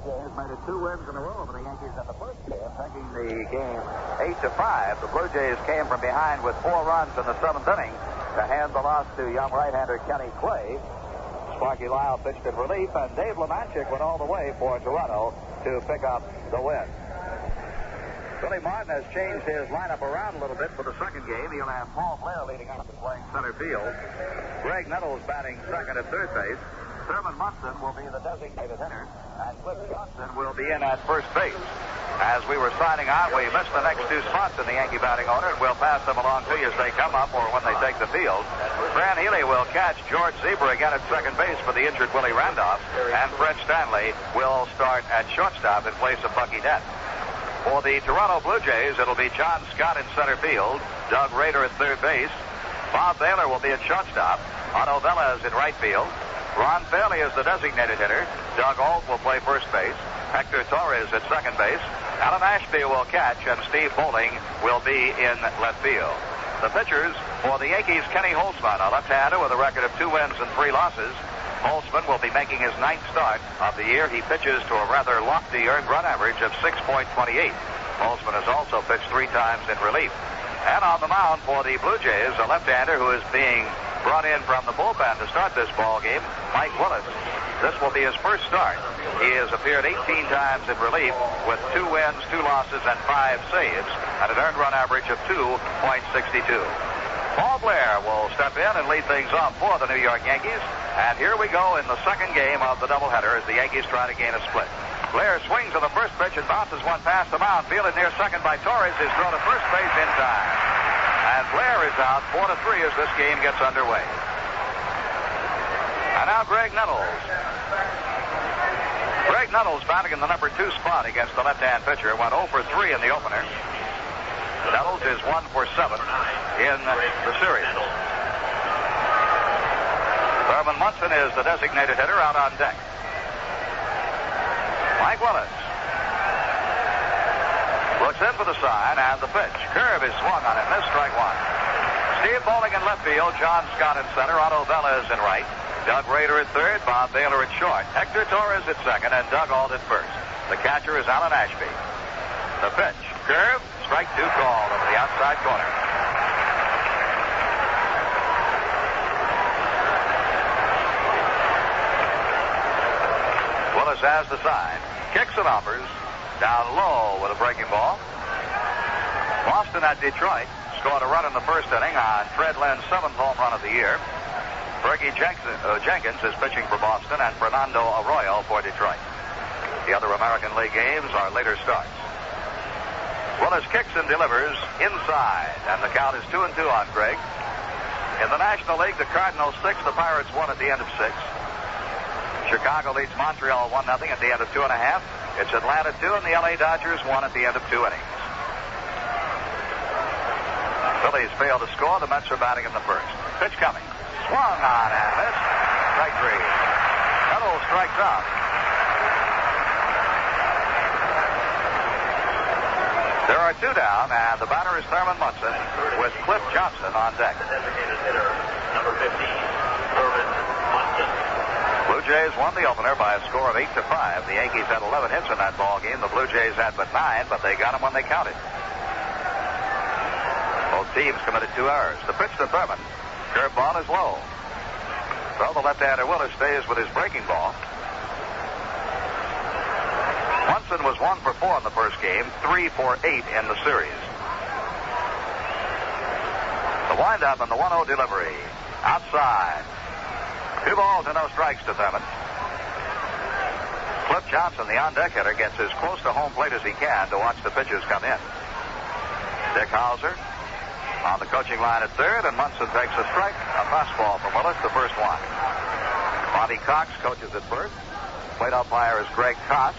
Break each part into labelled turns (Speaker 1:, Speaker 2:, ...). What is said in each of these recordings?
Speaker 1: Jays made it 2 wins in a row over the Yankees in the first game, taking the game 8-5. The Blue Jays came from behind with 4 runs in the 7th inning to hand the loss to young right-hander Kenny Clay. Sparky Lyle pitched in relief, and Dave Lemanchik went all the way for Toronto to pick up the win. Billy Martin has changed his lineup around a little bit for the second game. He'll have Paul Blair leading off and playing center field. Greg Nettles batting second at third base. Thurman Munson will be the designated hitter, and Cliff Johnson will be in at first base. As we were signing out, we missed the next 2 spots in the Yankee batting order, and we'll pass them along to you as they come up or when they take the field. Fran Healy will catch George Zebra again at second base for the injured Willie Randolph, and Fred Stanley will start at shortstop in place of Bucky Dent. For the Toronto Blue Jays, it'll be John Scott in center field, Doug Rader at third base, Bob Baylor will be at shortstop, Otto Velez in right field, Ron Fairley is the designated hitter, Doug Ault will play first base, Hector Torres at second base, Alan Ashby will catch, and Steve Bowling will be in left field. The pitchers for the Yankees, Kenny Holtzman, a left-hander with a record of 2 wins and 3 losses. Holtzman will be making his 9th start of the year. He pitches to a rather lofty earned run average of 6.28. Holtzman has also pitched 3 times in relief. And on the mound for the Blue Jays, a left-hander who is being brought in from the bullpen to start this ball game, Mike Willis. This will be his first start. He has appeared 18 times in relief with 2 wins, 2 losses, and 5 saves at an earned run average of 2.62. Paul Blair will step in and lead things off for the New York Yankees. And here we go in the second game of the doubleheader as the Yankees try to gain a split. Blair swings on the first pitch and bounces one past the mound. Fielded near second by Torres is thrown to first base in time. And Blair is out 4-3 as this game gets underway. And now Greg Nettles. Greg Nettles batting in the number 2 spot against the left-hand pitcher. Went 0 for 3 in the opener. Nettles is 1 for 7 in the series. Thurman Munson is the designated hitter out on deck. Mike Willis looks in for the sign, and the pitch. Curve is swung on it. Missed, strike 1. Steve Bowling in left field. John Scott in center. Otto Velez in right. Doug Rader at third. Bob Baylor at short. Hector Torres at second, and Doug Ault at first. The catcher is Alan Ashby. The pitch. Curve. Strike 2 called over the outside corner. Willis has the sign. Kicks and offers. Down low with a breaking ball. Boston at Detroit scored a run in the first inning on Fred Lynn's 7th home run of the year. Fergie Jenkins is pitching for Boston, and Fernando Arroyo for Detroit. The other American League games are later starts. Willis kicks and delivers inside, and the count is 2-2 on Greg. In the National League, the Cardinals 6, the Pirates 1 at the end of 6. Chicago leads Montreal 1-0 at the end of 2.5. It's Atlanta 2 and the LA Dodgers 1 at the end of 2 innings. Phillies failed to score. The Mets are batting in the first. Pitch coming. Swung on and missed. Strike 3. Nettles strikes out. There are 2 down, and the batter is Thurman Munson with Cliff Johnson on deck.
Speaker 2: Number 15, Thurman Munson.
Speaker 1: Blue Jays won the opener by a score of 8-5. The Yankees had 11 hits in that ball game. The Blue Jays had but 9, but they got them when they counted. Both teams committed 2 errors. The pitch to Thurman. Curveball is low. So the left-hander Willis stays with his breaking ball. Munson was 1 for 4 in the first game, 3 for 8 in the series. The windup and the 1-0 delivery. Outside. 2 balls and no strikes to Thurman. Cliff Johnson, the on-deck hitter, gets as close to home plate as he can to watch the pitches come in. Dick Hauser on the coaching line at third, and Munson takes a strike. A fastball from Willis, the first one. Bobby Cox coaches at first. Plate umpire is Greg Kosk.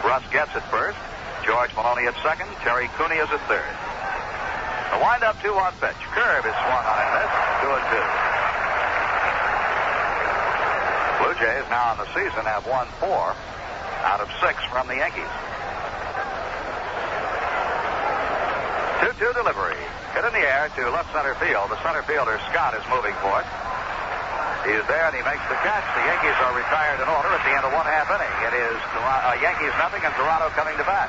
Speaker 1: Russ Getz at first. George Maloney at second. Terry Cooney is at third. The wind-up 2-1 pitch. Curve is swung on and missed. 2-2. Blue Jays now in the season have won 4 out of 6 from the Yankees. 2-2 delivery. Hit in the air to left center field. The center fielder, Scott, is moving for it. He's there, and he makes the catch. The Yankees are retired in order at the end of one half inning. It is Yankees nothing, and Toronto coming to bat.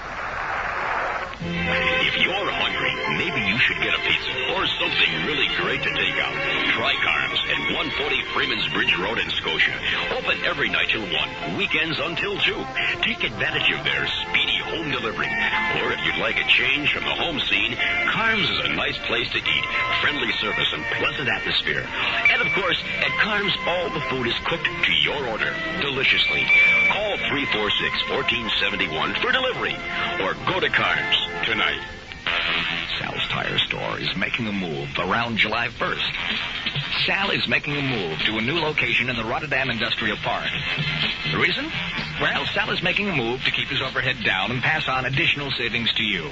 Speaker 3: If you're hungry, maybe you should get a pizza or something really great to take out. Try Carms at 140 Freeman's Bridge Road in Scotia. Open every night till 1, weekends until 2. Take advantage of their speedy home delivery. Or if you'd like a change from the home scene, Carms is a nice place to eat. Friendly service and pleasant atmosphere. And of course, at Carms, all the food is cooked to your order, deliciously. Call 346-1471 for delivery. Or go to Carms tonight. Sal's Tire Store is making a move around July 1st. Sal is making a move to a new location in the Rotterdam Industrial Park. The reason? Well, Sal is making a move to keep his overhead down and pass on additional savings to you.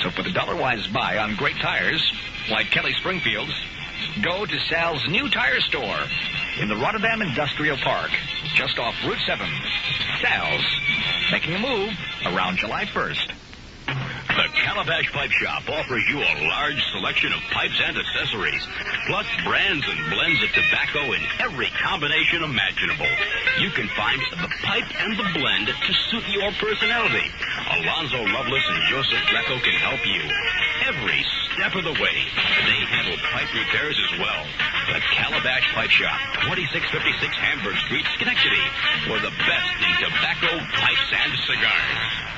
Speaker 3: So for the dollar-wise buy on great tires, like Kelly Springfield's, go to Sal's new tire store in the Rotterdam Industrial Park, just off Route 7. Sal's, making a move around July 1st. The Calabash Pipe Shop offers you a large selection of pipes and accessories, plus brands and blends of tobacco in every combination imaginable. You can find the pipe and the blend to suit your personality. Alonzo Loveless and Joseph Greco can help you every step of the way. They handle pipe repairs as well. The Calabash Pipe Shop, 2656 Hamburg Street, Schenectady, for the best in tobacco, pipes, and cigars.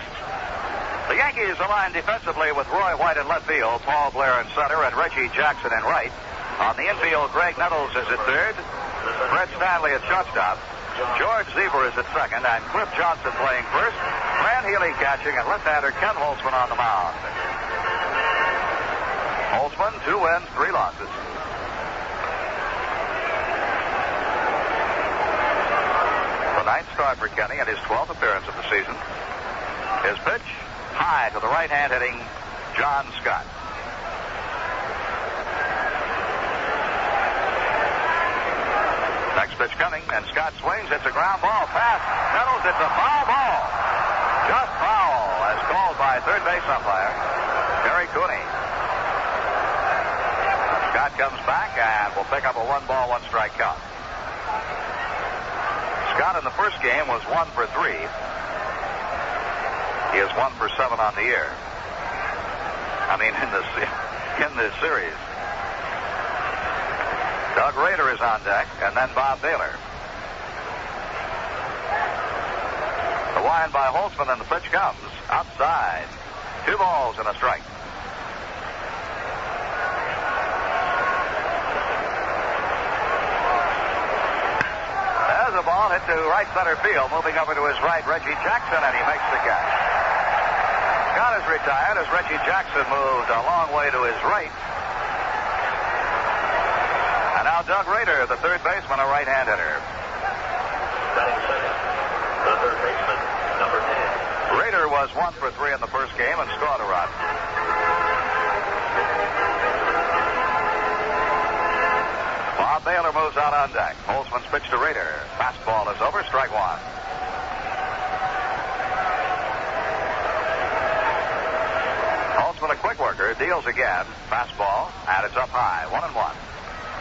Speaker 1: The Yankees align defensively with Roy White in left field, Paul Blair in center, and Reggie Jackson in right. On the infield, Greg Nettles is at third, Fred Stanley at shortstop, George Zever is at second, and Cliff Johnson playing first, Fran Healy catching, and left-hander Ken Holtzman on the mound. Holtzman, 2 wins, 3 losses. The 9th start for Kenny and his 12th appearance of the season. His pitch, high to the right-hand hitting John Scott. Next pitch coming, and Scott swings. It's a ground ball. Pass. Nettles. It's a foul ball. Just foul, as called by third base umpire Terry Cooney. Scott comes back and will pick up a 1-ball, 1-strike count. Scott in the first game was 1 for 3. He is 1 for 7 on the year. I mean, in the series. Doug Rader is on deck, and then Bob Baylor. The wind by Holtzman, and the pitch comes outside. 2 balls and a strike. There's a ball hit to right center field. Moving over to his right, Reggie Jackson, and he makes the catch. Scott is retired as Reggie Jackson moved a long way to his right. And now Doug Rader, the third baseman, a right-hand hitter.
Speaker 2: Batting second, the third baseman, number 10.
Speaker 1: Rader was 1 for 3 in the first game and scored a run. Bob Baylor moves out on deck. Holtzman's pitch to Rader. Fastball is over, strike 1. Holtzman, a quick worker, deals again. Fastball, and it's up high, 1-1.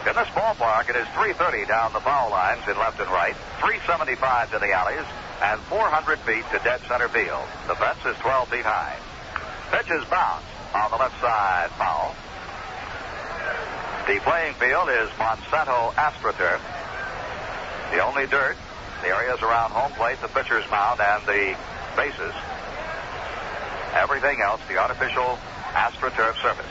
Speaker 1: In this ballpark, it is 330 down the foul lines in left and right, 375 to the alleys, and 400 feet to dead center field. The fence is 12 feet high. Pitch is bounced on the left side, foul. The playing field is Monsanto AstroTurf. The only dirt, the areas around home plate, the pitcher's mound, and the bases. Everything else, the artificial AstroTurf surface.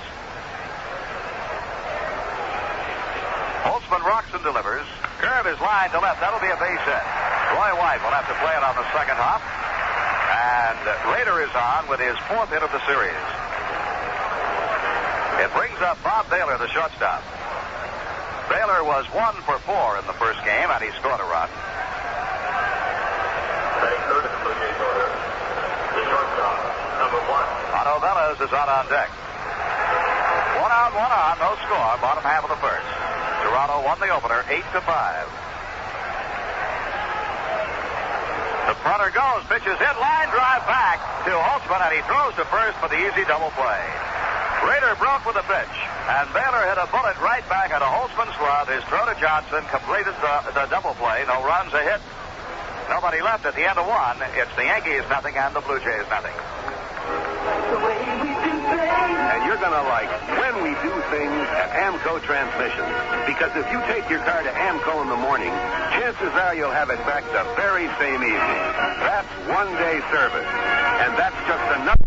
Speaker 1: Holtzman rocks and delivers. Curve is line to left. That'll be a base hit. Roy White will have to play it on the second hop. And Rader is on with his 4th hit of the series. It brings up Bob Baylor, the shortstop. Baylor was 1 for 4 in the first game, and he scored a run.
Speaker 2: Batting third in the Blue Jays order, the shortstop, number 1.
Speaker 1: Otto Velez is out on deck. 1 out, 1 on, no score, bottom half of the first. Toronto won the opener 8-5. The punter goes, pitches hit, line drive back to Holtzman, and he throws to first for the easy double play. Rader broke with a pitch. And Baylor hit a bullet right back at a Holtzman's glove. His throw to Johnson completed the double play. No runs, a hit. Nobody left at the end of one. It's the Yankees nothing and the Blue Jays nothing.
Speaker 4: And you're going to like When We Do Things at Amco Transmission. Because if you take your car to Amco in the morning, chances are you'll have it back the very same evening. That's one-day service. And that's just enough.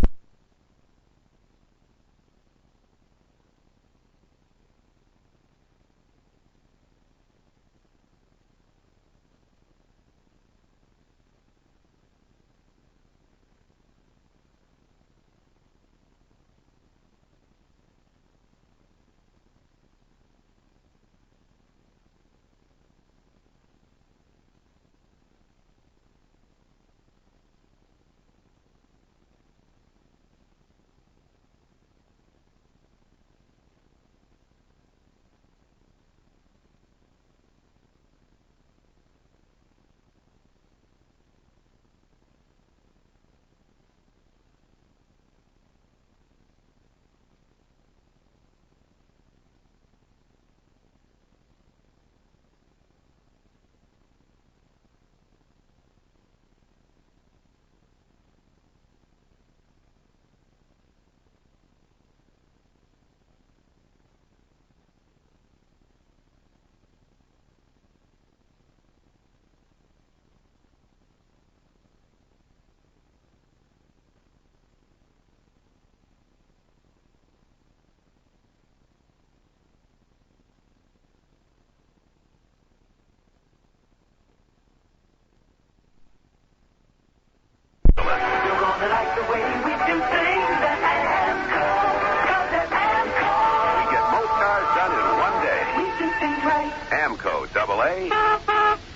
Speaker 4: Amco, AA,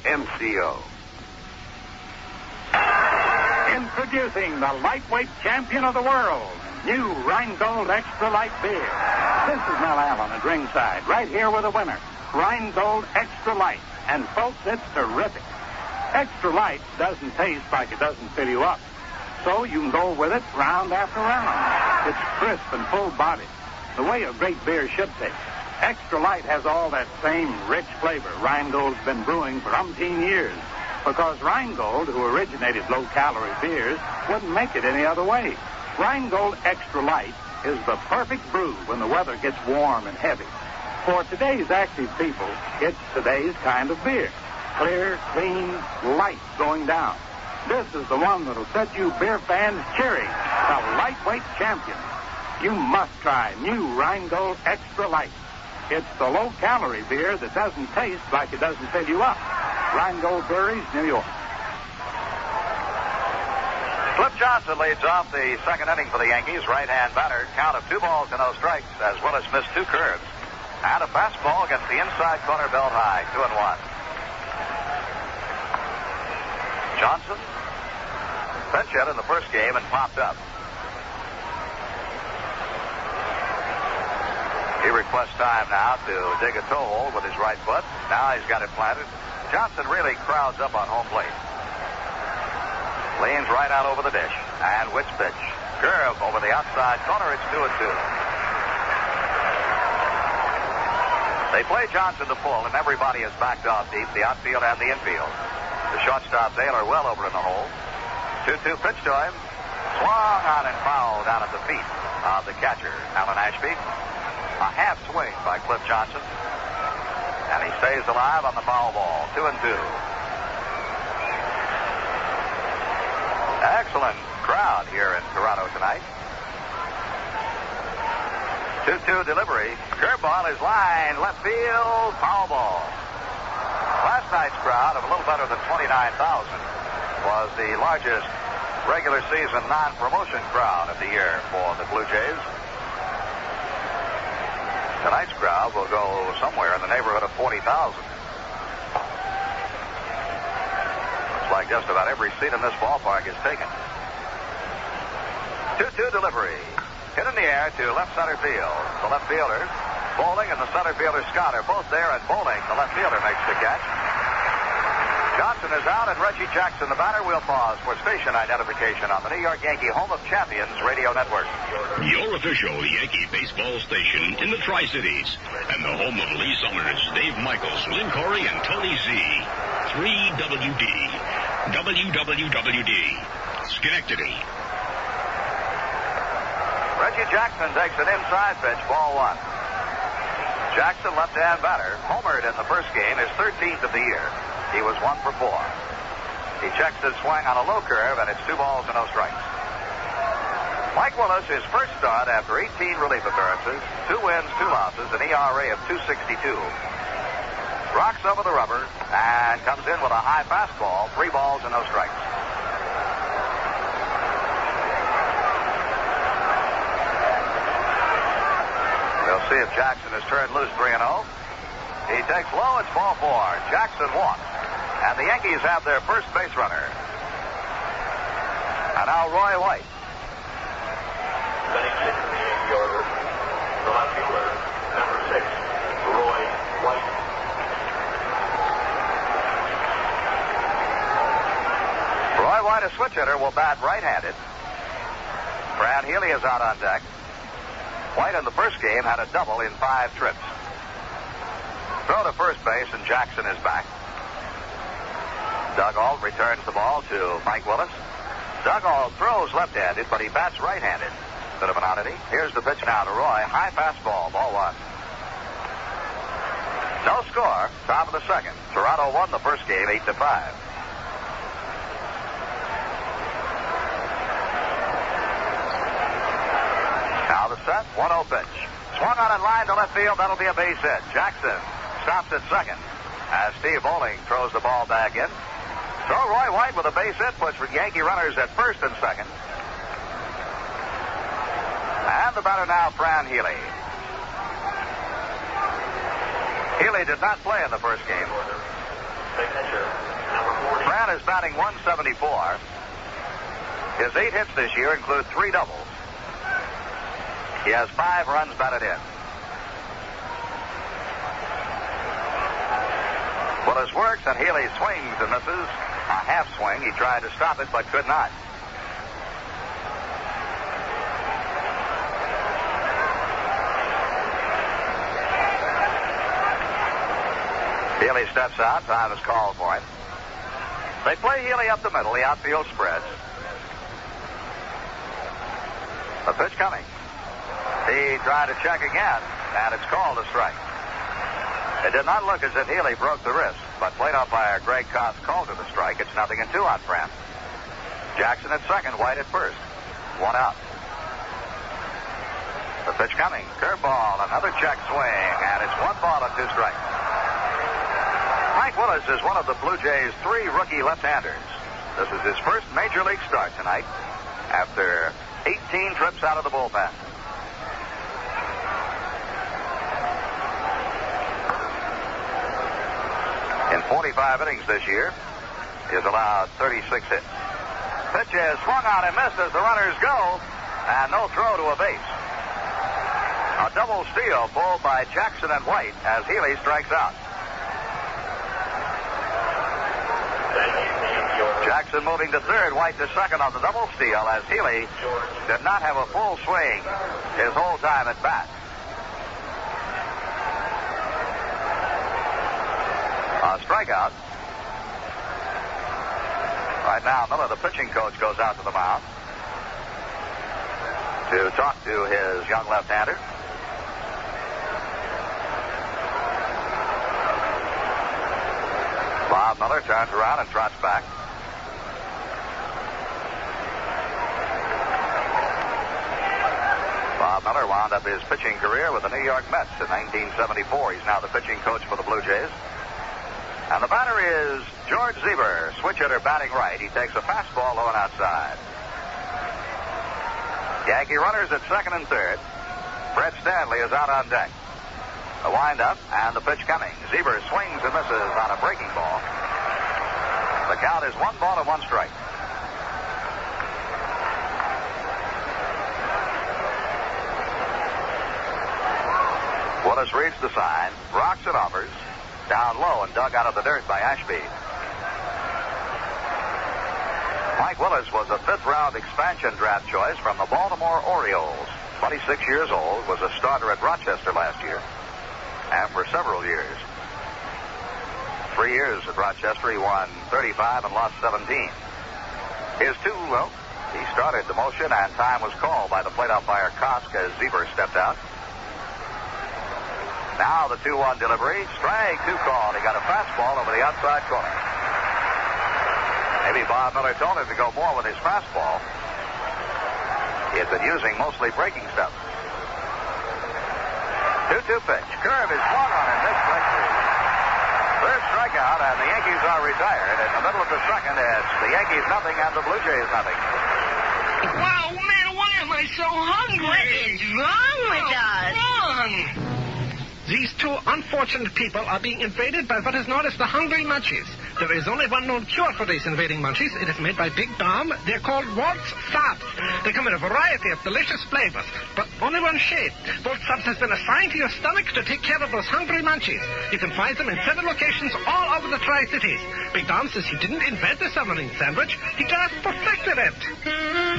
Speaker 4: MCO.
Speaker 5: Introducing the lightweight champion of the world, new Rheingold Extra Light Beer. This is Mel Allen at ringside, right here with the winner, Rheingold Extra Light. And folks, it's terrific. Extra Light doesn't taste like it doesn't fill you up. So you can go with it round after round. It's crisp and full-bodied, the way a great beer should taste. Extra Light has all that same rich flavor Rheingold's been brewing for umpteen years. Because Rheingold, who originated low-calorie beers, wouldn't make it any other way. Rheingold Extra Light is the perfect brew when the weather gets warm and heavy. For today's active people, it's today's kind of beer. Clear, clean, light going down. This is the one that'll set you beer fans cheering. The lightweight champion. You must try new Rheingold Extra Light. It's the low-calorie beer that doesn't taste like it doesn't fill you up. Rheingold Breweries, New York.
Speaker 1: Cliff Johnson leads off the second inning for the Yankees. Right-hand batter, count of 2 balls and no strikes, as well as missed 2 curves. And a fastball against the inside corner belt high, 2-1. Johnson, pinch hit in the first game and popped up. He requests time now to dig a toe hole with his right foot. Now he's got it planted. Johnson really crowds up on home plate. Leans right out over the dish. And which pitch? Curve over the outside corner. It's 2-2. They play Johnson to full, and everybody is backed off deep, the outfield and the infield. The shortstop, Baylor, well over in the hole. 2-2 pitch to him. Swung on and fouled down at the feet of the catcher, Alan Ashby. A half swing by Cliff Johnson. And he stays alive on the foul ball. 2-2. Excellent crowd here in Toronto tonight. 2-2 delivery. Curveball is lined left field. Foul ball. Last night's crowd of a little better than 29,000 was the largest regular season non-promotion crowd of the year for the Blue Jays. Tonight's crowd will go somewhere in the neighborhood of 40,000. Looks like just about every seat in this ballpark is taken. 2-2 delivery. Hit in the air to left center field. The left fielder, Bowling, and the center fielder, Scott, are both there, and Bowling, the left fielder, makes the catch. Johnson is out, and Reggie Jackson, the batter, will pause for station identification on the New York Yankee Home of Champions radio network.
Speaker 6: Your official Yankee baseball station in the Tri-Cities and the home of Lee Summers, Dave Michaels, Lynn Corey, and Tony Z. 3WD. WWWD. Schenectady.
Speaker 1: Reggie Jackson takes an inside pitch, ball one. Jackson, left-hand batter, homered in the first game, his 13th of the year. He was 1 for 4. He checks his swing on a low curve, and it's 2 balls and no strikes. Mike Willis, his first start after 18 relief appearances, 2 wins, 2 losses, an ERA of 2.62. Rocks over the rubber and comes in with a high fastball, 3 balls and no strikes. We'll see if Jackson has turned loose 3-0. He takes low, it's ball 4. Jackson walks. And the Yankees have their first base runner. And now Roy White.
Speaker 2: Batting sixth in the Yankee order, the left fielder, number 6, Roy White.
Speaker 1: Roy White, a switch hitter, will bat right-handed. Fran Healy is out on deck. White in the first game had a double in 5 trips. Throw to first base, and Jackson is back. Doug Ault returns the ball to Mike Willis. Doug Ault throws left-handed, but he bats right-handed. Bit of an oddity. Here's the pitch now to Roy. High fastball, ball 1. No score. Top of the second. Toronto won the first game 8-5. Now the set. 1-0 pitch. Swung on in line to left field. That'll be a base hit. Jackson stops at second as Steve Bowling throws the ball back in. So Roy White with a base hit puts Yankee runners at first and second. And the batter now, Fran Healy. Healy did not play in the first game. Fran is batting 174. His 8 hits this year include 3 doubles. He has 5 runs batted in. Willis works, and Healy swings and misses. A half swing. He tried to stop it, but could not. Healy steps out. Time is called for him. They play Healy up the middle. The outfield spreads. The pitch coming. He tried to check again, and it's called a strike. It did not look as if Healy broke the wrist, but plate umpire Greg Kotz called it a strike. It's 0-2 on Fran. Jackson at second, White at first. 1 out. The pitch coming. Curveball, another check swing, and it's 1 ball and 2 strikes. Mike Willis is one of the Blue Jays' 3 rookie left-handers. This is his first major league start tonight after 18 trips out of the bullpen. In 45 innings this year, he has allowed 36 hits. Pitch is swung on and missed as the runners go, and no throw to a base. A double steal pulled by Jackson and White as Healy strikes out. Jackson moving to third, White to second on the double steal as Healy did not have a full swing his whole time at bat. A strikeout. Right now, Miller, the pitching coach, goes out to the mound to talk to his young left-hander. Bob Miller turns around and trots back. Bob Miller wound up his pitching career with the New York Mets in 1974. He's now the pitching coach for the Blue Jays. And the batter is George Zeber, switch hitter batting right. He takes a fastball low and outside. Yankee runners at second and third. Fred Stanley is out on deck. The windup and the pitch coming. Zeber swings and misses on a breaking ball. The count is 1 ball and 1 strike. Willis reads the sign, rocks and offers. Down low and dug out of the dirt by Ashby. Mike Willis was a fifth-round expansion draft choice from the Baltimore Orioles. 26 years old, was a starter at Rochester last year, and for several years. 3 years at Rochester, he won 35 and lost 17. He started the motion, and time was called by the plate umpire Kosk as Zeber stepped out. Now the 2-1 delivery. Strike 2 called. He got a fastball over the outside corner. Maybe Bob Miller told him to go more with his fastball. He had been using mostly breaking stuff. 2-2 pitch. Curve is swung on him. This breakthrough. Third strikeout, and the Yankees are retired. In the middle of the second, it's the Yankees nothing and the Blue Jays nothing.
Speaker 7: Wow, man, why am I so hungry?
Speaker 8: What is wrong with us?
Speaker 7: Wrong.
Speaker 9: These two unfortunate people are being invaded by what is known as the hungry munchies. There is only one known cure for these invading munchies. It is made by Big Dom. They're called Waltz Subs. They come in a variety of delicious flavors, but only one shade. Waltz Subs has been assigned to your stomach to take care of those hungry munchies. You can find them in 7 locations all over the Tri-Cities. Big Dom says he didn't invent the submarine sandwich. He just perfected it.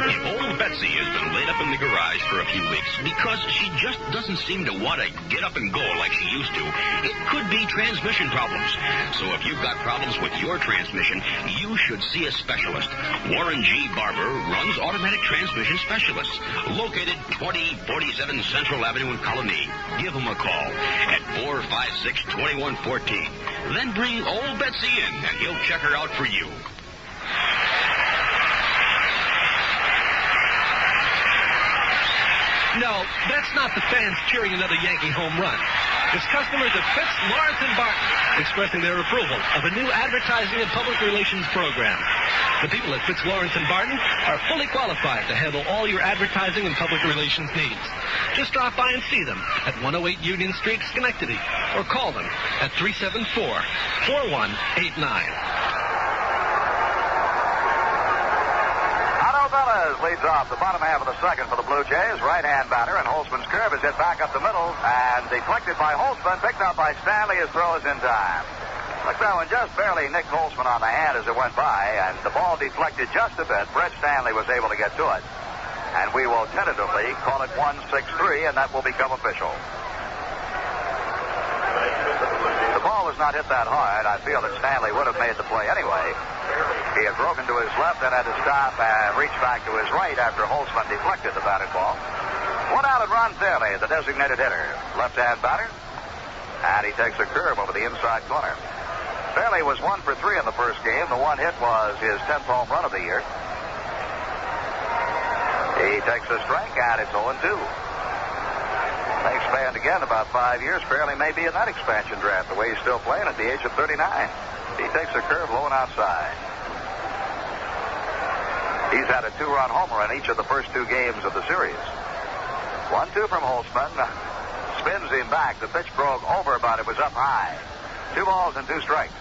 Speaker 6: Old Betsy has been laid up in the garage for a few weeks because she just doesn't seem to want to get up and go like she used to. It could be transmission problems. So if you've got problems with your transmission, you should see a specialist. Warren G. Barber runs Automatic Transmission Specialists, located 2047 Central Avenue in Colony. Give him a call at 456-2114. Then bring old Betsy in, and he'll check her out for you.
Speaker 9: No, that's not the fans cheering another Yankee home run. It's customers of Fitz, Lawrence, and Barton expressing their approval of a new advertising and public relations program. The people at Fitz, Lawrence, and Barton are fully qualified to handle all your advertising and public relations needs. Just drop by and see them at 108 Union Street, Schenectady, or call them at 374-4189.
Speaker 1: Velez leads off the bottom half of the second for the Blue Jays. Right-hand batter, and Holtzman's curve is hit back up the middle and deflected by Holtzman, picked up by Stanley. His throw is in time. McMillan just barely nicked Holtzman on the hand as it went by, and the ball deflected just a bit. Brett Stanley was able to get to it. And we will tentatively call it 1-6-3, and that will become official. The ball was not hit that hard. I feel that Stanley would have made the play anyway. He had broken to his left and had to stop and reach back to his right after Holtzman deflected the batted ball. One out and Ron Fairley, the designated hitter. Left-hand batter. And he takes a curve over the inside corner. Fairley was 1 for 3 in the first game. The one hit was his 10th home run of the year. He takes a strike, and it's 0-2. They expand again about 5 years. Fairley may be in that expansion draft, the way he's still playing at the age of 39. He takes a curve low and outside. He's had a 2-run homer in each of the first 2 games of the series. 1-2 from Holtzman. Spins him back. The pitch broke over, but it was up high. 2 balls and 2 strikes.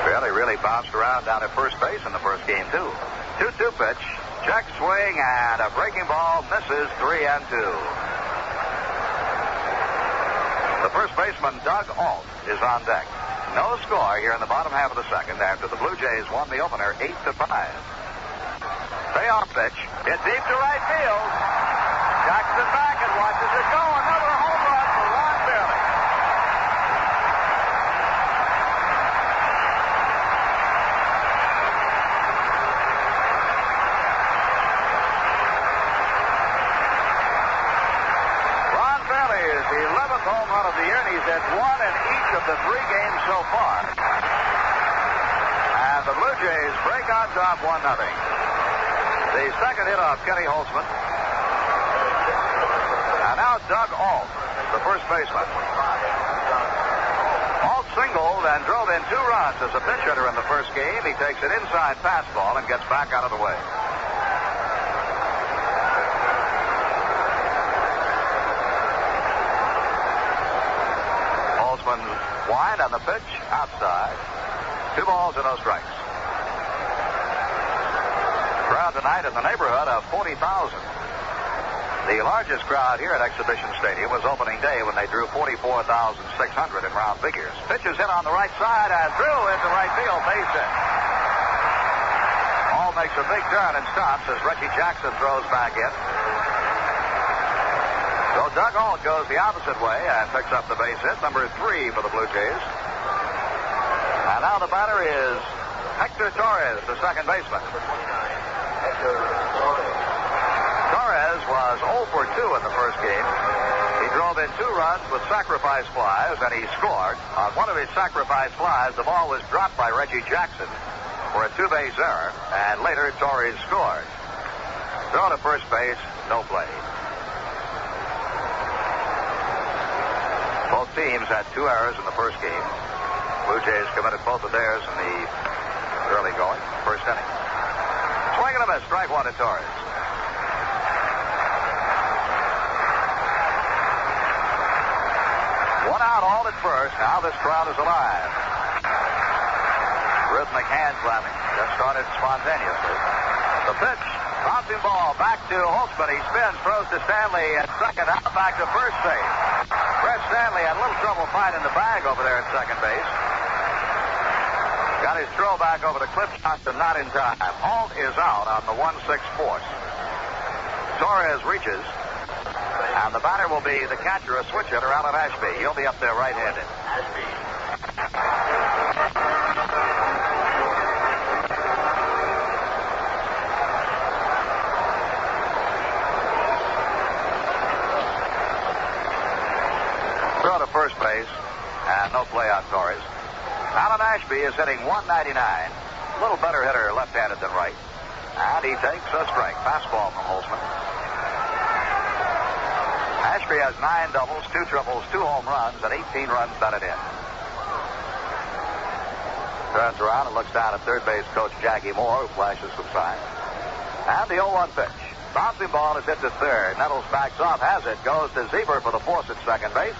Speaker 1: Fairley really bounced around down at first base in the first game, too. 2-2 pitch. Check swing, and a breaking ball misses. 3-2. The first baseman, Doug Alt, is on deck. No score here in the bottom half of the second after the Blue Jays won the opener 8-5. Payoff pitch. Hit deep to right field. Jackson back and watches it go. Another home run for Ron Fairley. Ron Fairley is the 11th home run of the year, and he's hit 1 in each of the 3 games so far. And the Blue Jays break on top 1-0. The second hit off Kenny Holtzman. And now Doug Alt, the first baseman. Alt singled and drove in 2 runs as a pinch hitter in the first game. He takes an inside fastball and gets back out of the way. Holtzman wide on the pitch, outside. 2 balls and no strikes. Crowd tonight in the neighborhood of 40,000. The largest crowd here at Exhibition Stadium was opening day when they drew 44,600 in round figures. Pitches hit on the right side and through into right field, base hit. Hall makes a big turn and stops as Reggie Jackson throws back in. So Doug Holt goes the opposite way and picks up the base hit, number 3 for the Blue Jays. And now the batter is Hector Torres, the second baseman. Torres was 0 for 2 in the first game. He drove in 2 runs with sacrifice flies, and he scored. On one of his sacrifice flies, the ball was dropped by Reggie Jackson for a 2-base error, and later Torres scored. Throw to first base, no play. Both teams had 2 errors in the first game. Blue Jays committed both of theirs in the early going, first inning. Swing and a miss, strike 1 to Torres. 1 out, all at first. Now this crowd is alive. Rhythmic hand clapping just started spontaneously. The pitch, bouncing ball back to Holtzman. He spins, throws to Stanley at second, out back to first base. Brett Stanley had a little trouble finding the bag over there at second base. Got his throw back over to Cliff Johnson, not in time. Holt is out on the 1-6 force. Torres reaches. And the batter will be the catcher, a switch hitter, Alan Ashby. He'll be up there right-handed. Throw to first base, and no play on Torres. Alan Ashby is hitting 199. A little better hitter left-handed than right. And he takes a strike. Fastball from Holtzman. Ashby has 9 doubles, 2 triples, 2 home runs, and 18 runs batted in. Turns around and looks down at third base coach Jackie Moore, who flashes some signs. And the 0-1 pitch. Bouncing ball is hit to third. Nettles backs off, has it, goes to Zieber for the force at second base.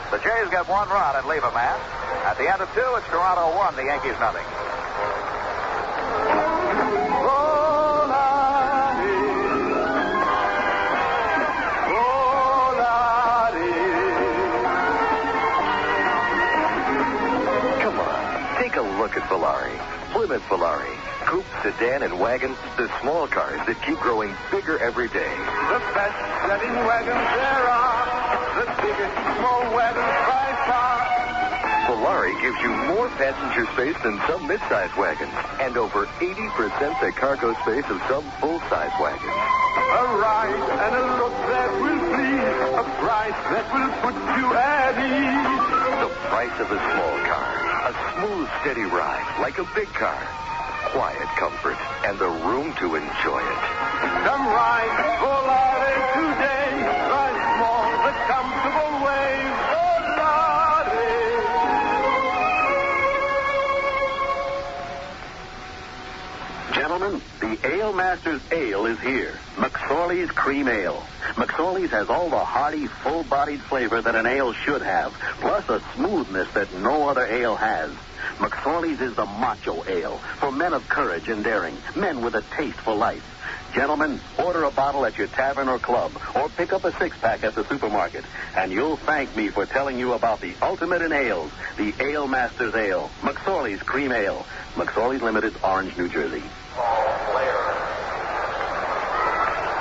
Speaker 1: The Jays get 1 run and leave a man. At the end of 2, it's Toronto 1, the Yankees nothing.
Speaker 10: Look at Volare. Plymouth Volare. Coupe, sedan, and wagon, the small cars that keep growing bigger every day.
Speaker 5: The best-selling wagons there are. The biggest small wagons by far.
Speaker 10: Volare gives you more passenger space than some midsize wagons and over 80% the cargo space of some full-size wagons.
Speaker 5: A ride and a look that will please. A price that will put you at ease.
Speaker 10: The price of a small car. A smooth, steady ride, like a big car. Quiet comfort, and the room to enjoy it.
Speaker 5: Come ride Volare today. Ride small, the comfortable way. Volare.
Speaker 11: Gentlemen, the Ale Masters Ale is here. McSorley's Cream Ale. McSorley's has all the hearty, full-bodied flavor that an ale should have, plus a smoothness that no other ale has. McSorley's is the macho ale for men of courage and daring, men with a taste for life. Gentlemen, order a bottle at your tavern or club, or pick up a 6-pack at the supermarket, and you'll thank me for telling you about the ultimate in ales, the Ale Masters Ale, McSorley's Cream Ale. McSorley's Limited, Orange, New Jersey.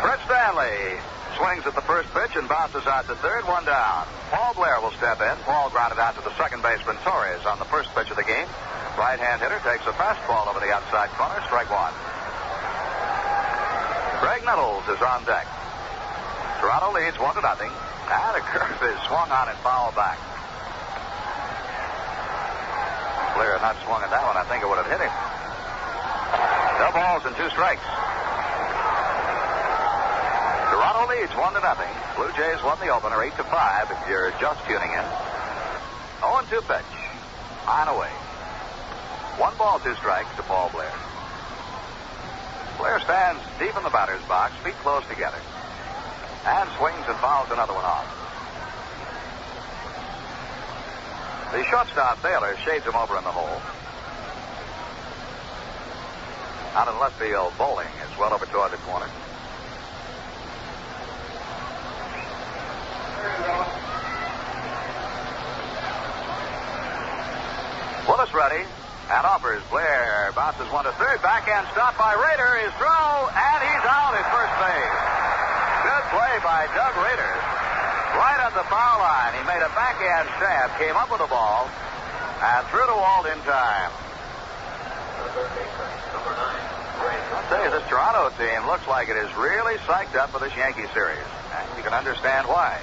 Speaker 1: Brett Stanley swings at the first pitch and bounces out to third, 1 down. Paul Blair will step in. Paul grounded out to the second baseman Torres on the first pitch of the game. Right-hand hitter takes a fastball over the outside corner, strike 1. Greg Nettles is on deck. Toronto leads 1-0, and a curve is swung on and fouled back. Blair had not swung at that one. I think it would have hit him. No balls and 2 strikes. Toronto leads 1-0. Blue Jays won the opener 8-5 if you're just tuning in. 0-2 pitch. On away. 1 ball, 2 strikes to Paul Blair. Blair stands deep in the batter's box, feet close together, and swings and fouls another one off. The shortstop, Baylor, shades him over in the hole. Out in left field, Bowling is well over toward the corner. Willis ready. And offers. Blair bounces one to third. Backhand stop by Rader. His throw, and he's out at first base. Good play by Doug Rader. Right at the foul line. He made a backhand stab, came up with the ball, and threw to Walt in time. I'll tell you, this Toronto team looks like it is really psyched up for this Yankee series. And you can understand why.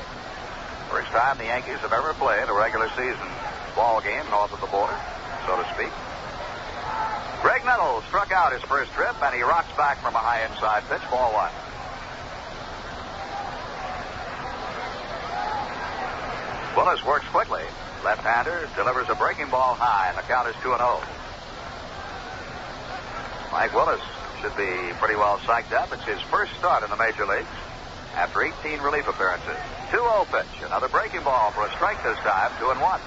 Speaker 1: First time the Yankees have ever played a regular season ball game north of the border, so to speak. Greg Nettles struck out his first trip, and he rocks back from a high inside pitch, ball one. Willis works quickly. Left-hander delivers a breaking ball high, and the count is 2-0. Mike Willis should be pretty well psyched up. It's his first start in the major leagues after 18 relief appearances. 2-0 pitch. Another breaking ball for a strike this time, 2-1.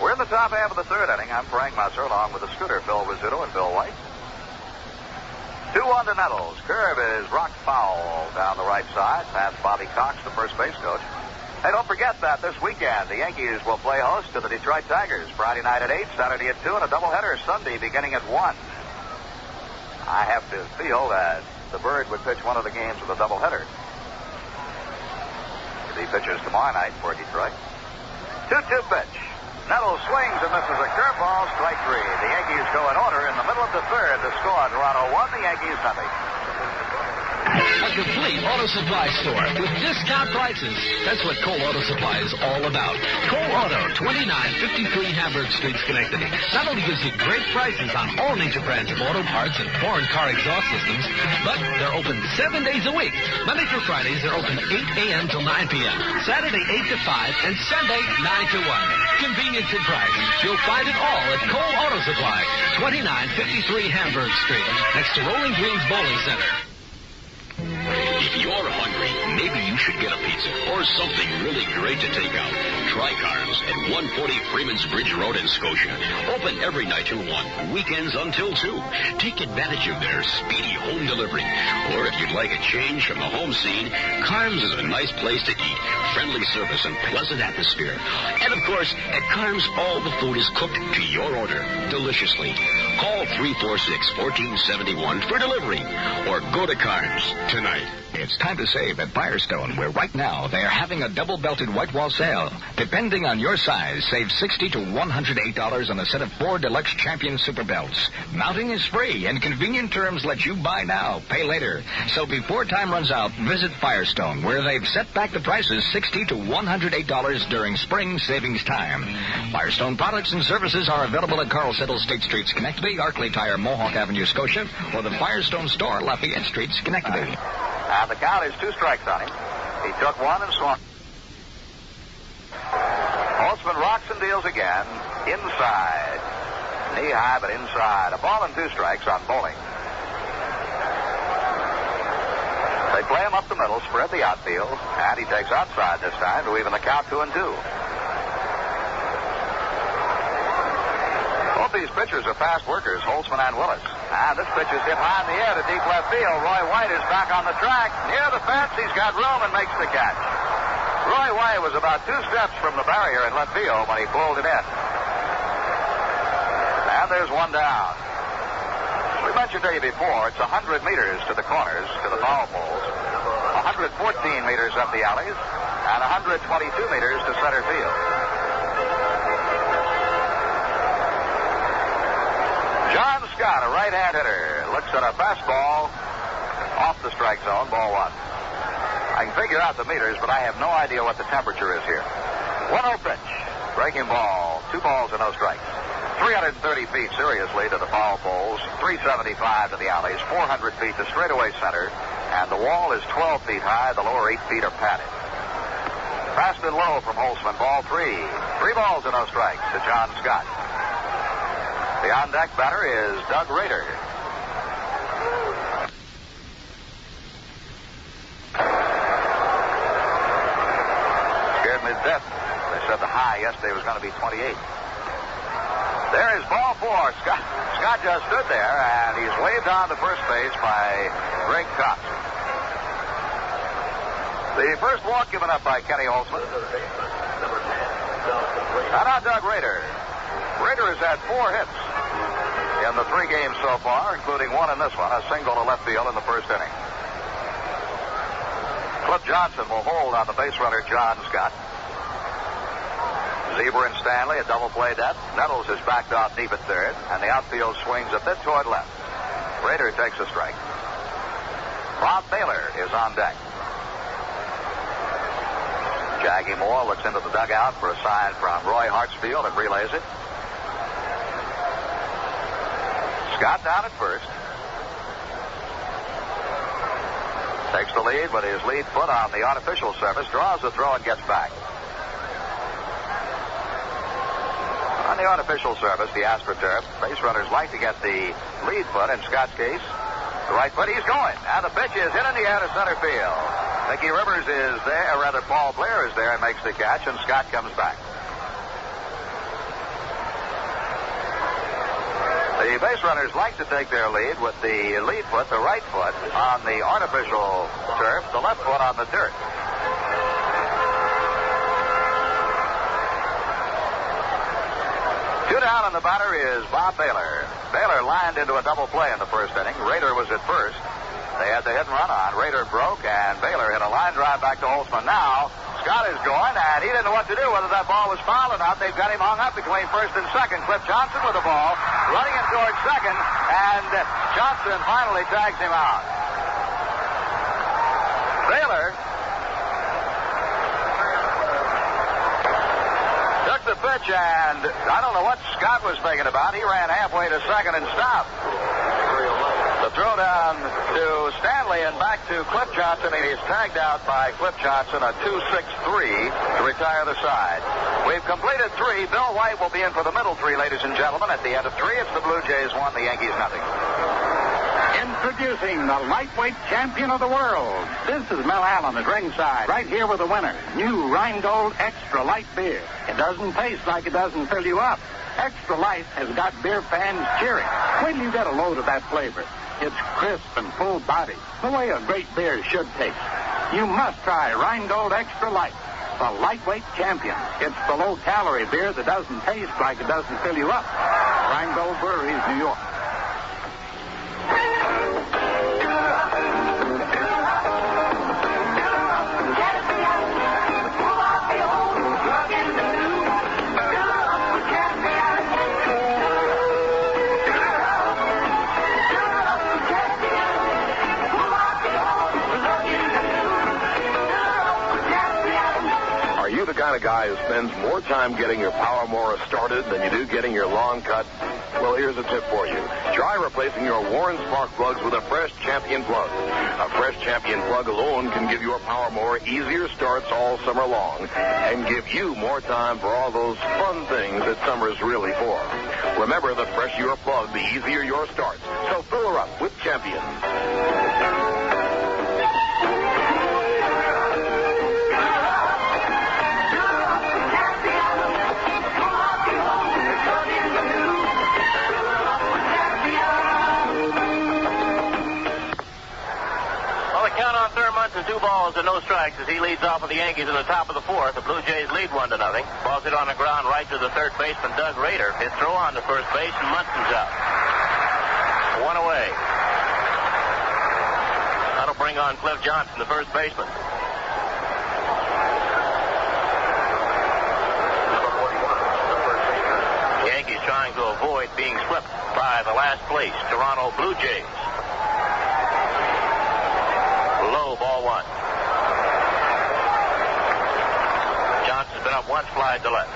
Speaker 1: We're in the top half of the third inning. I'm Frank Musser, along with the scooter, Phil Rizzuto and Bill White. 2-1 to Nettles. Curve is rocked foul down the right side, past Bobby Cox, the first base coach. Hey, don't forget that this weekend the Yankees will play host to the Detroit Tigers. Friday night at 8, Saturday at 2, and a doubleheader Sunday beginning at 1. I have to feel that the Bird would pitch one of the games with a doubleheader. He pitches tomorrow night for Detroit. 2-2 pitch. Nettles swings and misses a curveball, strike three. The Yankees go in order in the middle of the third. The score, Toronto 1, the Yankees nothing.
Speaker 12: A complete auto supply store with discount prices. That's what Cole Auto Supply is all about. Cole Auto, 2953 Hamburg Street, Schenectady. Not only gives you great prices on all major brands of auto parts and foreign car exhaust systems, but they're open 7 days a week. Monday through Fridays, they're open 8 a.m. till 9 p.m. Saturday, 8 to 5, and Sunday, 9 to 1. Convenience and price. You'll find it all at Cole Auto Supply, 2953 Hamburg Street, next to Rolling Greens Bowling Center.
Speaker 6: If you're hungry, maybe you should get a pizza or something really great to take out. Try Carnes at 140 Freeman's Bridge Road in Scotia. Open every night till 1, weekends until 2. Take advantage of their speedy home delivery. Or if you'd like a change from the home scene, Carnes is a nice place to eat. Friendly service and pleasant atmosphere. And of course, at Carnes, all the food is cooked to your order, deliciously. Call 346-1471 for delivery, or go to Carnes tonight.
Speaker 3: It's time to save at Firestone, where right now they're having a double-belted white wall sale. Depending on your size, save $60 to $108 on a set of 4 Deluxe Champion Super Belts. Mounting is free, and convenient terms let you buy now, pay later. So before time runs out, visit Firestone, where they've set back the prices $60 to $108 during spring savings time. Firestone products and services are available at Carl Settle State Street, Schenectady, Arkley Tire, Mohawk Avenue, Scotia, or the Firestone Store, Lafayette Street, Schenectady.
Speaker 1: And the count is 2 strikes on him. He took one and swung. Holtzman rocks and deals again. Inside. Knee high, but inside. A ball and 2 strikes on Bowling. They play him up the middle, spread the outfield, and he takes outside this time to even the count 2-2. Both these pitchers are fast workers, Holtzman and Willis. And this pitch is hit high in the air to deep left field. Roy White is back on the track. Near the fence, he's got room and makes the catch. Roy White was about 2 steps from the barrier in left field when he pulled it in. And there's one down. We mentioned to you before, it's 100 meters to the corners, to the foul poles, 114 meters up the alleys, and 122 meters to center field. John Scott, a right-hand hitter, looks at a fastball off the strike zone, ball 1. I can figure out the meters, but I have no idea what the temperature is here. 1-0 pitch, breaking ball, 2 balls and no strikes. 330 feet seriously to the foul poles, 375 to the alleys, 400 feet to straightaway center, and the wall is 12 feet high. The lower 8 feet are padded. Fast and low from Holtzman, ball 3. 3 balls and no strikes to John Scott. The on-deck batter is Doug Rader. Scared me to death. They said the high yesterday was going to be 28. There is ball 4. Scott just stood there, and he's waved on to first base by Greg Cox. The first walk given up by Kenny Holtzman. And now Doug Rader. Rader has had 4 hits in the 3 games so far, including 1 in this one, a single to left field in the first inning. Cliff Johnson will hold on the base runner, John Scott. Zebra and Stanley, a double play depth. Nettles is backed off deep at third, and the outfield swings a bit toward left. Rader takes a strike. Bob Baylor is on deck. Jackie Moore looks into the dugout for a sign from Roy Hartsfield and relays it. Scott down at first. Takes the lead with his lead foot on the artificial surface, draws the throw and gets back. On the artificial surface, the AstroTurf, base runners like to get the lead foot. In Scott's case, the right foot. He's going, and the pitch is hit in the air to center field. Mickey Rivers is there, or rather Paul Blair is there and makes the catch, and Scott comes back. The base runners like to take their lead with the lead foot, the right foot, on the artificial turf, the left foot on the dirt. Two down, and the batter is Bob Baylor. Baylor lined into a double play in the first inning. Rader was at first. They had the hit and run on. Rader broke, and Baylor hit a line drive back to Holtzman. Now, Scott is going, and he didn't know what to do, whether that ball was foul or not. They've got him hung up between first and second. Cliff Johnson with the ball, running it towards second, and Johnson finally tags him out. Baylor took the pitch, and I don't know what Scott was thinking about. He ran halfway to second and stopped. The throw down to Stanley and back to Cliff Johnson, and he's tagged out by Cliff Johnson, a 2-6-3 to retire the side. We've completed 3. Bill White will be in for the middle 3, ladies and gentlemen. At the end of 3, it's the Blue Jays 1, the Yankees nothing.
Speaker 5: Introducing the lightweight champion of the world. This is Mel Allen at ringside, right here with the winner. New Rheingold Extra Light Beer. It doesn't taste like it doesn't fill you up. Extra Light has got beer fans cheering. Wait till you get a load of that flavor. It's crisp and full-bodied, the way a great beer should taste. You must try Rheingold Extra Light, the lightweight champion. It's the low-calorie beer that doesn't taste like it doesn't fill you up. Rheingold Breweries, New York.
Speaker 4: Kind of guy who spends more time getting your power mower started than you do getting your lawn cut? Well, here's a tip for you. Try replacing your Warren spark plugs with a fresh Champion plug. A fresh Champion plug alone can give your power mower easier starts all summer long and give you more time for all those fun things that summer's really for. Remember, the fresher your plug, the easier your starts. So fill her up with Champion.
Speaker 13: And 2 balls and no strikes as he leads off with the Yankees in the top of the 4th. The Blue Jays lead 1-0. Ball's hit on the ground right to the third baseman, Doug Rader. His throw on to first base, and Munson's out. 1 away. That'll bring on Cliff Johnson, the first baseman. The Yankees trying to avoid being swept by the last place Toronto Blue Jays. Low, ball 1. Johnson's been up 1 slide to left.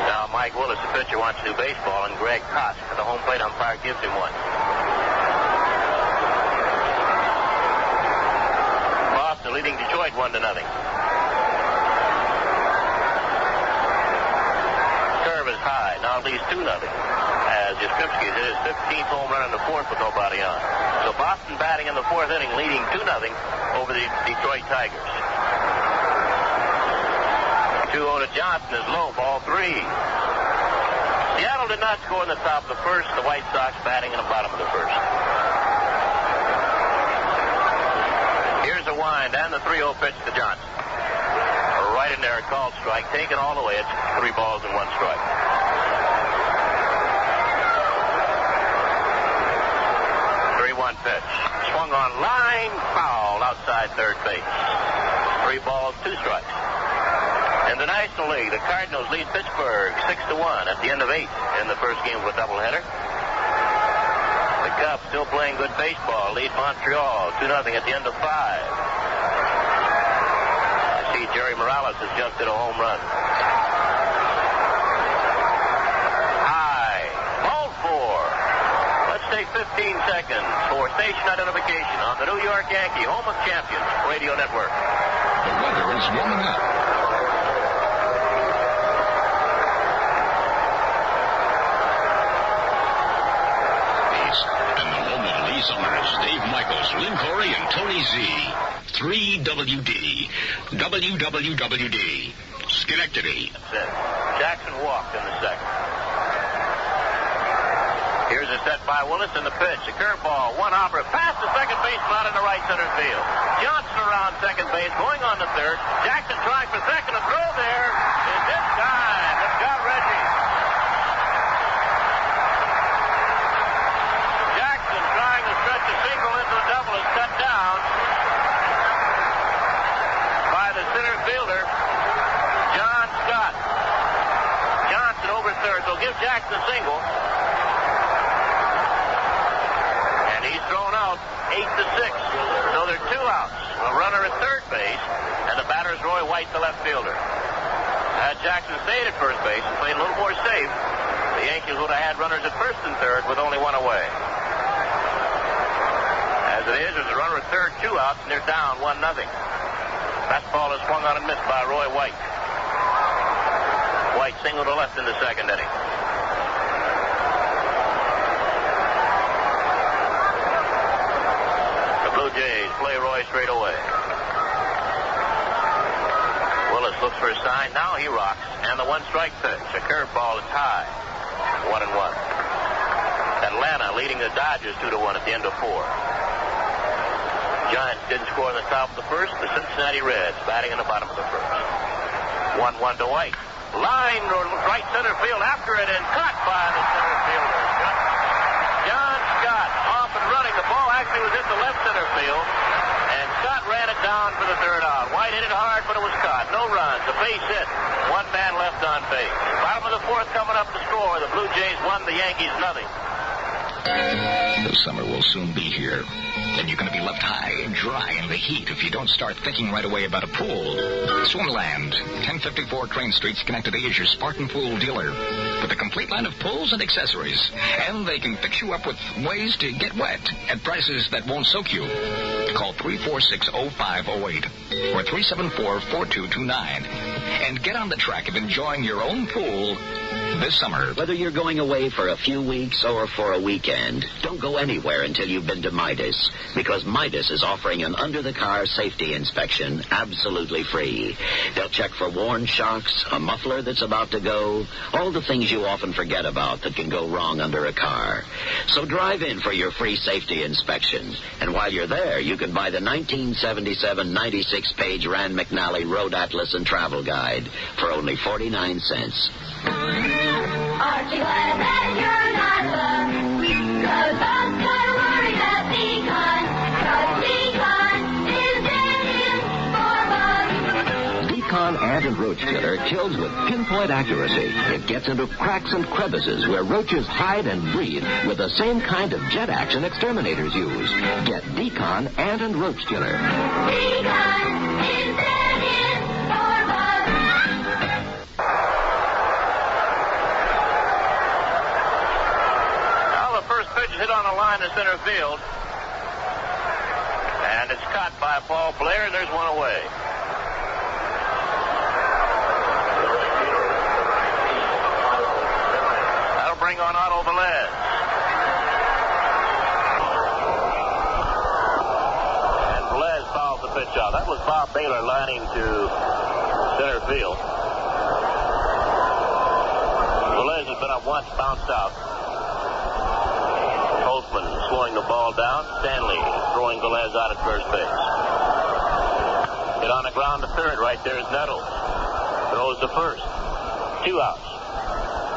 Speaker 13: Now Mike Willis, the pitcher, wants to do baseball, and Greg Kosk, the home plate umpire, gives him one. Boston leading Detroit 1-0. Is high, now at least 2-0, as Yastrzemski hit his 15th home run in the 4th with nobody on. So Boston batting in the 4th inning, leading 2-0 over the Detroit Tigers. 2-0 to Johnson is low, ball 3. Seattle did not score in the top of the first. The White Sox batting in the bottom of the first. Here's a wind and the 3-0 pitch to Johnson. Right in there, called strike, taken all the way. It's 3 balls and 1 strike. Pitch. Swung on line, foul outside third base. 3 balls, 2 strikes. In the National League, the Cardinals lead Pittsburgh 6-1 at the end of 8 in the first game of a doubleheader. The Cubs, still playing good baseball, lead Montreal 2-0 at the end of 5. I see Jerry Morales has just hit a home run. Take 15 seconds for station identification on the New York Yankee Home of Champions radio network.
Speaker 3: The weather is warming up.
Speaker 6: And the home of Lee Summers, Dave Michaels, Lynn Corey, and Tony Z. 3WD. WWWD. Schenectady.
Speaker 13: That's it. Jackson walked in the second. Here's a set by Willis in the pitch. A curveball, 1 hopper, past the second baseman out in the right center field. Johnson around second base, going on to third. Jackson trying for second. A throw there is this time. It's got Reggie. Jackson trying to stretch a single into a double is cut down by the center fielder, John Scott. Johnson over third. They'll give Jackson a single. He's thrown out 8-6. So there are 2 outs. A runner at third base, and the batter's Roy White, the left fielder. Had Jackson stayed at first base and played a little more safe, the Yankees would have had runners at first and third with only 1 away. As it is, there's a runner at third, 2 outs, and they're down 1-0. Fastball is swung on and missed by Roy White. White singled to left in the second inning. Blue Jays play Roy straight away. Willis looks for a sign. Now he rocks. And the 1-strike pitch. A curveball is high. 1-1. Atlanta leading the Dodgers 2-1 at the end of 4. Giants didn't score in the top of the first. The Cincinnati Reds batting in the bottom of the first. 1-1 to White. Line right center field after it and caught by the center fielder. John Scott off and running. The ball actually was hit the left center field, and Scott ran it down for the third out. White hit it hard, but it was caught. No runs. A base hit. 1 man left on base. Bottom of the fourth coming up to score. The Blue Jays 1, the Yankees 0.
Speaker 3: The summer will soon be here, and you're going to be left high and dry in the heat if you don't start thinking right away about a pool. Swimland, 1054 Crane Street, Schenectady is your Spartan Pool dealer with a complete line of pools and accessories. And they can fix you up with ways to get wet at prices that won't soak you. Call 346-0508 or 374-4229 and get on the track of enjoying your own pool this summer.
Speaker 14: Whether you're going away for a few weeks or for a weekend, don't go anywhere until you've been to Midas, because Midas is offering an under-the-car safety inspection absolutely free. They'll check for worn shocks, a muffler that's about to go, all the things you often forget about that can go wrong under a car. So drive in for your free safety inspection, and while you're there, you can buy the 1977 96-page Rand McNally Road Atlas and Travel Guide for only 49 cents.
Speaker 15: Aren't you glad that you're not alone? 'Cause I'm not worried about Decon. 'Cause Decon is dead in for bugs.
Speaker 16: Decon Ant and Roach Killer kills with pinpoint accuracy. It gets into cracks and crevices where roaches hide and breed with the same kind of jet action exterminators use. Get Decon Ant and Roach Killer.
Speaker 15: Decon is dead in for bugs.
Speaker 13: Pitch hit on a line in center field. And it's caught by Paul Blair, and there's 1 away. That'll bring on Otto Velez. And Velez fouls the pitch out. That was Bob Baylor lining to center field. Velez is been up once, bounced out. Holtzman slowing the ball down. Stanley throwing Velez out at first base. Hit on the ground to third. Right there is Nettles. Throws to first. 2 outs.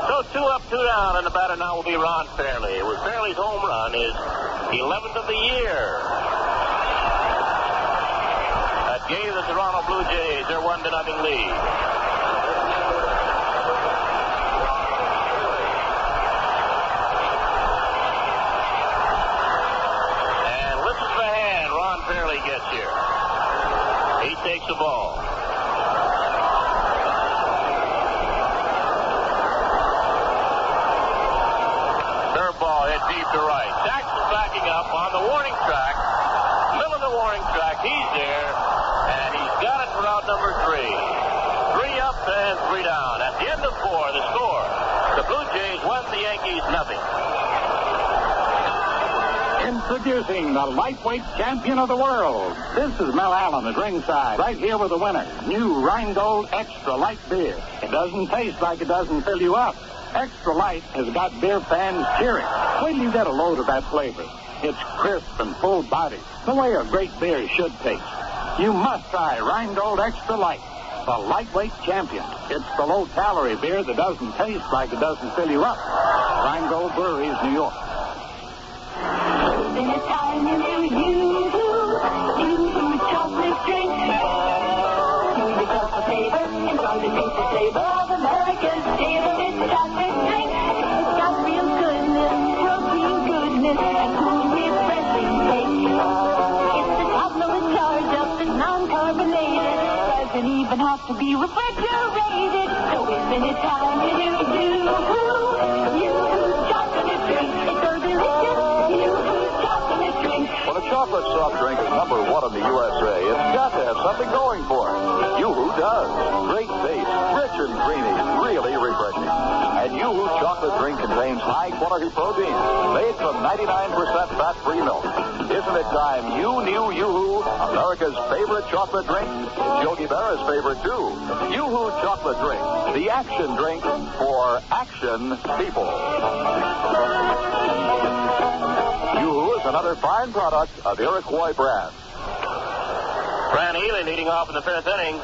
Speaker 13: So 2 up, 2 down, and the batter now will be Ron Fairley. It was Fairley's home run, his 11th of the year. That gave the Toronto Blue Jays their 1-0 lead. And listen to the hand Ron Fairley gets here. He takes the ball. Curveball hit deep to right. Jackson backing up on the warning track. Middle of the warning track. He's there. And he's got it for out number 3. 3 up and 3 down. At the end of 4, the score. The Blue Jays won, the Yankees nothing.
Speaker 5: Introducing the lightweight champion of the world. This is Mel Allen at ringside, right here with the winner. New Rheingold Extra Light Beer. It doesn't taste like it doesn't fill you up. Extra Light has got beer fans cheering. Wait till you get a load of that flavor. It's crisp and full-bodied, the way a great beer should taste. You must try Rheingold Extra Light, the lightweight champion. It's the low-calorie beer that doesn't taste like it doesn't fill you up. Rheingold Breweries, New York.
Speaker 15: Time you chocolate drink. The chocolate flavor, enjoy the tasty flavor of America's favorite chocolate drink. It's got real goodness, protein goodness, and cool refreshing taste. It's the chocolate with charge up and non-carbonated. Doesn't even have to be refrigerated. So isn't it time you chocolate drink? It's so delicious.
Speaker 1: When a chocolate soft drink is number 1 in the USA, it's got to have something going for it. Yoo-Hoo does. Great taste, rich and creamy, really refreshing. And Yoo-Hoo chocolate drink contains high-quality protein made from 99% fat-free milk. Isn't it time you knew Yoo-Hoo, America's favorite chocolate drink? It's Yogi Berra's favorite, too. Yoo-Hoo chocolate drink, the action drink for action people. Yoo-Hoo is another fine product of Iroquois brand.
Speaker 13: Fran Healy leading off in the 5th inning.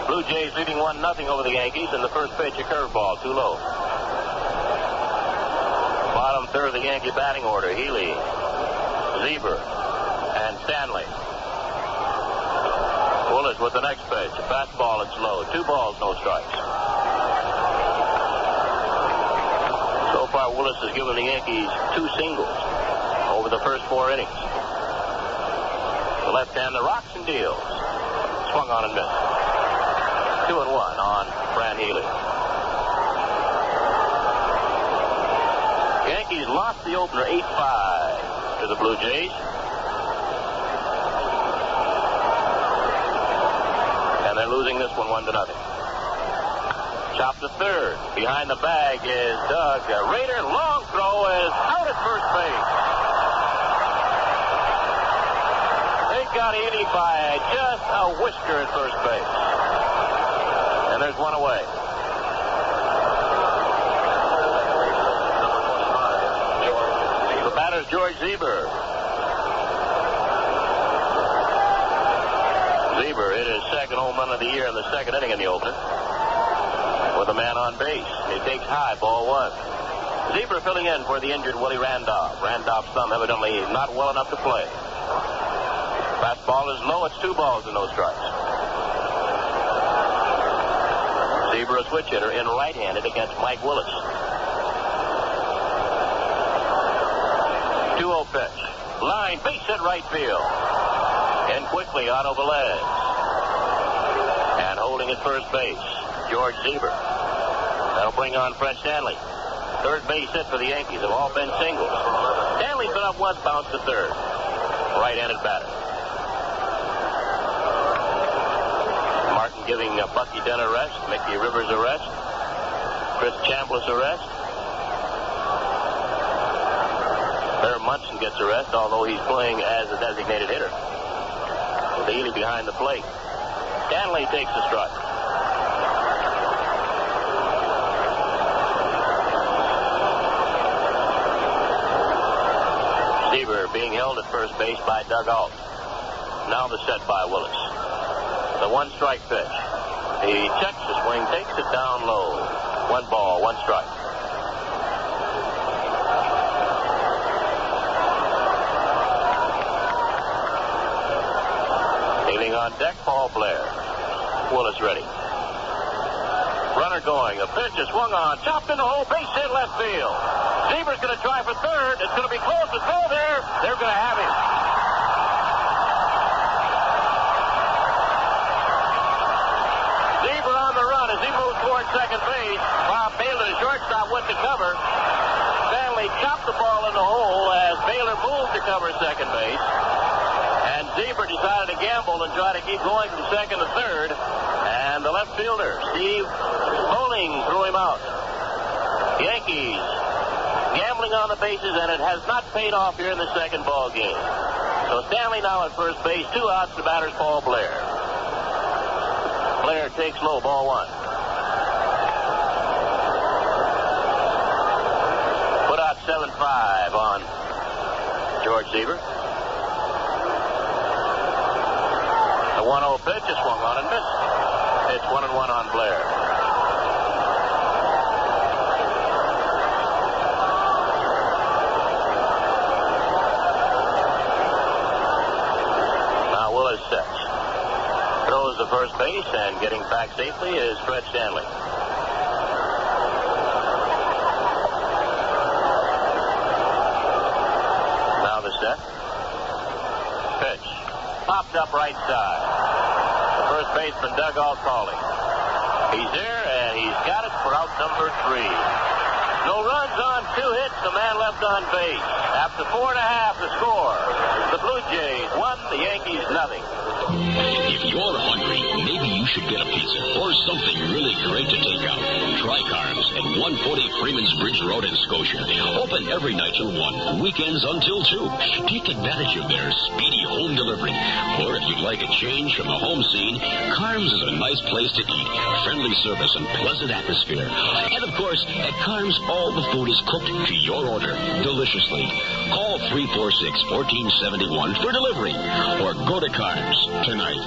Speaker 13: Blue Jays leading 1-0 over the Yankees, and the first pitch, a curveball, too low. Bottom third of the Yankee batting order, Healy, Zieber, and Stanley. Willis with the next pitch, a fastball, it's low. 2 balls, no strikes. So far, Willis has given the Yankees 2 singles over the first 4 innings. The left-hander rocks and deals. Swung on and missed. 2-1 on Fran Healy. Yankees lost the opener 8-5 to the Blue Jays. And they're losing this one 1-0. Chop to third. Behind the bag is Doug Rader. Long throw is out at first base. Got Ely by just a whisker at first base. And there's one away. The batter's George Zieber. Zieber hit his second home run of the year in the 2nd inning in the opener. With a man on base. He takes high, ball 1. Zieber filling in for the injured Willie Randolph. Randolph's thumb evidently not well enough to play. Fastball is low. It's 2 balls and no strikes. Zieber, a switch hitter, in right-handed against Mike Willis. 2-0 pitch. Line, base hit right field. In quickly, Otto Velez. And holding at first base, George Zieber. That'll bring on Fred Stanley. Third base hit for the Yankees. Have all been singles. Stanley's been up once, bounced to third. Right-handed batter. Giving Bucky Dent a rest, Mickey Rivers a rest, Chris Chambliss a rest. Barry Munson gets a rest, although he's playing as a designated hitter. With Ely behind the plate. Stanley takes the strike. Seaver being held at first base by Doug Alt. Now the set by Willis. The 1-strike pitch. He checks the swing, takes it down low. 1 ball, 1 strike. Kneeling on deck, Paul Blair. Willis ready. Runner going. A pitch is swung on. Chopped in the hole. Base hit left field. Seaver's going to try for third. It's going to be close to throw there. They're going to have him. Seaver on the run as he moves toward second base. Bob Baylor, the shortstop, went to cover. Stanley chopped the ball in the hole as Baylor moved to cover second base. And Seaver decided to gamble and try to keep going from second to third. And the left fielder, Steve Bowling, threw him out. Yankees gambling on the bases, and it has not paid off here in the second ball game. So Stanley now at first base, 2 outs. The batter's Paul Blair. Blair takes low, ball 1. Put out 7-5 on George Seaver. The 1-0 pitch is swung on and missed. It's 1-1 on Blair. Now Willis sets. Throws to first base, and getting back safely is Fred Stanley. Now the set. Pitch. Popped up right side. The first baseman, Doug Alt, calling. He's there, and he's got it for out number 3. No runs on 2 hits. The man left on base. After 4.5, the score. The Blue Jays 1, the Yankees nothing.
Speaker 6: If you're hungry, maybe you should get a pizza or something really great to take out. Try Carms at 140 Freeman's Bridge Road in Scotia. Open every night till 1, weekends until 2. Take advantage of their speedy home delivery. Or if you'd like a change from the home scene, Carms is a nice place to eat. Friendly service and pleasant atmosphere. And of course, at Carms, all the food is cooked to your order, deliciously. Call 346-1471 for delivery, or go to Carms tonight.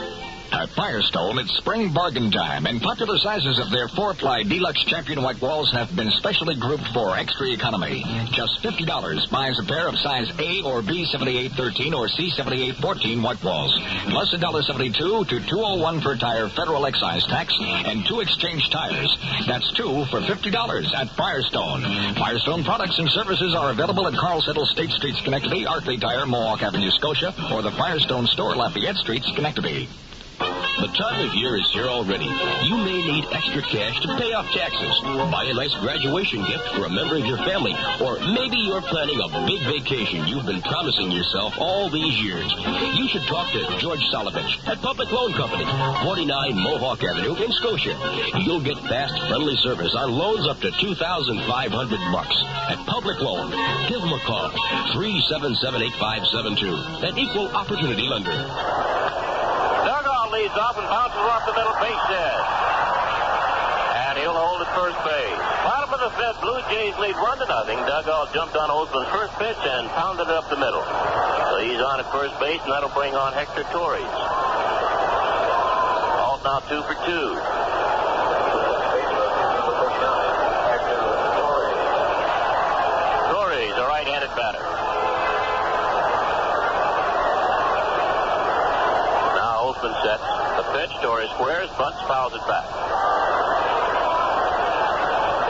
Speaker 3: At Firestone, it's spring bargain time, and popular sizes of their 4-ply Deluxe Champion white walls have been specially grouped for extra economy. Just $50 buys a pair of size A or B 7813 or C 7814 white walls, plus $1.72 to $2.01 per tire federal excise tax, and 2 exchange tires. That's 2 for $50 at Firestone. Firestone products and services are available at Carl Settle State Street, Schenectady, Arkley Tire, Mohawk Avenue, Scotia, or the Firestone Store, Lafayette Street, Schenectady.
Speaker 6: The time of year is here already. You may need extra cash to pay off taxes, buy a nice graduation gift for a member of your family, or maybe you're planning a big vacation you've been promising yourself all these years. You should talk to George Solovich at Public Loan Company, 49 Mohawk Avenue in Scotia. You'll get fast, friendly service on loans up to $2,500 at Public Loan. Give them a call, 377-8572, an equal opportunity lender.
Speaker 13: Leads off and bounces off the middle base head. And he'll hold at first base. Bottom of the 5th, Blue Jays lead 1-0. Doug Alt jumped on hold for the first pitch and pounded it up the middle. So he's on at first base, and that'll bring on Hector Torres. Alt now 2 for 2. Torres, a right-handed batter. Sets the pitch. Torres squares, bunts, fouls it back.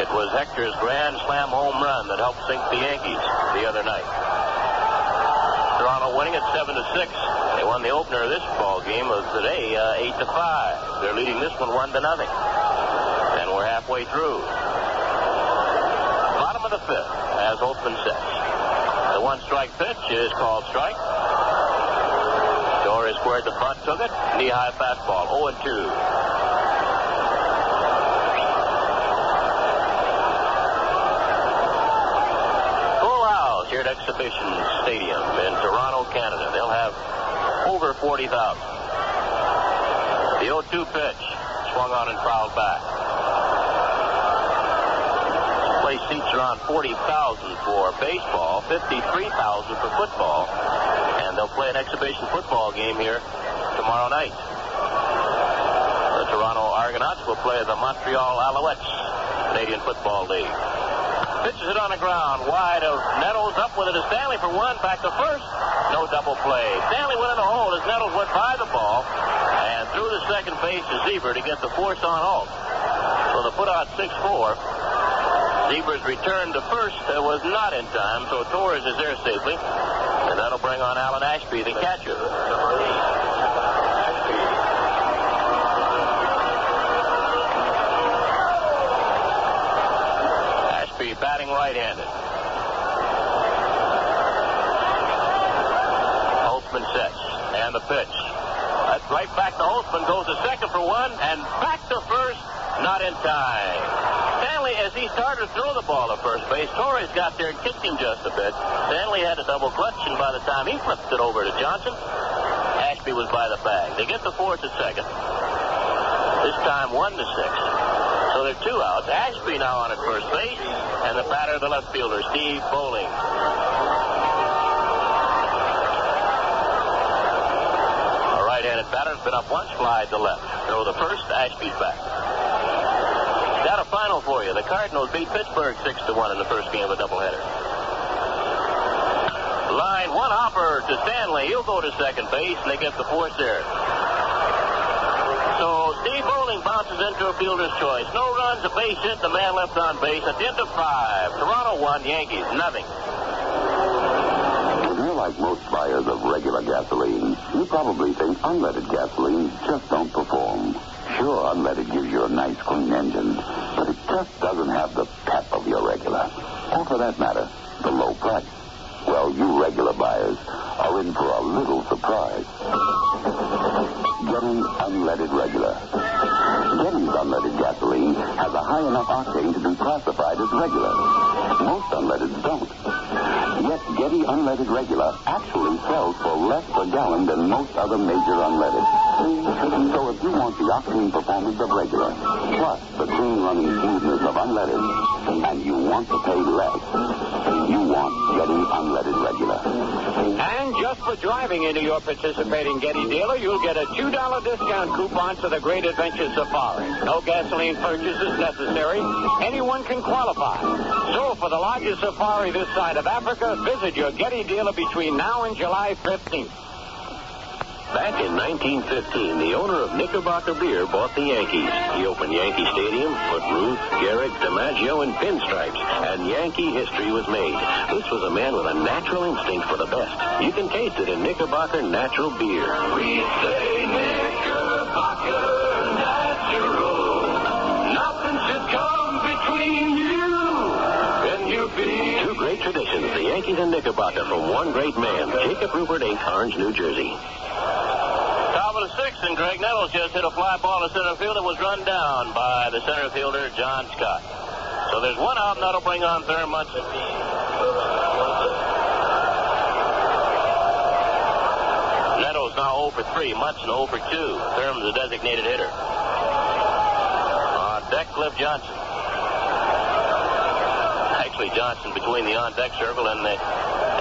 Speaker 13: It was Hector's grand slam home run that helped sink the Yankees the other night. Toronto winning at 7-6. They won the opener of this ball game of today 8-5. They're leading this one 1-0. And we're halfway through. Bottom of the 5th as Holtzman sets. The 1-strike pitch is called strike. Torres squared the bunt, took it. Knee-high fastball, 0-2. Full house here at Exhibition Stadium in Toronto, Canada. They'll have over 40,000. The 0-2 pitch swung on and fouled back. place seats around 40,000 for baseball, 53,000 for football. And they'll play an exhibition football game here tomorrow night. The Toronto Argonauts will play the Montreal Alouettes, Canadian Football League. Pitches it on the ground, wide of Nettles, up with it to Stanley for one, back to first. No double play. Stanley went in the hole as Nettles went by the ball and threw the second base to Zieber to get the force on halt. So the put out 6-4. Zieber's return to first was not in time, so Torres is there safely. And that'll bring on Alan Ashby, the catcher. Ashby batting right-handed. Holtzman sets. And the pitch. That's right back to Holtzman. Goes to second for one. And back to first. Not in time. Stanley, as he started to throw the ball at first base, Torres got there and kicked him just a bit. Stanley had a double clutch, and by the time he flipped it over to Johnson, Ashby was by the bag. They get the force at second. This time 1-6. So they're 2 outs. Ashby now on at first base, and the batter, the left fielder, Steve Bowling. A right-handed batter has been up once, fly to left. Throw the first, Ashby's back. Got a final for you. The Cardinals beat Pittsburgh 6-1 in the first game of a doubleheader. Line one hopper to Stanley. He'll go to second base, and they get the force there. So Steve Bowling bounces into a fielder's choice. No runs, a base hit, the man left on base. At the end of 5. Toronto 1, Yankees nothing.
Speaker 17: If you're like most buyers of regular gasoline, you probably think unleaded gasoline just don't perform. Sure, unleaded gives you a nice, clean engine, but it just doesn't have the pep of your regular. Or for that matter, the low price. Well, you regular buyers are in for a little surprise. Getty Unleaded Regular. Getty's unleaded gasoline has a high enough octane to be classified as regular. Most unleadeds don't. Yet Getty Unleaded Regular actually sells for less per gallon than most other major unleaded. So if you want the octane performance of regular, plus the clean running smoothness of unleaded, and you want to pay less, you want Getty Unleaded Regular.
Speaker 18: And just for driving into your participating Getty dealer, you'll get a $2 discount coupon to the Great Adventure Safari. No gasoline purchase is necessary. Anyone can qualify. So for the largest safari this side of Africa, visit your Getty dealer between now and July 15th.
Speaker 11: Back in 1915, the owner of Knickerbocker Beer bought the Yankees. He opened Yankee Stadium, put Ruth, Garrett, DiMaggio in pinstripes, and Yankee history was made. This was a man with a natural instinct for the best. You can taste it in Knickerbocker Natural Beer.
Speaker 15: We say Knickerbocker Natural. Nothing should come between you and your beer.
Speaker 11: Two great traditions, the Yankees and Knickerbocker, from one great man, Jacob Rupert, 8, Orange, New Jersey.
Speaker 13: Top of the 6th, and Greg Nettles just hit a fly ball to center field that was run down by the center fielder, John Scott. So there's 1 out, and that'll bring on third Munson. Nettles now 0 for 3, Munson 0 for 2. Thurman's a designated hitter. On deck, Cliff Johnson. Actually, Johnson between the on-deck circle and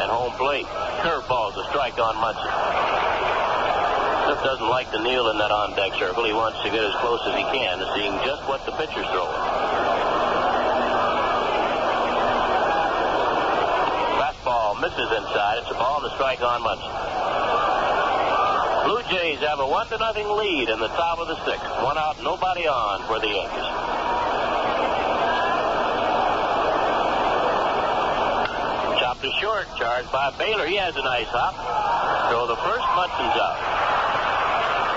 Speaker 13: home plate. Curveball's a strike on Munson. Cliff doesn't like to kneel in that on-deck circle. He wants to get as close as he can to seeing just what the pitcher's throwing. Fastball misses inside. It's a ball and a strike on Munson. Blue Jays have a 1-0 lead in the top of the 6th. 1 out, nobody on for the Yankees. Chopped to short, charged by Baylor. He has a nice hop. Throw the first, Munson's out.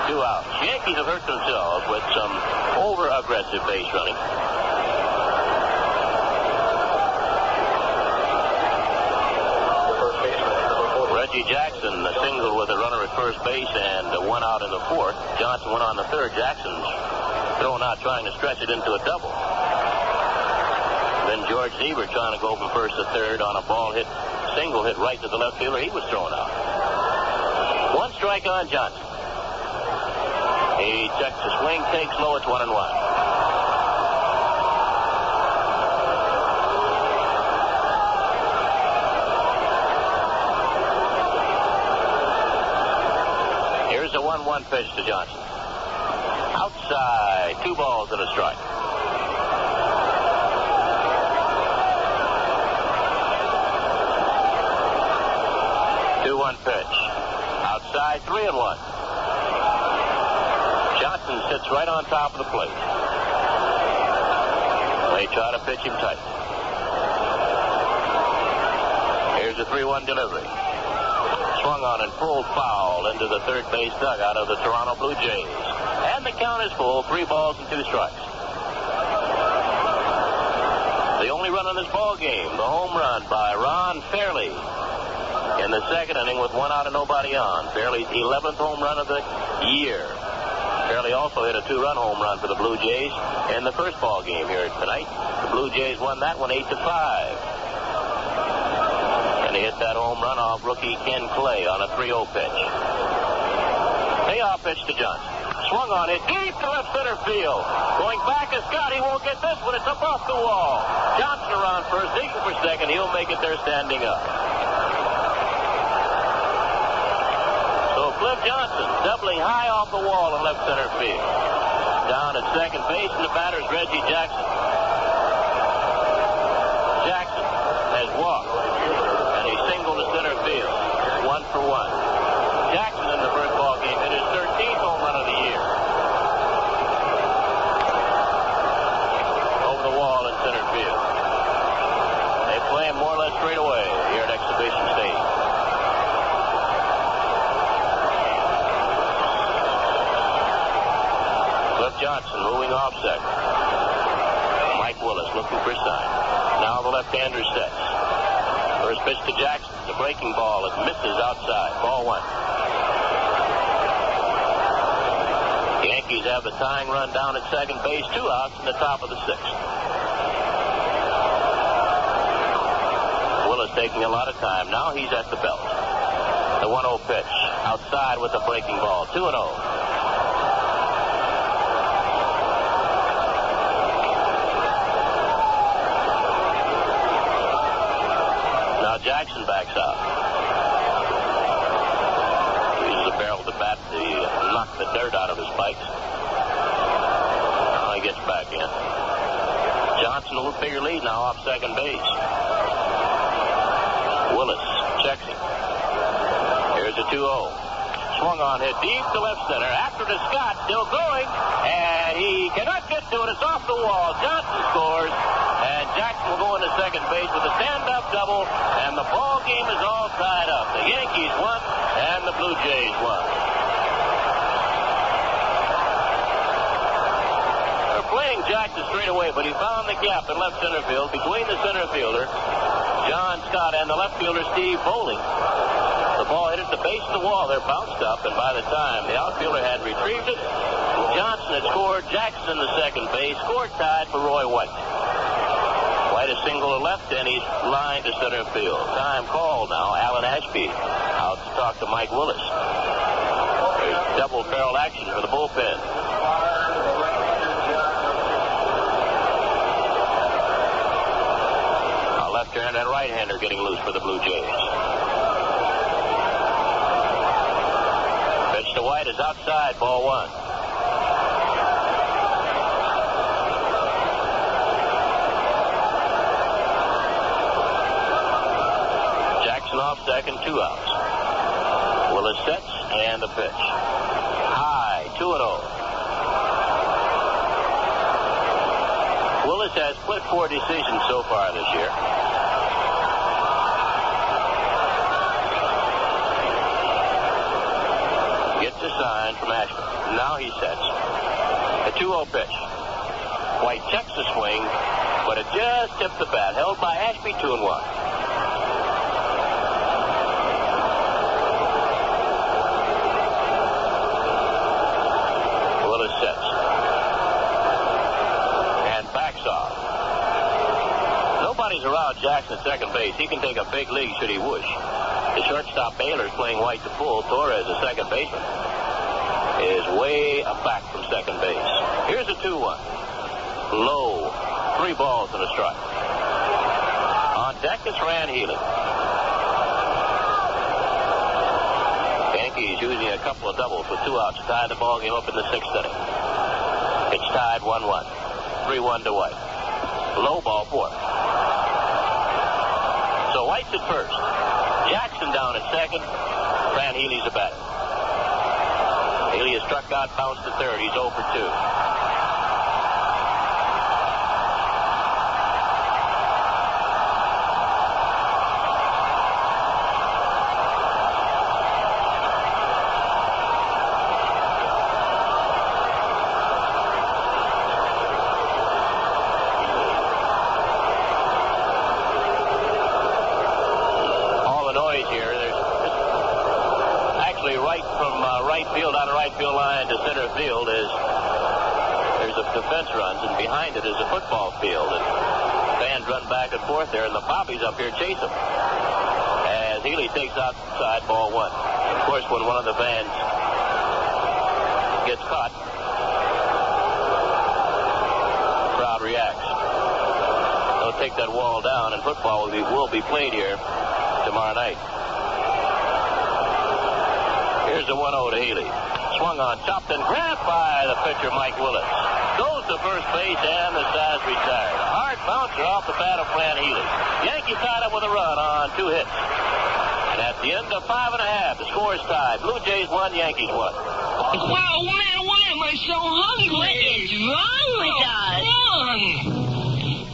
Speaker 13: 2 outs. The Yankees have hurt themselves with some over-aggressive base running. Reggie Jackson, a single with a runner at first base and 1 out in the 4th. Johnson went on the 3rd. Jackson's thrown out trying to stretch it into a double. Then George Zieber trying to go from 1st to 3rd on a ball hit, single hit right to the left fielder. He was thrown out. 1 strike on Johnson. He checks the swing, takes low, it's 1-1. 1-1 pitch to Johnson. Outside, 2 balls and a strike. Pitch. Outside, 3-1. Johnson sits right on top of the plate. They try to pitch him tight. Here's a 3-1 delivery. Swung on and pulled foul into the third base dugout of the Toronto Blue Jays. And the count is full, 3 balls and 2 strikes. The only run in this ball game, the home run by Ron Fairley in the second inning with 1 out and nobody on. Fairley's 11th home run of the year. Fairley also hit a 2-run home run for the Blue Jays in the first ball game here tonight. The Blue Jays won that one 8-5. And he hit that home run off rookie Ken Clay on a 3-0 pitch. Payoff pitch to Johnson. Swung on it deep to left center field. Going back is Scott. He won't get this one. It's up off the wall. Johnson around first, digging for second. He'll make it there standing up. Cliff Johnson doubling high off the wall in left center field. Down at second base, and the batter's Reggie Jackson. Jackson has walked, and he singled to center field. 1 for 1. Jackson in the first ball game hit his 13th home run of the year. Over the wall in center field. They play him more or less straight away here at Exhibition Stadium. Johnson moving off second. Mike Willis looking for a sign. Now the left-hander sets. First pitch to Jackson. The breaking ball. It misses outside. Ball 1. The Yankees have the tying run down at second base. 2 outs in the top of the 6th. Willis taking a lot of time. Now he's at the belt. The 1-0 pitch. Outside with the breaking ball. 2-0. Jackson backs out. Uses a barrel to bat to knock the dirt out of his spikes. Now he gets back in. Johnson a little bigger lead now off second base. Willis checks him. Here's a 2-0. Swung on, hit deep to left center. After to Scott, still going, and he cannot get to it. It's off the wall. Johnson scores, and Jackson will go into second base with a stand-up double, and the ball game is all tied up. The Yankees won, and the Blue Jays won. They're playing Jackson straight away, but he found the gap in left center field between the center fielder, John Scott, and the left fielder, Steve Bowling. The ball hit at the base of the wall. They're bounced up, and by the time the outfielder had retrieved it, Johnson had scored. Jackson, the second base, scored tied for Roy White. White a single to left, and he's lined to center field. Time called now. Alan Ashby out to talk to Mike Willis. There's double-barrel action for the bullpen. A left-hander and right-hander getting loose for the Blue Jays. Pitch to White is outside, ball 1. Off second, 2 outs. Willis sets, and the pitch. High, 2-0. Willis has split 4 decisions so far this year. Gets a sign from Ashby. Now he sets. A 2-0 pitch. White checks the swing, but it just tipped the bat. Held by Ashby, 2-1. Around Jackson at second base. He can take a big league should he wish. The shortstop Baylor's playing White to full. Torres, the second baseman, is way back from second base. Here's a 2-1. Low. 3 balls and a strike. On deck is Rand Healy. Yankees using a a couple of doubles with 2 outs to tie the ball game up in the 6th inning. It's tied 1-1. 3-1 to White. Low ball 4. So White's at first. Jackson down at second. Fran Healy's a batter. Healy has struck out, bounced to third. He's 0 for 2. Field is there's the fence runs, and behind it is a football field, and fans run back and forth there, and the Poppies up here chase them as Healy takes outside ball 1. Of course, when one of the fans gets caught, the crowd reacts. They'll take that wall down, and football will be played here tomorrow night. Here's the 1-0 to Healy. Swung on, chopped and grabbed by the pitcher, Mike Willis. Goes to first base, and the side's retired. A hard bouncer off the bat of Fran Healy. Yankees tied up with a run on 2 hits. And at the end of 5 1/2, the score is tied. Blue Jays 1, Yankees 1.
Speaker 7: Wow, man, why am I so hungry?
Speaker 8: What is wrong with us?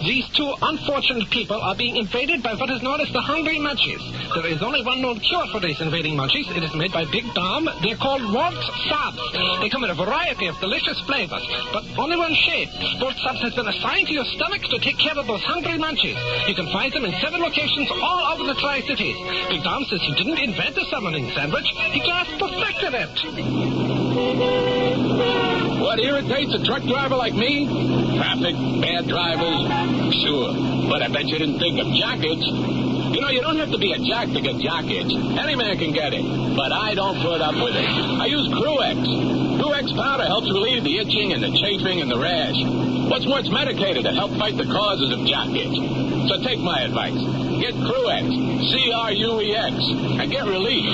Speaker 9: These 2 unfortunate people are being invaded by what is known as the hungry munchies. There is only one known cure for these invading munchies. It is made by Big Dom. They're called Waltz Subs. They come in a variety of delicious flavors, but only one shade. Waltz Subs has been assigned to your stomach to take care of those hungry munchies. You can find them in 7 locations all over the Tri-Cities. Big Dom says he didn't invent the summoning sandwich. He just perfected it.
Speaker 19: What irritates a truck driver like me? Traffic, bad drivers. Sure, but I bet you didn't think of jock itch. You know, you don't have to be a jock to get jock itch. Any man can get it, but I don't put up with it. I use Cruex. Cruex powder helps relieve the itching and the chafing and the rash. What's more, it's medicated to help fight the causes of jock itch. So take my advice. Get Cruex, Cruex, and get relief.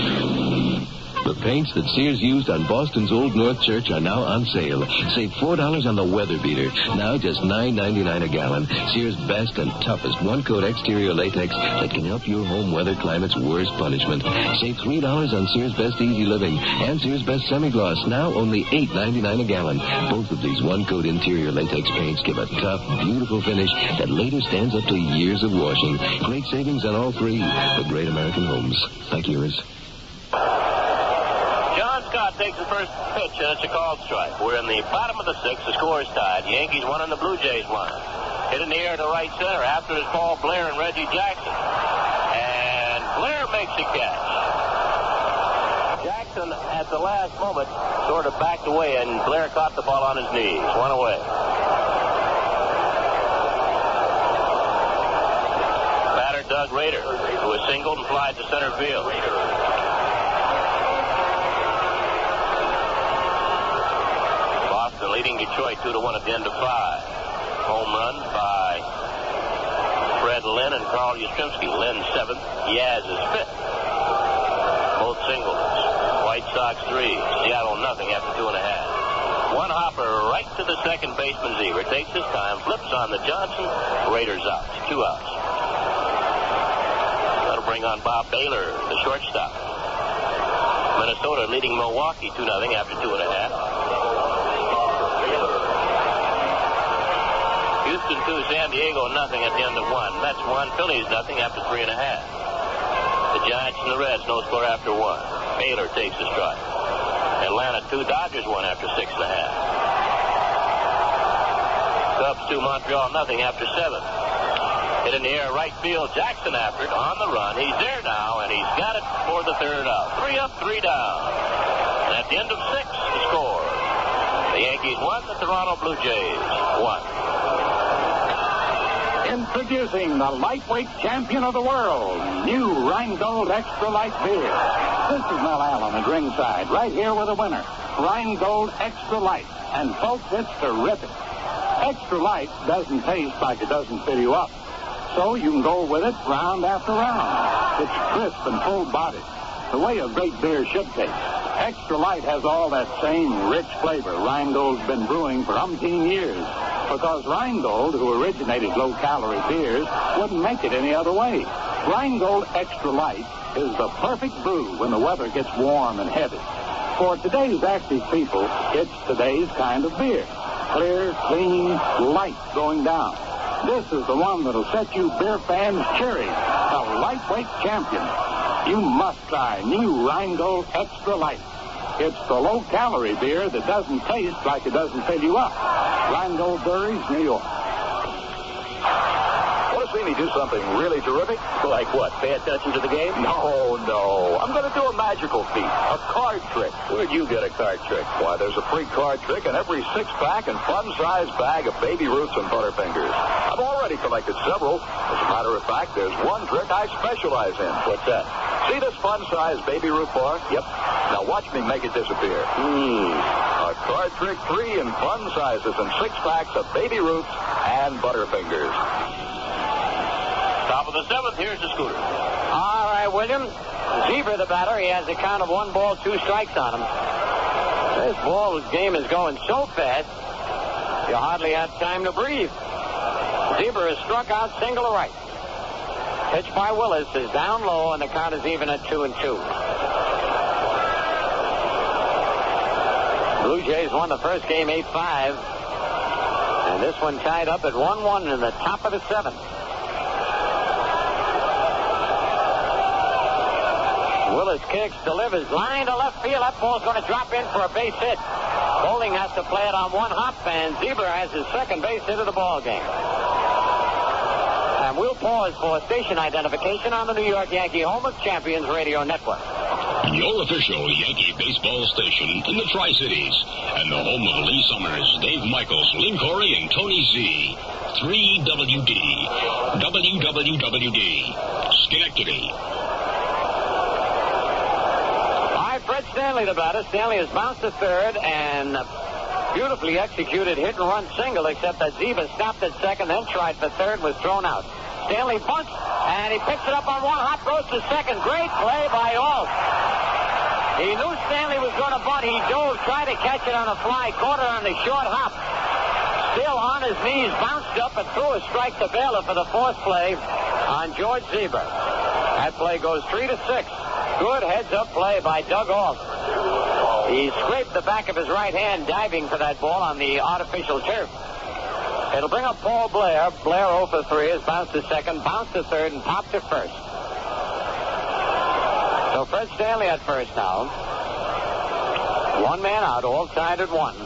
Speaker 16: The paints that Sears used on Boston's Old North Church are now on sale. Save $4 on the Weather Beater. Now just $9.99 a gallon. Sears' best and toughest one-coat exterior latex that can help your home weather climate's worst punishment. Save $3 on Sears' Best Easy Living and Sears' Best Semi-Gloss. Now only $8.99 a gallon. Both of these one-coat interior latex paints give a tough, beautiful finish that later stands up to years of washing. Great savings on all 3 for Great American Homes. Thank you, Iris.
Speaker 13: Scott takes the first pitch, and it's a called strike. We're in the bottom of the 6th. The score is tied. The Yankees 1 and the Blue Jays 1. Hit in the air to right center. After it's Paul Blair and Reggie Jackson. And Blair makes a catch. Jackson, at the last moment, sort of backed away, and Blair caught the ball on his knees. 1 away. Batter Doug Rader, who was singled and flied to center field. Leading Detroit 2-1 at the end of 5. Home run by Fred Lynn and Carl Yastrzemski. Lynn 7th, Yaz is 5th. Both singles. White Sox 3, Seattle nothing after 2.5. One hopper right to the second baseman's ear. Takes his time, flips on the Johnson. Raiders out. 2 outs. That'll bring on Bob Baylor, the shortstop. Minnesota leading Milwaukee 2-0 after 2.5. Houston 2, San Diego nothing at the end of 1. Mets 1, Phillies nothing after 3.5. The Giants and the Reds no score after 1. Baylor takes the strike. Atlanta 2, Dodgers 1 after 6.5. Cubs 2, Montreal nothing after 7. Hit in the air right field. Jackson after it on the run. He's there now, and he's got it for the 3rd out. 3 up, 3 down. And at the end of 6, the score. The Yankees 1, the Toronto Blue Jays 1.
Speaker 5: Introducing the lightweight champion of the world, new Rheingold Extra Light Beer. This is Mel Allen at ringside, right here with the winner, Rheingold Extra Light. And folks, it's terrific. Extra Light doesn't taste like it doesn't fill you up. So you can go with it round after round. It's crisp and full-bodied, the way a great beer should taste. Extra Light has all that same rich flavor Rheingold's been brewing for umpteen years. Because Rheingold, who originated low-calorie beers, wouldn't make it any other way. Rheingold Extra Light is the perfect brew when the weather gets warm and heavy. For today's active people, it's today's kind of beer. Clear, clean, light going down. This is the one that'll set you beer fans cheering. The lightweight champion. You must try new Rheingold Extra Light. It's the low-calorie beer that doesn't taste like it doesn't fill you up. Rheingold Breweries, New York.
Speaker 1: Want to see me do something really terrific?
Speaker 18: Like what? Pay attention to the game?
Speaker 1: No. I'm going to do a magical feat, a card trick.
Speaker 18: Where'd you get a card trick?
Speaker 1: Why, there's a free card trick in every six-pack and fun-size bag of Baby Ruths and Butterfingers. I've already collected several. As a matter of fact, there's one trick I specialize in.
Speaker 18: What's that?
Speaker 1: See this fun-size Baby Ruth bar?
Speaker 18: Yep.
Speaker 1: Now watch me make it disappear. A card trick free in fun sizes and six-packs of Baby Ruths and Butterfingers.
Speaker 13: Top of the seventh, here's the Scooter.
Speaker 18: All right, William. Zebra, the batter, he has a count of 1 ball, 2 strikes on him. This game is going so fast, you hardly have time to breathe. Zebra is struck out single to right. Pitch by Willis is down low, and the count is even at 2-2. Blue Jays won the first game 8-5. And this one tied up at 1-1 in the top of the seventh. Willis kicks, delivers, line to left field. That ball's going to drop in for a base hit. Bowling has to play it on one hop, and Zebra has his second base hit of the ball game. And we'll pause for station identification on the New York Yankee Home of Champions Radio Network.
Speaker 19: Your official Yankee baseball station in the Tri-Cities and the home of Lee Summers, Dave Michaels, Lynn Corey, and Tony Z. 3WD. WWWD. Schenectady.
Speaker 18: Fred Stanley, the batter. Stanley has bounced to third and beautifully executed hit and run single, except that Zebra stopped at second, then tried for third, was thrown out. Stanley bunts, and he picks it up on one hop, goes to second. Great play by Alt. He knew Stanley was going to bunt. He dove, tried to catch it on a fly, caught it on the short hop. Still on his knees, bounced up and threw a strike to Baylor for the fourth play on George Zebra. That play goes 3-6. Good heads-up play by Doug Alt. He scraped the back of his right hand diving for that ball on the artificial turf. It'll bring up Paul Blair. Blair 0 for 3 has bounced to second, bounced to third, and popped to first. So Fred Stanley at first now. One man out, all tied at 1.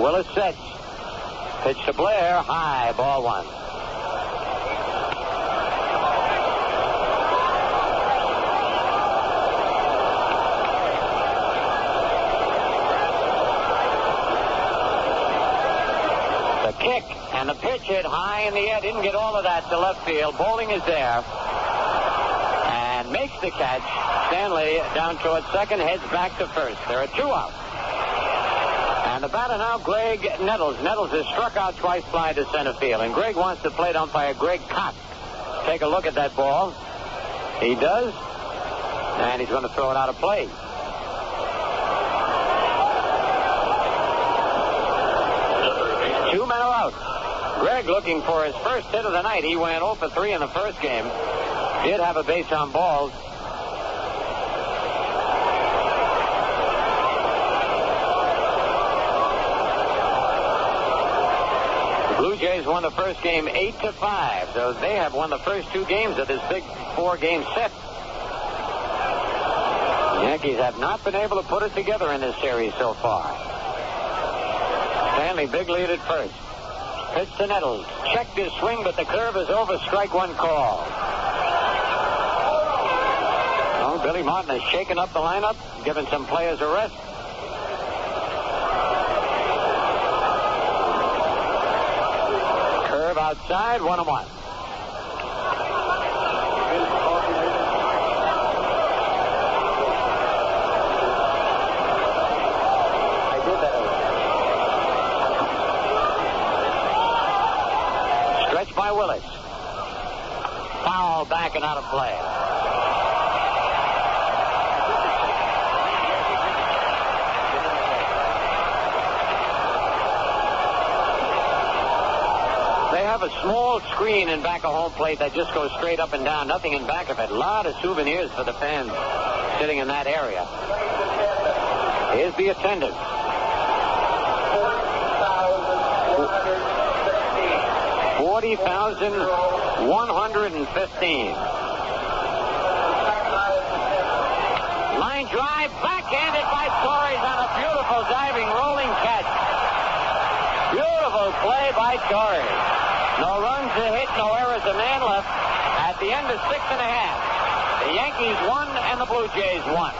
Speaker 18: Willis sets. Pitch to Blair, high, ball 1. Kick, and the pitch hit high in the air. Didn't get all of that to left field. Bowling is there. And makes the catch. Stanley down towards second, heads back to first. There are 2 out. And the batter now, Greg Nettles. Nettles has struck out twice fly to center field. And Greg wants to plate umpire Greg Cox. Take a look at that ball. He does. And he's going to throw it out of play. Greg looking for his first hit of the night. He went 0 for 3 in the first game. Did have a base on balls. The Blue Jays won the first game 8-5. So they have won the first 2 games of this big 4-game set. The Yankees have not been able to put it together in this series so far. Stanley, big lead at first. Pitch to Nettles. Checked his swing, but the curve is over. Strike 1 call. Oh, Billy Martin has shaken up the lineup, given some players a rest. Curve outside, 1-1. By Willis. Foul back and out of play. small screen in back of home plate that just goes straight up and down, nothing in back of it. A lot of souvenirs for the fans sitting in that area. Here's the attendance. 40,115. Line drive, backhanded by Torres on a beautiful diving rolling catch. Beautiful play by Torres. No runs, a hit, no errors, a man left. At the end of 6.5, the Yankees won and the Blue Jays won.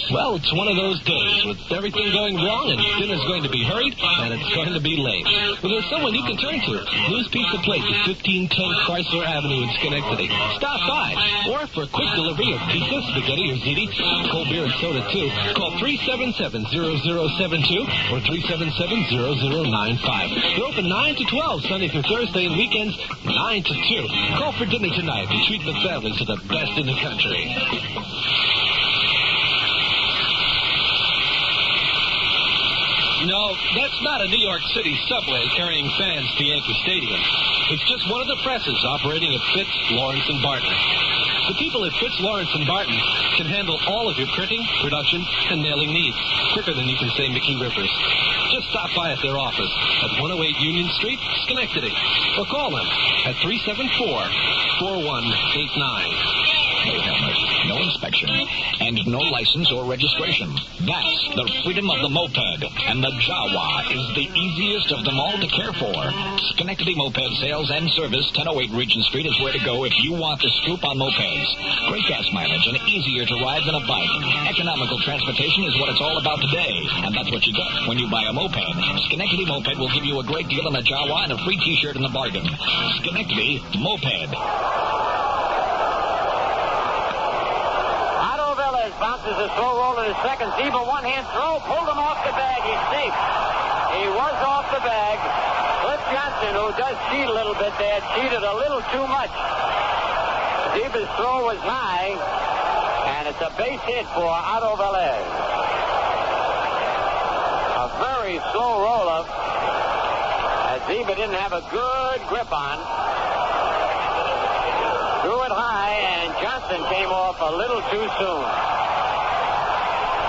Speaker 12: Well, it's one of those days with everything going wrong, and dinner's going to be hurried, and it's going to be late. But there's someone you can turn to. Lou's Pizza Place at 1510 Chrysler Avenue in Schenectady. Stop by. Or for a quick delivery of pizza, spaghetti, or ziti, cold beer and soda, too, call 377-0072 or 377-0095. They're open 9 to 12, Sunday through Thursday, and weekends 9 to 2. Call for dinner tonight and treat the families to the best in the country. No, that's not a New York City subway carrying fans to Yankee Stadium. It's just one of the presses operating at Fitz, Lawrence, and Barton. The people at Fitz, Lawrence, and Barton can handle all of your printing, production, and mailing needs quicker than you can say Mickey Rivers. Just stop by at their office at 108 Union Street, Schenectady, or call them at 374-4189.
Speaker 3: No helmet, no inspection, and no license or registration. That's the freedom of the moped, and the Jawa is the easiest of them all to care for. Schenectady Moped Sales and Service, 1008 Regent Street is where to go if you want the scoop on mopeds. Great gas mileage and easier to ride than a bike. Economical transportation is what it's all about today, and that's what you get when you buy a moped. Schenectady Moped will give you a great deal on a Jawa and a free T-shirt in the bargain. Schenectady Moped.
Speaker 18: Bounces a slow roll in his second. Zeba one-hand throw. Pulled him off the bag. He's safe. He was off the bag. Cliff Johnson, who does cheat a little bit there, cheated a little too much. Zeba's throw was high, and it's a base hit for Otto Velez. A very slow roll-up, as Zeba didn't have a good grip on. Threw it high, and Johnson came off a little too soon.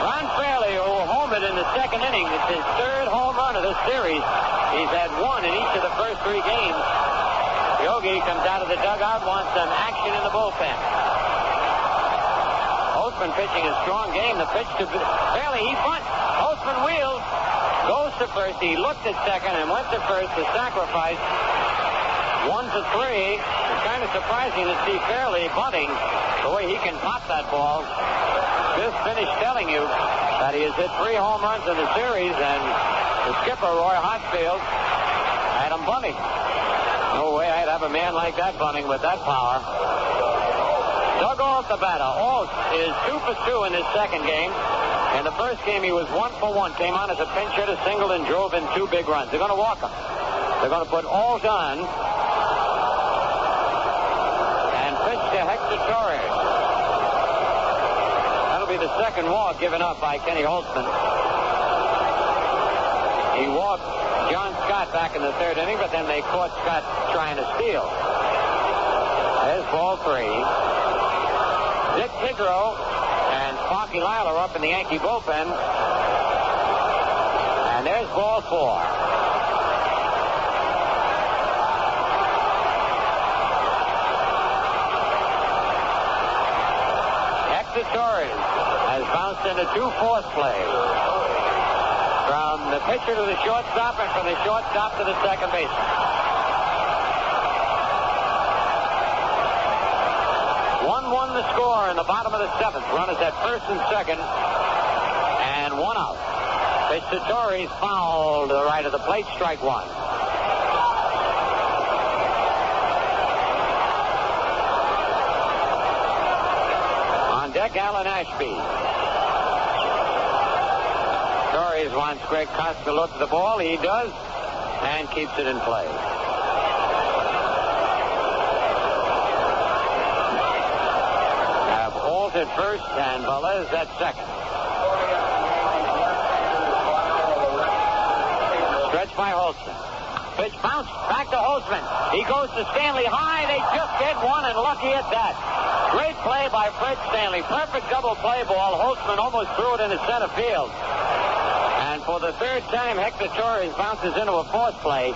Speaker 18: Ron Fairley, who homered in the second inning, it's his third home run of this series. He's had one in each of the first 3 games. Yogi comes out of the dugout, wants some action in the bullpen. Holtzman pitching a strong game. The pitch to Fairley, he bunts. Holtzman wheels, goes to first. He looked at second and went to first to sacrifice. 1-3. It's kind of surprising to see Fairley bunting the way he can pop that ball. Just finished telling you that he has hit 3 home runs in the series, and the skipper, Roy Hartsfield, had him bunting. No way I'd have a man like that bunting with that power. Doug Alt, the batter. Alt is 2 for 2 in this second game. In the first game, he was 1 for 1. Came on as a pinch hitter, singled, and drove in 2 big runs. They're going to walk him. They're going to put Alt on and pitch to Hector Torres. That'll be the second walk given up by Kenny Holtzman. He walked John Scott back in the third inning, but then they caught Scott trying to steal. There's ball 3. Dick Tigro and Sparky Lyle are up in the Yankee bullpen. And there's ball 4. Hector Torres has bounced into 2-4 play. From the pitcher to the shortstop, and from the shortstop to the second baseman. 1-1 the score in the bottom of the 7th. Runners at first and second, and 1 out. Pitch to Torres, foul to the right of the plate, strike 1. On deck, Alan Ashby. Torres wants Greg Costa to look at the ball. He does, and keeps it in play. Have Holt at first and Velez at second. Stretch by Holtzman. pitch bounced back to Holtzman. He goes to Stanley high. They just get one, and lucky at that. Great play by Fred Stanley. Perfect double play ball. Holtzman almost threw it into center field. And for the third time, Hector Torres bounces into a force play.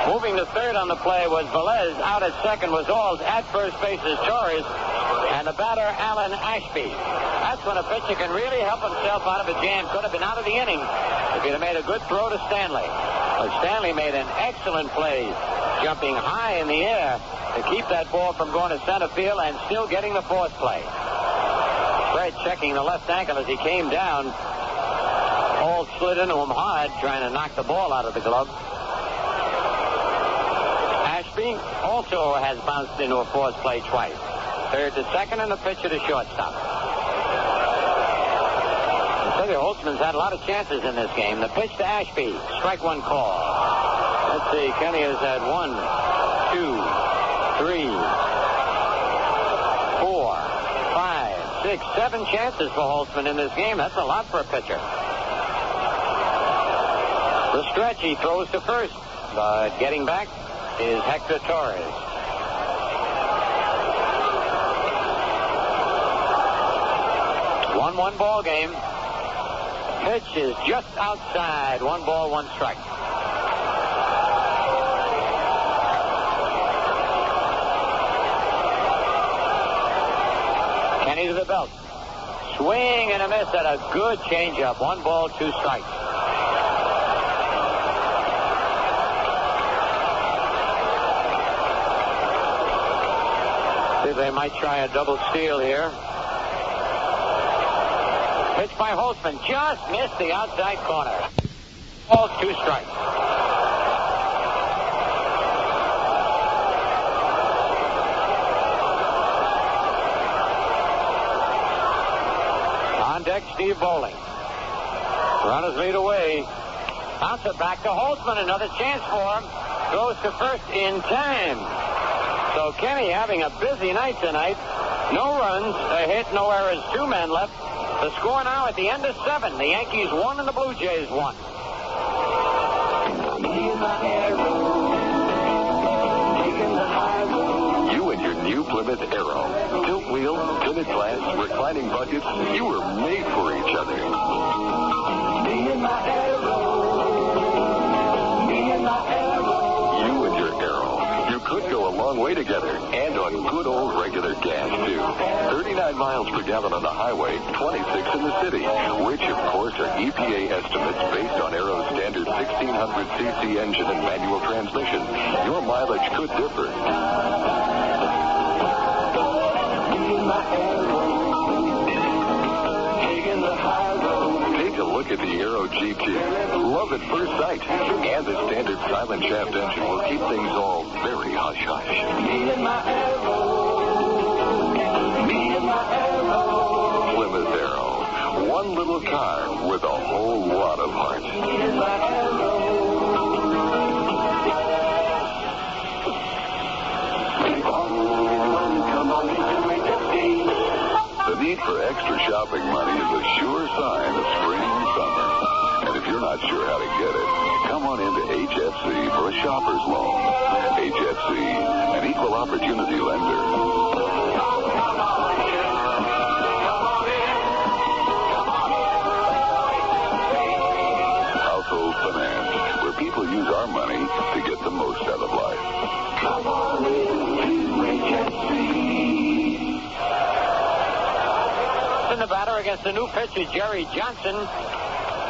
Speaker 18: Moving to third on the play was Velez. Out at second was Alls. At first base is Torres. And the batter, Alan Ashby. That's when a pitcher can really help himself out of a jam. Could have been out of the inning if he'd have made a good throw to Stanley. But Stanley made an excellent play, jumping high in the air to keep that ball from going to center field and still getting the force play. Fred checking the left ankle as he came down. All slid into him hard, trying to knock the ball out of the glove. Ashby also has bounced into a force play twice. Third to second and a pitcher to shortstop. I tell you, Holtzman's had a lot of chances in this game. The pitch to Ashby. Strike one call. Let's see. Kenny has had 1, 2, 3, 4, 5, 6, 7 chances for Holtzman in this game. That's a lot for a pitcher. The stretch, he throws to first. But getting back is Hector Torres. 1-1 ball game. Pitch is just outside. 1 ball, 1 strike. Kenny to the belt. Swing and a miss at a good changeup. 1 ball, 2 strikes. See, they might try a double steal here. Pitch by Holtzman. Just missed the outside corner. Ball, 2 strikes. On deck, Steve Bowling. Runners lead away. Bounce it back to Holtzman. Another chance for him. Goes to first in time. So Kenny having a busy night tonight. No runs, a hit, no errors, 2 men left. The score now at the end of 7. The Yankees 1 and the Blue Jays 1.
Speaker 10: You and your new Plymouth Arrow. Tilt wheel, tinted glass, reclining buckets. You were made for each other.
Speaker 15: Me and my Arrow. Me and my Arrow.
Speaker 10: You and your Arrow. You could go a long way together, and on good old regular gas, too. 39 miles per gallon on the highway, 26 in the city, which, of course, are EPA estimates based on Arrow's standard 1600cc engine and manual transmission. Your mileage could differ. Take a look at the Arrow GT. Love at first sight. And the standard silent shaft engine will keep things all very hush-hush.
Speaker 15: Me and my Arrow. Me and my Arrow.
Speaker 10: Plymouth Arrow. One little car with a whole lot of heart.
Speaker 15: Me and my Arrow. Come on,
Speaker 10: the need for extra shopping money is a sure sign of spring and summer. And if you're not sure how to get it, come on into HFC for a shopper's loan. HFC, an equal opportunity lender. Household finance, where people use our money to get the most out of life.
Speaker 15: Come on into HFC.
Speaker 18: In the batter against the new pitcher, Jerry Johnson,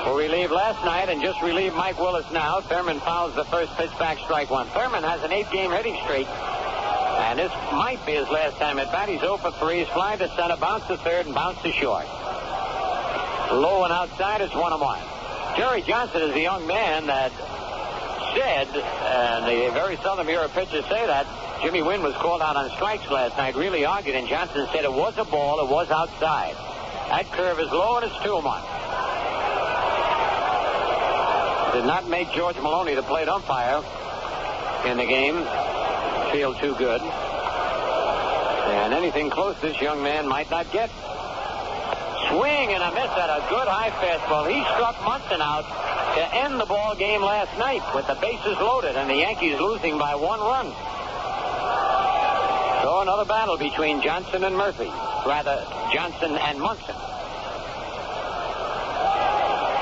Speaker 18: who relieved last night and just relieved Mike Willis now. Thurman fouls the first pitch back, strike 1. Thurman has an 8-game hitting streak, and this might be his last time at bat. He's 0 for 3. He's fly to center, bounce to third, and bounce to short. Low and outside, it's 1-1. Jerry Johnson is the young man that said, and the very seldom hear a pitcher say that, Jimmy Wynn was called out on strikes last night, really argued, and Johnson said it was a ball, it was outside. That curve is low, and it's 2-1. Did not make George Maloney, the plate umpire, in the game, feel too good. And anything close this young man might not get. Swing and a miss at a good high fastball. He struck Munson out to end the ball game last night with the bases loaded and the Yankees losing by 1 run. So another battle between Johnson and Murphy. Rather, Johnson and Munson.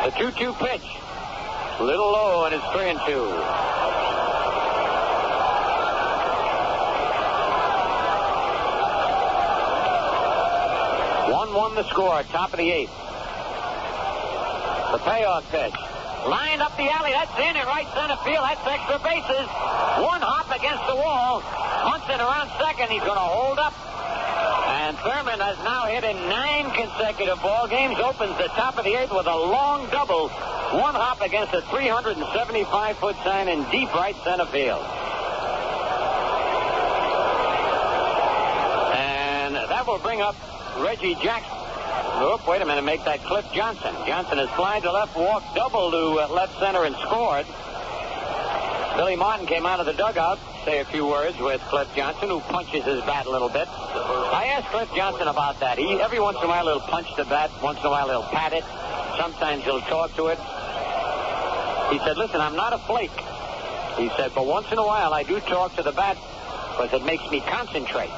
Speaker 18: The 2-2 pitch. A little low, and it's 3-2. 1-1 the score, top of the 8th. The payoff pitch. Lined up the alley. That's in at right center field. That's extra bases. One hop against the wall. Munson around second. He's going to hold up. And Thurman has now hit in 9 consecutive ball games. Opens the top of the 8th with a long double. One hop against a 375-foot sign in deep right center field. And that will bring up Reggie Jackson. Oop, wait a minute, make that Cliff Johnson. Johnson has flied to left, walked double to left center and scored. Billy Martin came out of the dugout to say a few words with Cliff Johnson, who punches his bat a little bit. I asked Cliff Johnson about that. Every once in a while he'll punch the bat, once in a while he'll pat it. Sometimes he'll talk to it. He said, listen, I'm not a flake. He said, but once in a while I do talk to the bat because it makes me concentrate.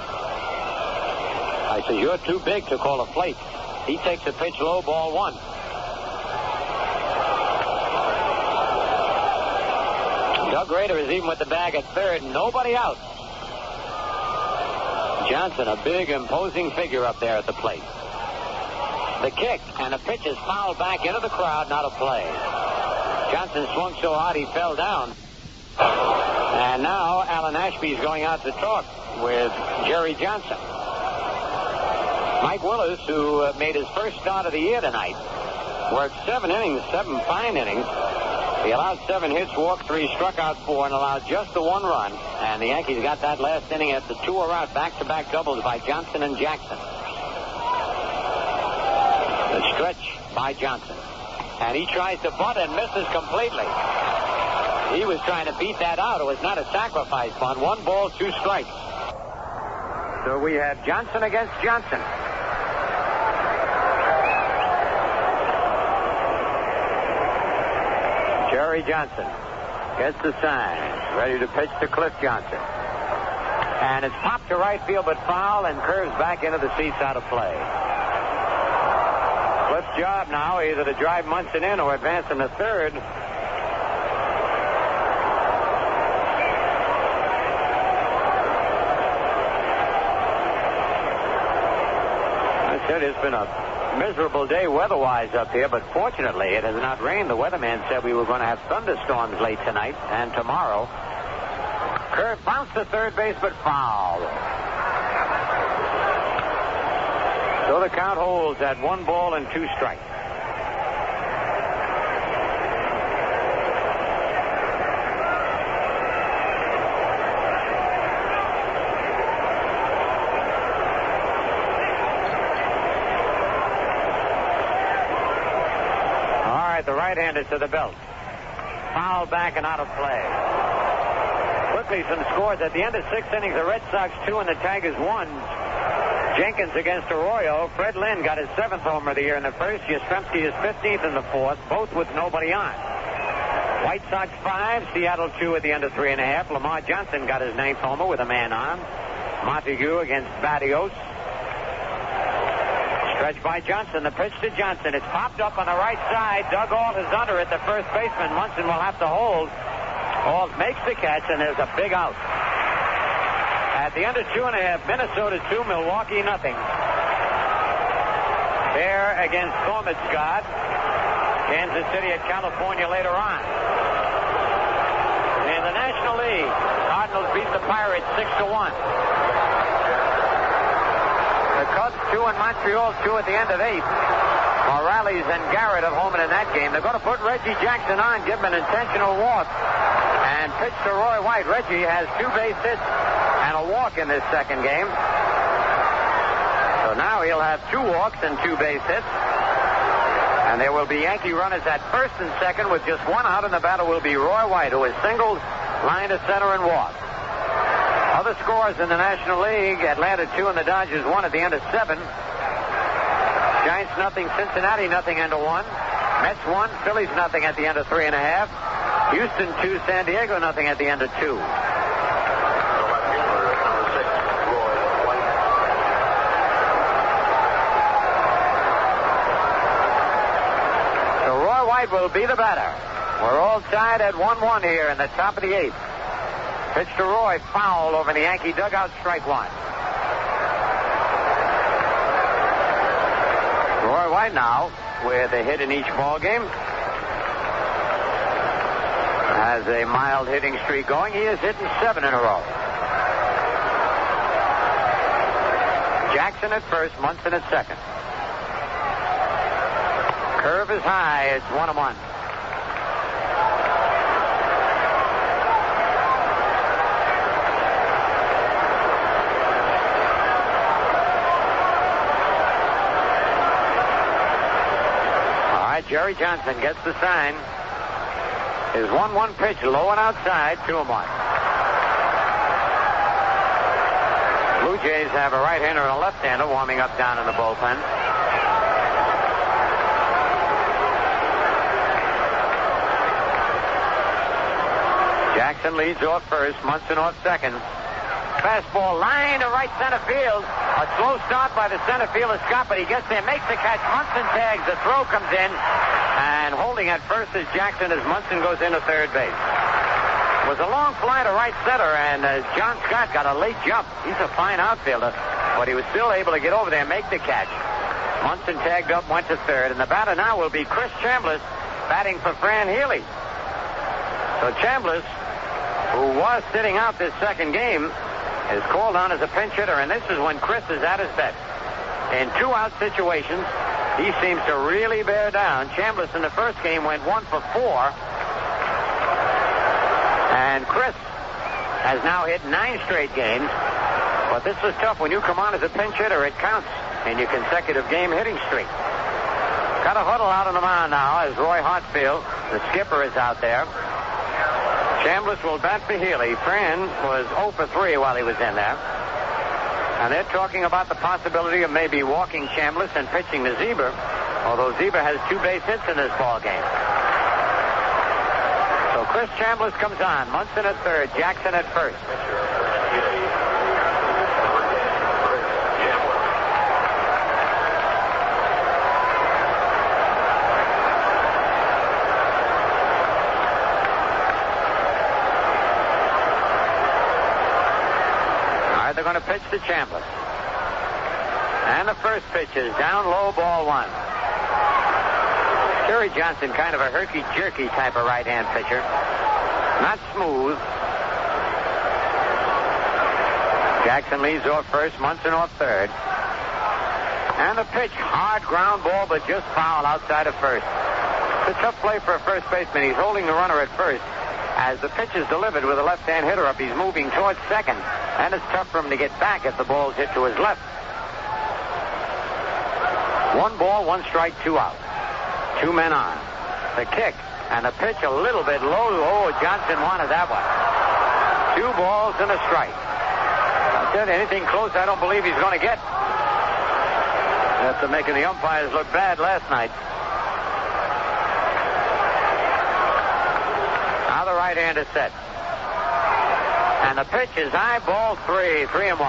Speaker 18: I said, you're too big to call a flake. He takes a pitch low, ball 1. Doug Rader is even with the bag at third. Nobody out. Johnson, a big, imposing figure up there at the plate. The kick, and the pitch is fouled back into the crowd, not a play. Johnson swung so hard he fell down. And now Alan Ashby's going out to talk with Jerry Johnson. Mike Willis, who made his first start of the year tonight, worked 7 innings, 7 fine innings. He allowed 7 hits, walked 3, struck out 4, and allowed just the 1 run. And the Yankees got that last inning after 2 were out, back-to-back doubles by Johnson and Jackson. The stretch by Johnson. And he tries to bunt and misses completely. He was trying to beat that out. It was not a sacrifice bunt. 1 ball, 2 strikes. So we have Johnson against Johnson. Jerry Johnson gets the sign. Ready to pitch to Cliff Johnson. And it's popped to right field but foul and curves back into the seats out of play. Cliff's job now either to drive Munson in or advance in the third. I said it's been a miserable day weather-wise up here, but fortunately it has not rained. The weatherman said we were going to have thunderstorms late tonight and tomorrow. Curve bounced to third base, but foul. So the count holds at 1 ball and 2 strikes. The right-hander to the belt. Foul back and out of play. Quickly, some scores. At the end of 6 innings, the Red Sox 2 and the Tigers 1. Jenkins against Arroyo. Fred Lynn got his 7th homer of the year in the first. Yastrzemski his 15th in the 4th, both with nobody on. White Sox 5, Seattle 2 at the end of 3.5. Lamar Johnson got his 9th homer with a man on. Montague against Barrios. Stretch by Johnson. The pitch to Johnson. It's popped up on the right side. Doug Ault is under it. The first baseman, Munson, will have to hold. Ault makes the catch, and there's a big out. At the end of 2.5, Minnesota 2, Milwaukee nothing. Bear against Thormadsgard. Kansas City at California later on. In the National League, Cardinals beat the Pirates 6-1. The Cubs 2 and Montreal 2 at the end of 8. Morales and Garrett at home in that game. They're going to put Reggie Jackson on, give him an intentional walk, and pitch to Roy White. Reggie has 2 base hits and a walk in this second game. So now he'll have 2 walks and 2 base hits. And there will be Yankee runners at first and second with just 1 out, and the batter will be Roy White, who has singled, line to center, and walked. Other scores in the National League: Atlanta 2 and the Dodgers 1 at the end of 7. Giants nothing, Cincinnati nothing, end of 1.
Speaker 13: Mets 1, Phillies nothing at the end of 3.5. Houston 2, San Diego nothing at the end of 2.
Speaker 2: The left fielder is number 6, Roy White.
Speaker 13: So Roy White will be the batter. We're all tied at 1-1 here in the top of the 8th. Pitch to Roy, foul over in the Yankee dugout, strike 1. Roy White now with a hit in each ball game. Has a mild hitting streak going. He is hitting 7 in a row. Jackson at first, Munson at second. Curve is high. It's 1-1. Jerry Johnson gets the sign. His 1-1 pitch, low and outside, 2-1. Blue Jays have a right-hander and a left-hander warming up down in the bullpen. Jackson leads off first, Munson off second. Fastball line to right center field. A slow start by the center fielder, Scott, but he gets there, makes the catch. Munson tags, the throw comes in, and holding at first is Jackson as Munson goes into third base. It was a long fly to right center, and John Scott got a late jump. He's a fine outfielder, but he was still able to get over there and make the catch. Munson tagged up, went to third, and the batter now will be Chris Chambliss batting for Fran Healy. So Chambliss, who was sitting out this second game, is called on as a pinch hitter, and this is when Chris is at his best. In 2-out situations, he seems to really bear down. Chambliss in the first game went 1 for 4, and Chris has now hit 9 straight games. But this is tough. When you come on as a pinch hitter, it counts in your consecutive game hitting streak. Got a huddle out on the mound now as Roy Hartsfield, the skipper, is out there. Chambliss will bat for Healy. Fran was 0 for 3 while he was in there. And they're talking about the possibility of maybe walking Chambliss and pitching to Zieber, although Zieber has 2 base hits in this ball game. So Chris Chambliss comes on. Munson at third, Jackson at first. They're going to pitch to Chambliss. And the first pitch is down low, ball 1. Jerry Johnson, kind of a herky-jerky type of right-hand pitcher. Not smooth. Jackson leads off first, Munson off third. And the pitch, hard ground ball, but just foul outside of first. It's a tough play for a first baseman. He's holding the runner at first. As the pitch is delivered with a left-hand hitter up, he's moving towards second. And it's tough for him to get back if the ball's hit to his left. 1 ball, 1 strike, 2 out. 2 men on. The kick and the pitch a little bit low. Oh, Johnson wanted that one. 2 balls and a strike. I said anything close I don't believe he's going to get. After making the umpires look bad last night. Now the right hand is set. And the pitch is high, ball 3, 3-1.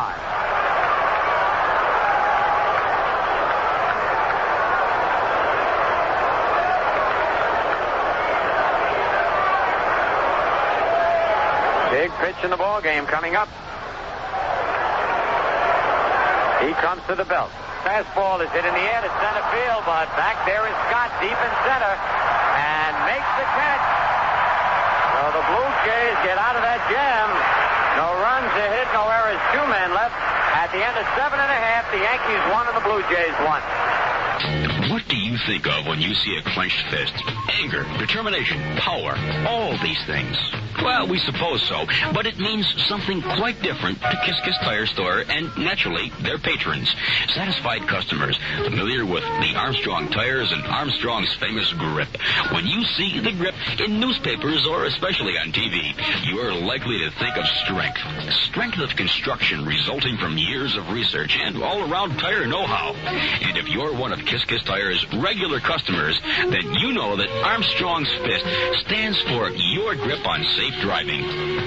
Speaker 13: Big pitch in the ball game coming up. He comes to the belt. Fastball is hit in the air to center field, but back there is Scott deep in center and makes the catch. So the Blue Jays get out of that jam. No runs, a hit, no errors, 2 men left. At the end of 7.5, the Yankees won and the Blue Jays won.
Speaker 6: What do you think of when you see a clenched fist? Anger, determination, power, all these things. Well, we suppose so, but it means something quite different to Kiss Kiss Tire Store and, naturally, their patrons. Satisfied customers, familiar with the Armstrong tires and Armstrong's famous grip. When you see the grip in newspapers or especially on TV, you are likely to think of strength. Strength of construction resulting from years of research and all-around tire know-how. And if you're one of Kiss Kiss Tires regular customers, then you know that Armstrong's Fist stands for your grip on safe driving.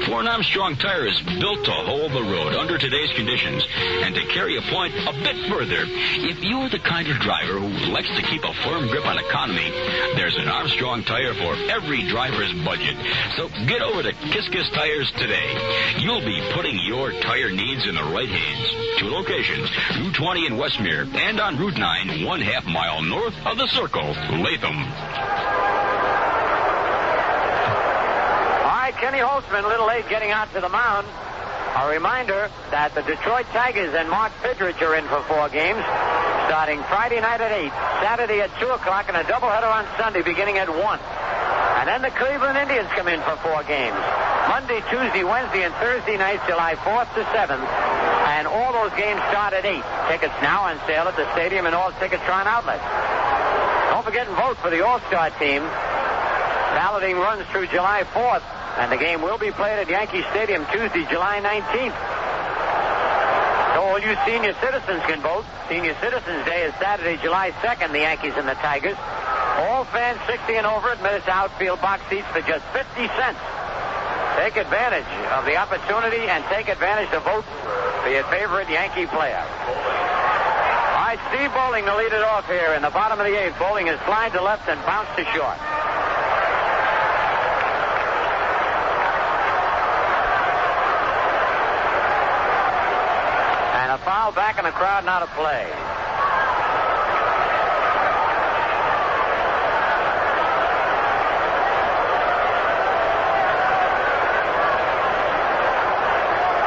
Speaker 6: For an Armstrong tire is built to hold the road under today's conditions and to carry a point a bit further. If you're the kind of driver who likes to keep a firm grip on economy, there's an Armstrong tire for every driver's budget. So get over to Kiss Kiss Tires today. You'll be putting your tire needs in the right hands. 2 locations, Route 20 in Westmere and on Route 9, 1/2 mile north of the Circle, Latham.
Speaker 13: All right, Kenny Holtzman, a little late getting out to the mound. A reminder that the Detroit Tigers and Mark Fidrich are in for 4 games, starting Friday night at 8, Saturday at 2 o'clock, and a doubleheader on Sunday beginning at 1. And then the Cleveland Indians come in for 4 games. Monday, Tuesday, Wednesday, and Thursday nights, July 4th to 7th. And all those games start at 8. Tickets now on sale at the stadium and all Ticketron outlets. Don't forget and vote for the All-Star team. Balloting runs through July 4th, and the game will be played at Yankee Stadium Tuesday, July 19th. So all you senior citizens can vote. Senior Citizens Day is Saturday, July 2nd, the Yankees and the Tigers. All fans 60 and over admitted to outfield box seats for just 50 cents. Take advantage of the opportunity and take advantage to vote for your favorite Yankee player. All right, Steve Bowling to lead it off here in the bottom of the 8th. Bowling is flying to left and bounced to short. And a foul back in the crowd, not a play.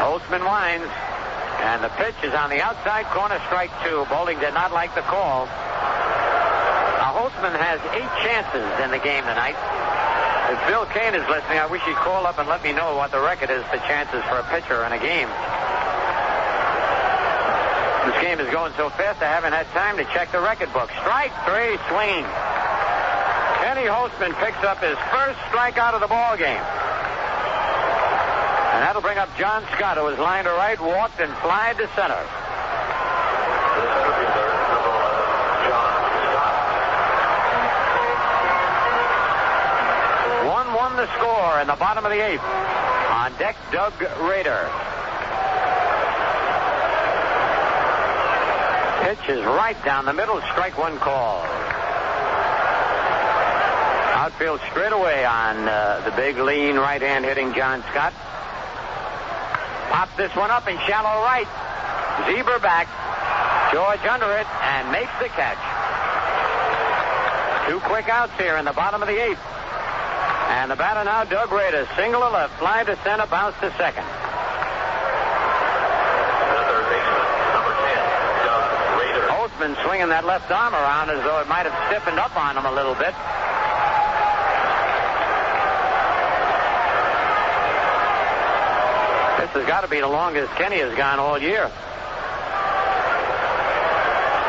Speaker 13: Holtzman winds, and the pitch is on the outside corner, strike 2. Bowling did not like the call. Now, Holtzman has 8 chances in the game tonight. If Bill Kane is listening, I wish he'd call up and let me know what the record is for chances for a pitcher in a game. This game is going so fast I haven't had time to check the record book. Strike 3, swing. Kenny Holtzman picks up his first strikeout of the ball game. And that'll bring up John Scott, who was lined to right, walked, and flied to center. 1-1 the score in the bottom of the 8th. On deck, Doug Rader. Pitch is right down the middle, strike 1 call. Outfield straight away on the big, lean right hand hitting John Scott. Pops this one up in shallow right. Zieber back. George under it and makes the catch. 2 quick outs here in the bottom of the 8th. And the batter now, Doug Rader. Single to left, fly to center, bounce to second.
Speaker 2: Third baseman, number 10, Doug Rader.
Speaker 13: Holtzman swinging that left arm around as though it might have stiffened up on him a little bit. This has got to be the longest Kenny has gone all year.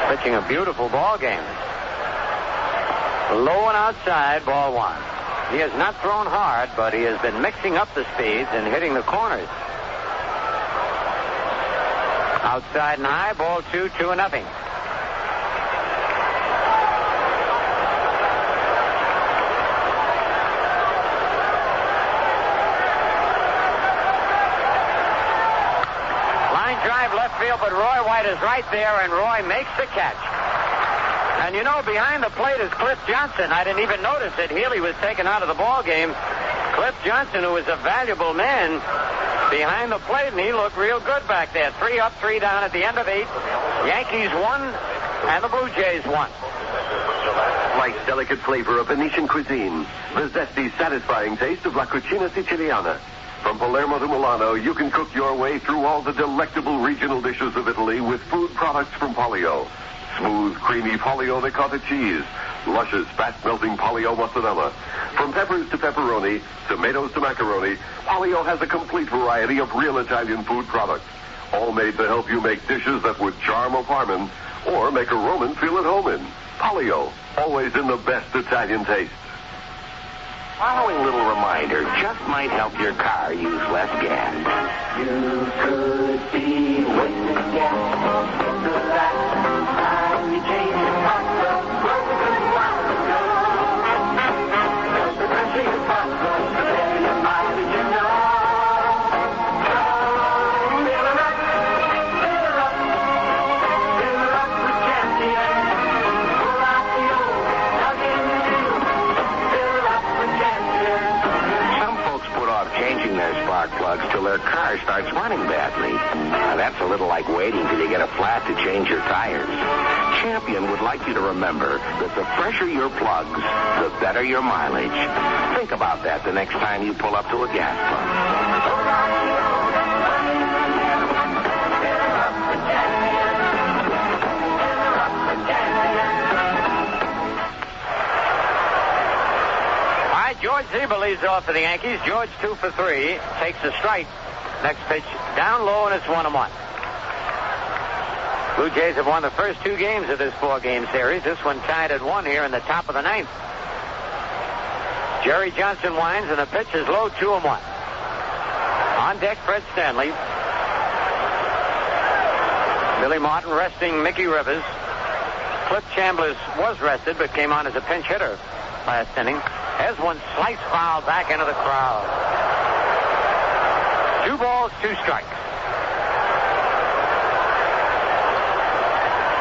Speaker 13: Pitching a beautiful ball game. Low and outside, ball 1. He has not thrown hard, but he has been mixing up the speeds and hitting the corners. Outside and high, ball 2, 2-0. Drive left field, but Roy White is right there, and Roy makes the catch. And you know, behind the plate is Cliff Johnson. I didn't even notice that Healy was taken out of the ball game. Cliff Johnson, who is a valuable man, behind the plate, and he looked real good back there. 3 up, 3 down at the end of 8. Yankees won, and the Blue Jays won.
Speaker 4: Life's delicate flavor of Venetian cuisine. The zesty, satisfying taste of La Cucina Siciliana. From Palermo to Milano, you can cook your way through all the delectable regional dishes of Italy with food products from Polio. Smooth, creamy Polio ricotta cheese. Luscious, fast-melting Polio mozzarella. From peppers to pepperoni, tomatoes to macaroni, Polio has a complete variety of real Italian food products. All made to help you make dishes that would charm a Parman or make a Roman feel at home in. Polio, always in the best Italian taste.
Speaker 11: Following little reminder just might help your car use less gas. You could be wasting gas. The last time you changed your
Speaker 18: spark plugs till their car starts running badly. Now, that's a little like waiting till you get a flat to change your tires. Champion would like you to remember that the fresher your plugs, the better your mileage. Think about that the next time you pull up to a gas pump.
Speaker 13: George Zeba leads off for the Yankees. George 2 for 3. Takes a strike. Next pitch down low, and it's 1-1. Blue Jays have won the first 2 games of this 4-game series. This one tied at 1 here in the top of the 9th. Jerry Johnson winds, and the pitch is low, 2-1. On deck, Fred Stanley. Billy Martin resting Mickey Rivers. Cliff Chambliss was rested, but came on as a pinch hitter last inning. Has one slice foul back into the crowd. 2 balls, 2 strikes.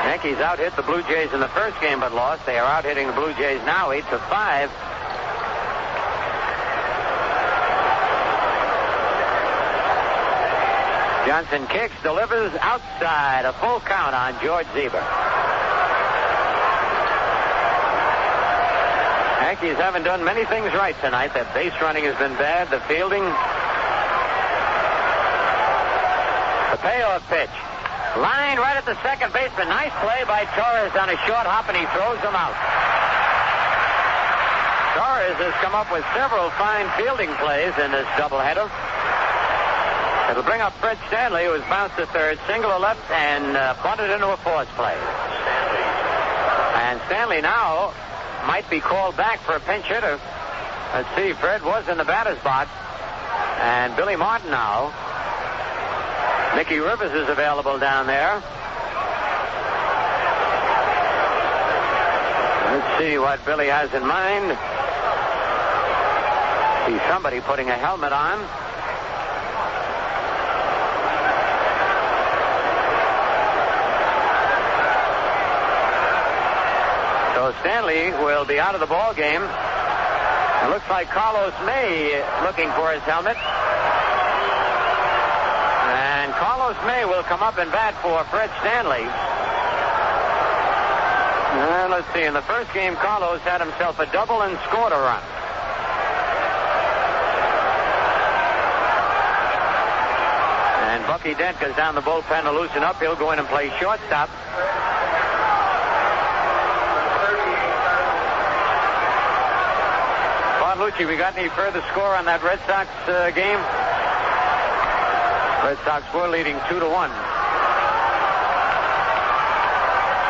Speaker 13: Yankees out-hit the Blue Jays in the first game but lost. They are out-hitting the Blue Jays now 8-5. Johnson kicks, delivers outside. A full count on George Zeba. Yankees haven't done many things right tonight. That base running has been bad. The fielding. The payoff pitch. Line right at the second baseman. Nice play by Torres on a short hop, and he throws him out. Torres has come up with several fine fielding plays in this doubleheader. It'll bring up Fred Stanley, who has bounced to third, single to left, and bunted into a force play. And Stanley now might be called back for a pinch hitter. Let's see, Fred was in the batter's box. And Billy Martin now. Mickey Rivers is available down there. Let's see what Billy has in mind. See somebody putting a helmet on. So Stanley will be out of the ball game. It looks like Carlos May looking for his helmet. And Carlos May will come up and bat for Fred Stanley. Let's see. In the first game, Carlos had himself a double and scored a run. And Bucky Dent goes down the bullpen to loosen up. He'll go in and play shortstop. Lucci, we got any further score on that Red Sox game? Red Sox were leading 2-1.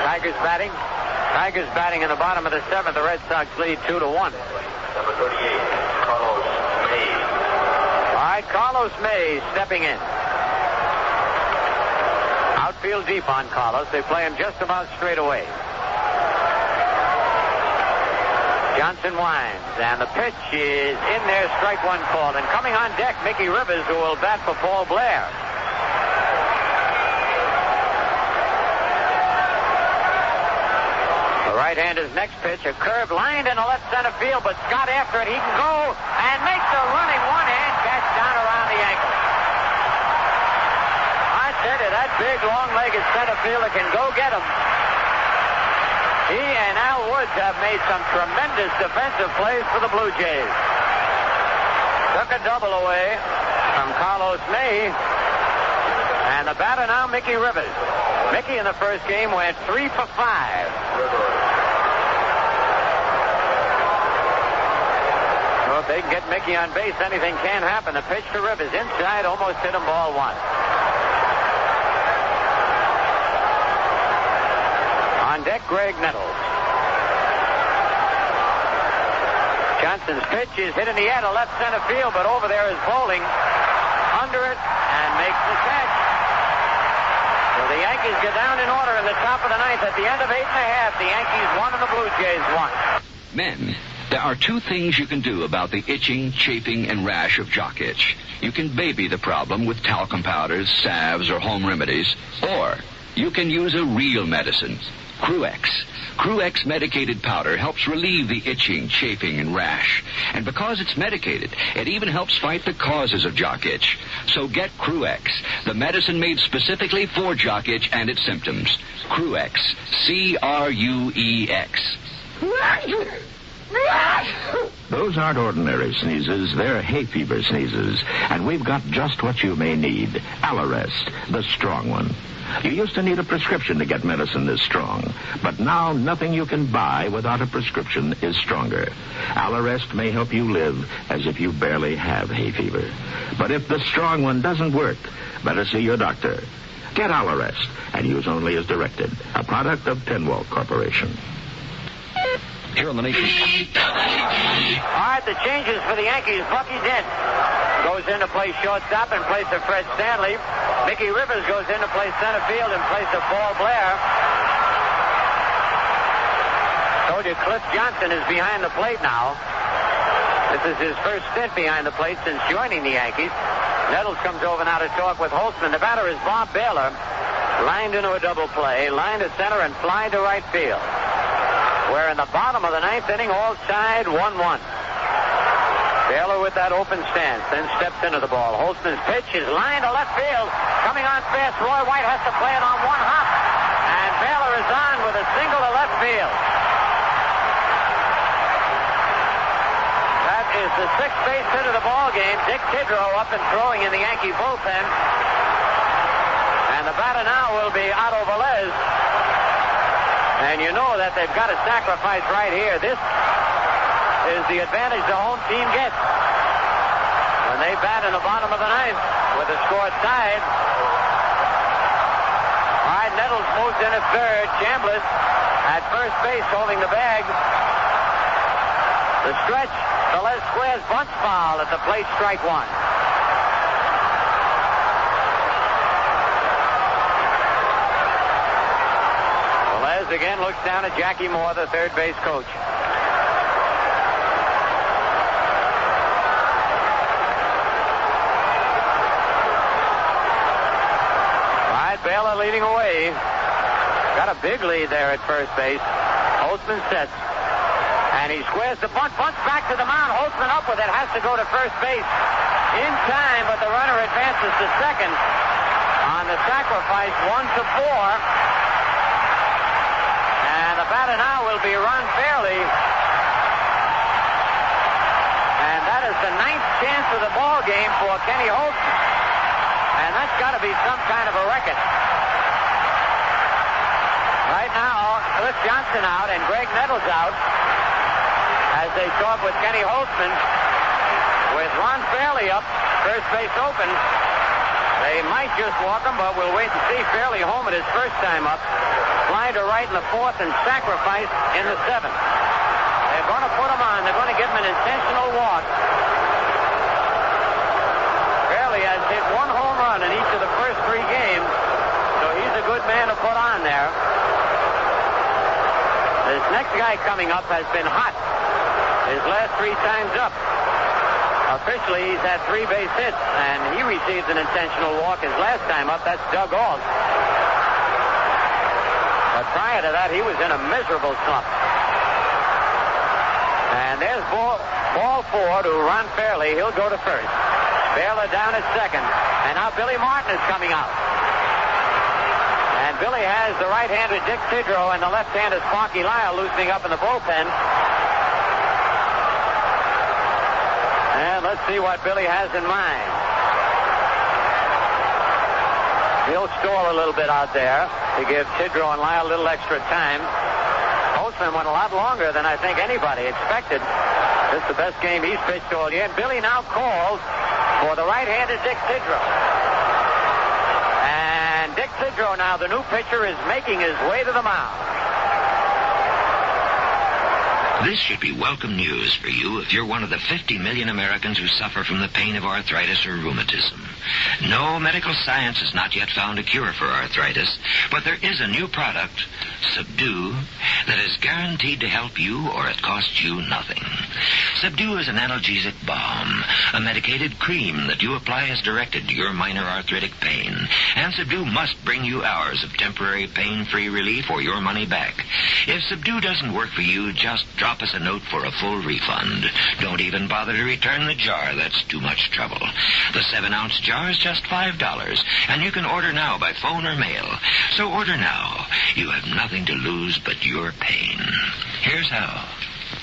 Speaker 13: Tigers batting in the bottom of the 7th. The Red Sox lead 2-1.
Speaker 2: Number 38, Carlos May.
Speaker 13: All right, Carlos May stepping in. Outfield deep on Carlos. They play him just about straight away. Johnson winds, and the pitch is in there, strike one called. And coming on deck, Mickey Rivers, who will bat for Paul Blair. The right-hander's next pitch, a curve lined into left center field, but Scott after it, he can go and makes a running one-hand catch down around the ankle. I said it, that big, long-legged center fielder can go get him. He and Al Woods have made some tremendous defensive plays for the Blue Jays. Took a double away from Carlos May. And the batter now, Mickey Rivers. Mickey in the first game went 3 for 5. So if they can get Mickey on base, anything can happen. The pitch to Rivers inside, almost hit him, ball 1. On deck, Greg Nettles. Johnson's pitch is hit in the air to left center field, but over there is Bowling under it and makes the catch. So the Yankees get down in order in the top of the 9th. At the end of 8 1/2, the Yankees won and the Blue Jays won.
Speaker 12: Men, there are 2 things you can do about the itching, chafing, and rash of jock itch. You can baby the problem with talcum powders, salves, or home remedies, or you can use a real medicine.
Speaker 16: Cruex. Cruex medicated powder helps relieve the itching, chafing, and rash. And because it's medicated, it even helps fight the causes of jock itch. So get Cruex, the medicine made specifically for jock itch and its symptoms. Cruex. C-R-U-E-X.
Speaker 20: Those aren't ordinary sneezes. They're hay fever sneezes. And we've got just what you may need. Allerest, the strong one. You used to need a prescription to get medicine this strong. But now nothing you can buy without a prescription is stronger. Allerest may help you live as if you barely have hay fever. But if the strong one doesn't work, better see your doctor. Get Allerest and use only as directed. A product of Penwalt Corporation.
Speaker 16: Here on the Nation.
Speaker 13: All right, the changes for the Yankees. Bucky Dent goes in to play shortstop in place of Fred Stanley. Mickey Rivers goes in to play center field in place of Paul Blair. Told you Cliff Johnson is behind the plate now. This is his first stint behind the plate since joining the Yankees. Nettles comes over now to talk with Holtzman. The batter is Bob Baylor. Lined into a double play, lined to center, and fly to right field. We're in the bottom of the ninth inning, all tied 1-1. Baylor with that open stance, then steps into the ball. Holtzman's pitch is lined to left field. Coming on fast, Roy White has to play it on one hop. And Baylor is on with a single to left field. That is the sixth base hit of the ball game. Dick Tidrow up and throwing in the Yankee bullpen. And the batter now will be Otto Velez. And you know that they've got to sacrifice right here. This is the advantage the home team gets when they bat in the bottom of the ninth with the score tied. All right, Nettles moves in at third. Chambliss at first base holding the bag. The stretch, Velez squares, bunts foul at the plate, strike one. Again looks down at Jackie Moore, the third base coach. All right, Baylor leading away. Got a big lead there at first base. Holtzman sets. And he squares the bunt, bunts back to the mound. Holtzman up with it, has to go to first base in time, but the runner advances to second on the sacrifice, 1-4. The batter now will be Ron Fairley. And that is the ninth chance of the ball game for Kenny Holtzman. And that's got to be some kind of a record. Right now, Cliff Johnson out and Greg Nettles out as they talk with Kenny Holtzman. With Ron Fairley up, first base open. They might just walk him, but we'll wait and see. Fairley home at his first time up. Fly to right in the fourth and sacrifice in the seventh. They're going to put him on. They're going to give him an intentional walk. Fairley has hit one home run in each of the first three games, so he's a good man to put on there. This next guy coming up has been hot his last three times up. Officially, he's had 3 base hits, and he received an intentional walk his last time up. That's Doug Ault. But prior to that, he was in a miserable slump. And there's ball 4 to Ron Fairley. He'll go to first. Baylor down at second. And now Billy Martin is coming out. And Billy has the right-handed Dick Tidrow and the left-handed Sparky Lyle loosening up in the bullpen. And let's see what Billy has in mind. He'll stall a little bit out there to give Tidrow and Lyle a little extra time. Holtzman went a lot longer than I think anybody expected. This is the best game he's pitched all year. And Billy now calls for the right-handed Dick Tidrow. And Dick Tidrow now, the new pitcher, is making his way to the mound.
Speaker 3: This should be welcome news for you if you're one of the 50 million Americans who suffer from the pain of arthritis or rheumatism. No medical science has not yet found a cure for arthritis, but there is a new product, Subdue, that is guaranteed to help you or it costs you nothing.
Speaker 6: Subdue is an analgesic balm, a medicated cream that you apply as directed to your minor arthritic pain. And Subdue must bring you hours of temporary pain-free relief or your money back. If Subdue doesn't work for you, just drop us a note for a full refund. Don't even bother to return the jar. That's too much trouble. The 7-ounce jar is just $5, and you can order now by phone or mail. So order now. You have nothing to lose but your pain. Here's how.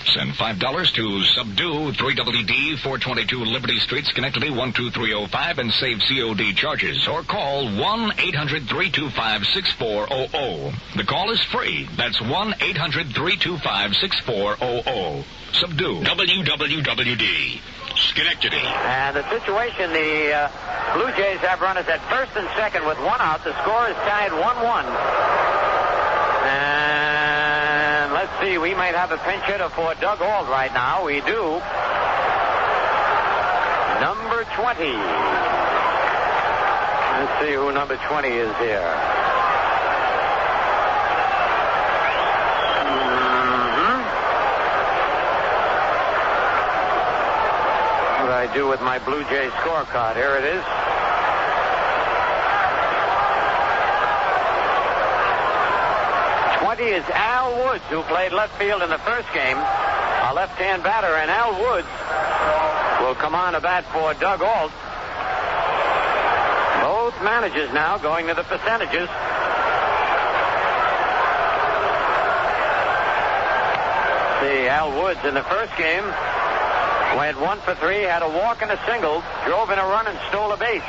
Speaker 3: Send $5 to Subdue, 3WD, 422 Liberty Street, Schenectady, 12305, and save COD charges. Or call 1-800-325-6400. The call is free. That's 1-800-325-6400. Subdue. WWWD. Schenectady.
Speaker 13: And the situation, the Blue Jays have runners at first and second with one out. The score is tied 1-1. And let's see, we might have a pinch hitter for Doug Ault right now. We do. Number 20. Let's see who number 20 is here. What do I do with my Blue Jays scorecard? Here it is. Is Al Woods, who played left field in the first game, a left-hand batter, and Al Woods will come on to bat for Doug Ault. Both managers now going to the percentages. See, Al Woods in the first game went 1 for 3, had a walk and a single, drove in a run and stole a base.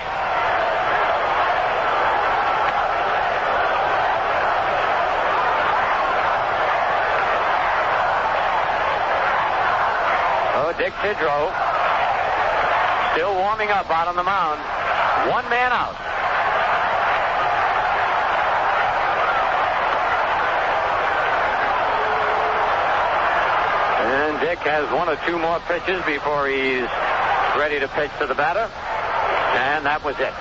Speaker 13: Dick Tidrow still warming up out on the mound. One man out. And Dick has 1 or 2 more pitches before he's ready to pitch to the batter. And that was it.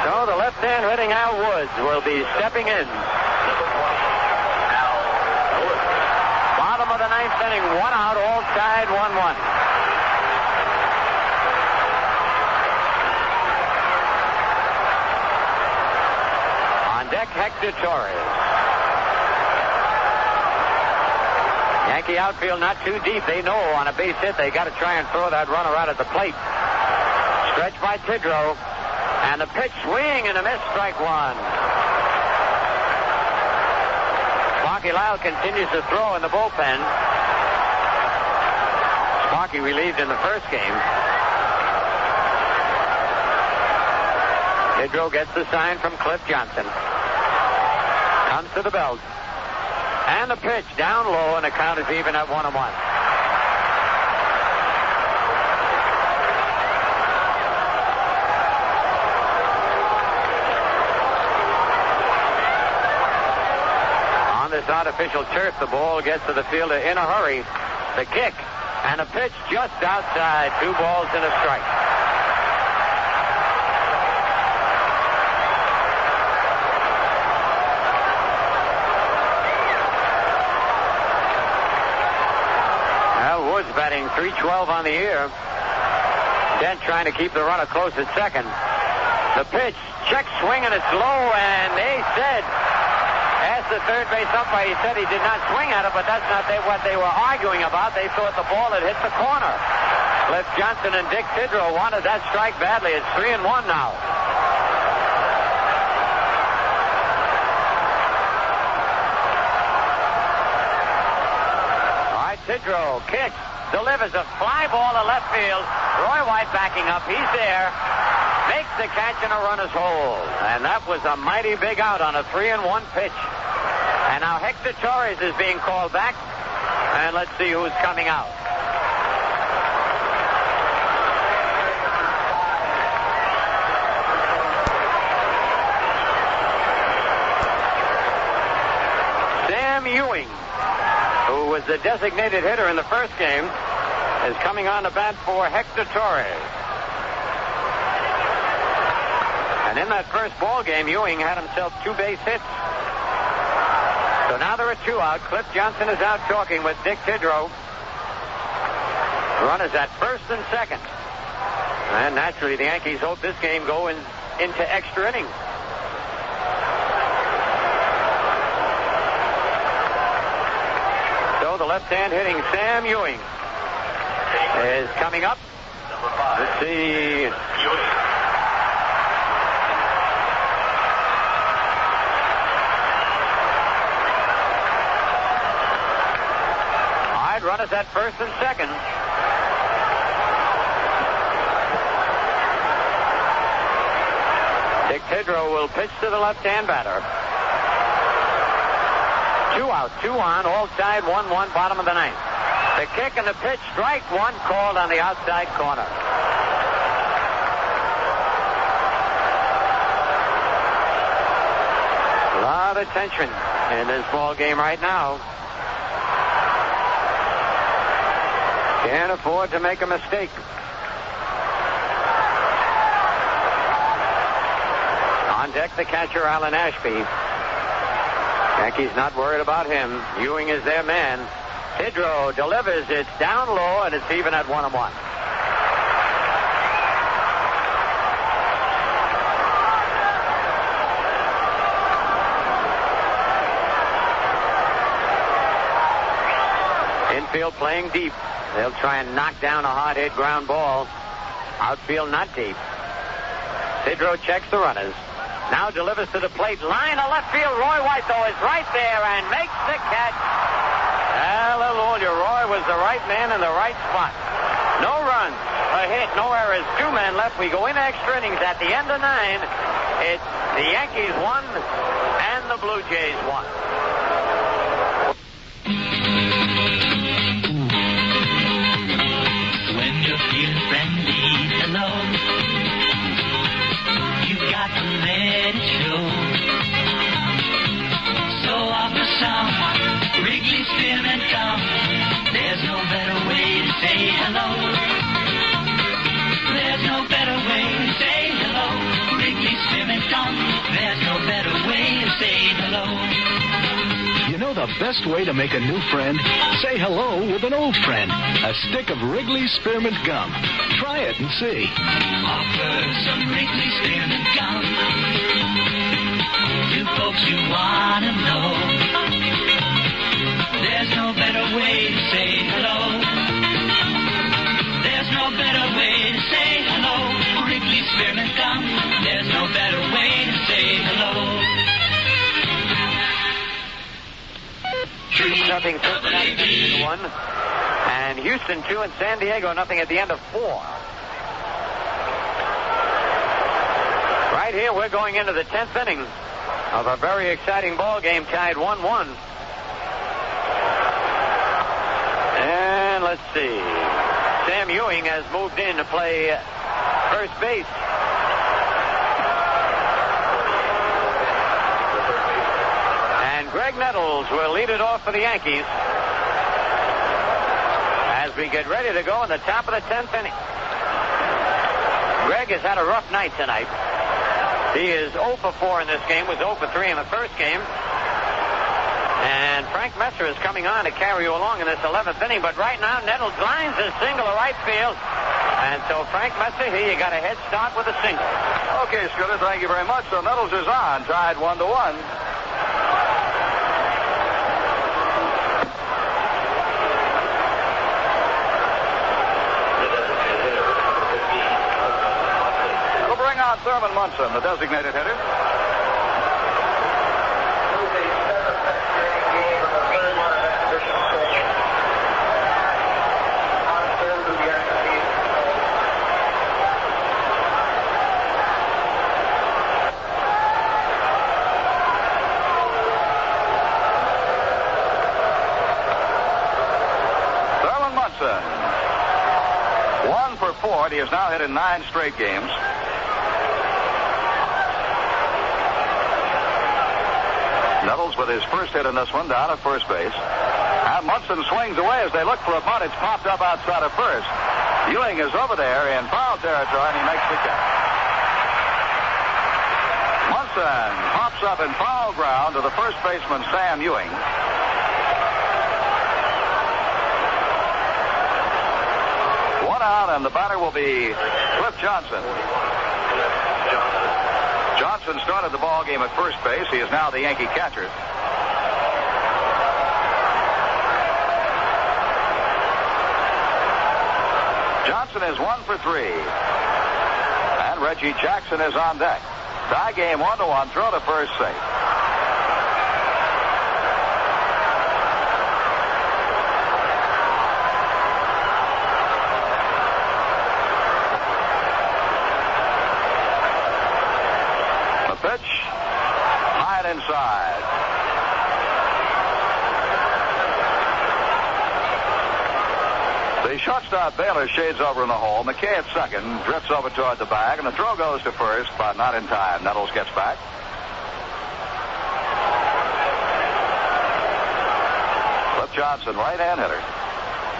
Speaker 13: So the left-hand hitting Al Woods will be stepping in. Bottom of the 9th inning, 1 out, all tied 1-1. On deck, Hector Torres. Yankee outfield not too deep. They know on a base hit they got to try and throw that runner out at the plate. Stretched by Tidrow. And the pitch, swing and a miss, strike 1. Sparky Lyle continues to throw in the bullpen. Sparky relieved in the first game. Tidrow gets the sign from Cliff Johnson. Comes to the belt. And the pitch down low, and the count is even at 1-1. This artificial turf, the ball gets to the fielder in a hurry. The kick and a pitch just outside. 2 balls and a strike. Al Woods batting .312 on the year. Dent trying to keep the runner close at second. The pitch, check swing, and it's low, and they said, asked the third base umpire, he said he did not swing at it, but that's not what they were arguing about. They thought the ball had hit the corner. Cliff Johnson and Dick Tidrow wanted that strike badly. It's 3-1 now. All right, Tidrow kicks, delivers a fly ball to left field. Roy White backing up. He's there. Makes the catch and a runner's hold. And that was a mighty big out on a 3-1 pitch. And now Hector Torres is being called back. And let's see who's coming out. Sam Ewing, who was the designated hitter in the first game, is coming on the bat for Hector Torres. And in that first ball game, Ewing had himself 2 base hits. So
Speaker 18: So now there are 2 out. Cliff Johnson is out talking with Dick Tidrow. The runners at first and second. And naturally, the Yankees hope this game go into extra innings. So the left-hand hitting Sam Ewing is coming up. Let's see. Runners at first and second. Dick Tidrow will pitch to the left-hand batter. 2 out, 2 on, all tied 1-1, bottom of the 9th. The kick and the pitch, strike 1, called on the outside corner. A lot of tension in this ball game right now. Can't afford to make a mistake. On deck, the catcher, Alan Ashby. Yankees not worried about him. Ewing is their man. Tidrow delivers. It's down low, and it's even at 1-1. Infield playing deep. They'll try and knock down a hard-hit ground ball. Outfield not deep. Tidrow checks the runners. Now delivers to the plate. Line of left field. Roy White, though, is right there and makes the catch. Hallelujah. Roy was the right man in the right spot. No runs, a hit, no errors. 2 men left. We go into extra innings at the end of 9. It's the Yankees 1 and the Blue Jays 1.
Speaker 15: Feeling friendly, hello. You got to let it show. So offer some Wrigley Spearmint Gum. There's no better way to say hello. There's no better way to say hello. Wrigley Spearmint Gum. There's no better way to say hello.
Speaker 12: You know the best way to make a new friend? Say hello with an old friend. A stick of Wrigley Spearmint Gum. Try it and see.
Speaker 15: Offer some Wrigley Spearmint Gum to folks you want to know. There's no better way to say hello. There's no better way to say hello. Wrigley Spearmint Gum. There's no better way to say hello.
Speaker 18: 2-0 Cincinnati 1. And Houston 2 and San Diego nothing at the end of 4. Right here, we're going into the 10th inning of a very exciting ball game, tied 1-1. And let's see. Sam Ewing has moved in to play first base. And Greg Nettles will lead it off for the Yankees as we get ready to go in the top of the 10th inning. Greg has had a rough night tonight. He is 0 for 4 in this game, was 0 for 3 in the first game. And Frank Messer is coming on to carry you along in this 11th inning. But right now, Nettles lines a single to right field. And so, Frank Messer, here you got a head start with a single.
Speaker 1: Okay, Scooter, thank you very much. So Nettles is on, tied 1-1. Thurman Munson, the designated hitter. Thurman Munson, 1 for 4. He has now hit in 9 straight games. Nettles with his first hit in this one down at first base. And Munson swings away as they look for a bunt. It's popped up outside of first. Ewing is over there in foul territory, and he makes the catch. Johnson pops up in foul ground to the first baseman, Sam Ewing. One out, and the batter will be Cliff Johnson. Johnson started the ball game at first base. He is now the Yankee catcher. Johnson is 1 for 3. And Reggie Jackson is on deck. Tie game 1-1. Throw to first safe. The pitch, high and inside. The shortstop Baylor shades over in the hole. McKay at second, drifts over toward the bag, and the throw goes to first, but not in time. Nettles gets back. Cliff Johnson, right-hand hitter.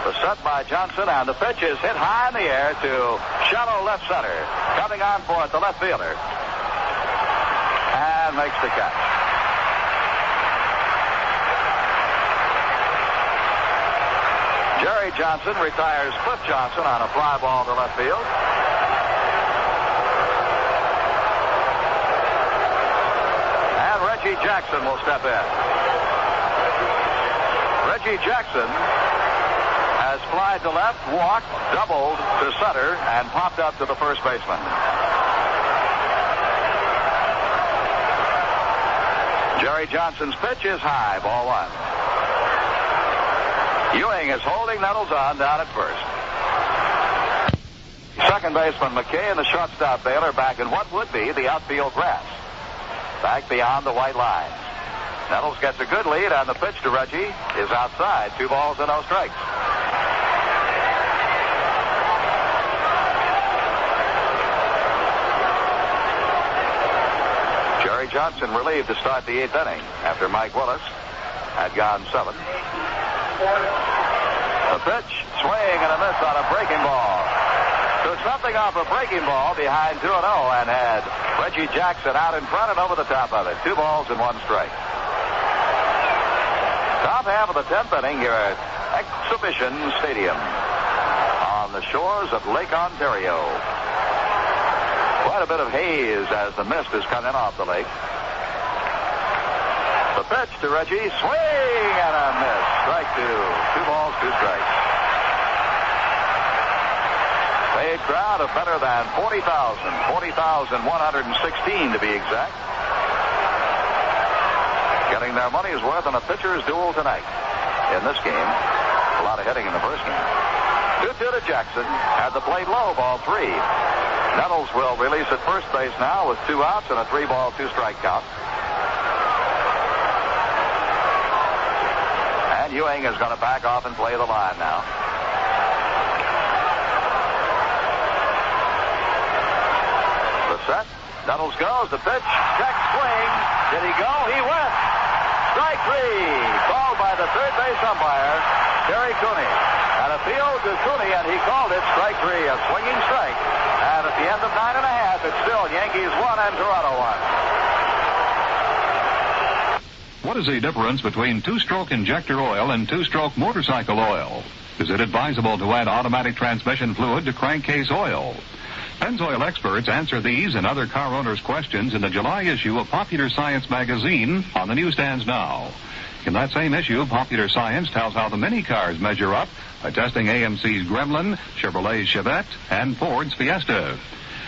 Speaker 1: The set by Johnson, and the pitch is hit high in the air to shallow left center. Coming on for it, the left fielder. And makes the catch. Jerry Johnson retires Cliff Johnson on a fly ball to left field. And Reggie Jackson will step in. Reggie Jackson has flied to left, walked, doubled to center, and popped up to the first baseman. Jerry Johnson's pitch is high, ball one. Ewing is holding Nettles on down at first. Second baseman McKay and the shortstop Baylor back in what would be the outfield grass. Back beyond the white lines. Nettles gets a good lead, and the pitch to Reggie is outside. 2 balls and no strikes. Jerry Johnson relieved to start the 8th inning after Mike Willis had gone 7. The pitch, swing and a miss on a breaking ball. Took something off a breaking ball behind 2-0 and had Reggie Jackson out in front and over the top of it. 2 balls and 1 strike. Top half of the 10th inning here at Exhibition Stadium on the shores of Lake Ontario. Quite a bit of haze as the mist has come in off the lake. The pitch to Reggie, swing and a miss. Strike 2. 2 balls, 2 strikes. Paid crowd of better than 40,000. 40,116 to be exact. Getting their money's worth on a pitcher's duel tonight. In this game, a lot of hitting in the first game. 2-2 to Jackson. Had the plate low, ball 3. Nettles will release at first base now with 2 outs and a 3-ball, 2-strike count. And Ewing is going to back off and play the line now. The set. Nettles goes. The pitch. Check swing. Did he go? He went. Strike 3. Called by the third base umpire, Terry Cooney. An appeal to Cooney, and he called it strike 3, a swinging strike. And at the end of 9 1/2, it's still Yankees 1 and Toronto 1.
Speaker 21: What is the difference between 2-stroke injector oil and 2-stroke motorcycle oil? Is it advisable to add automatic transmission fluid to crankcase oil? Pennzoil experts answer these and other car owners' questions in the July issue of Popular Science magazine on the newsstands now. In that same issue, Popular Science tells how the mini cars measure up by testing AMC's Gremlin, Chevrolet's Chevette, and Ford's Fiesta.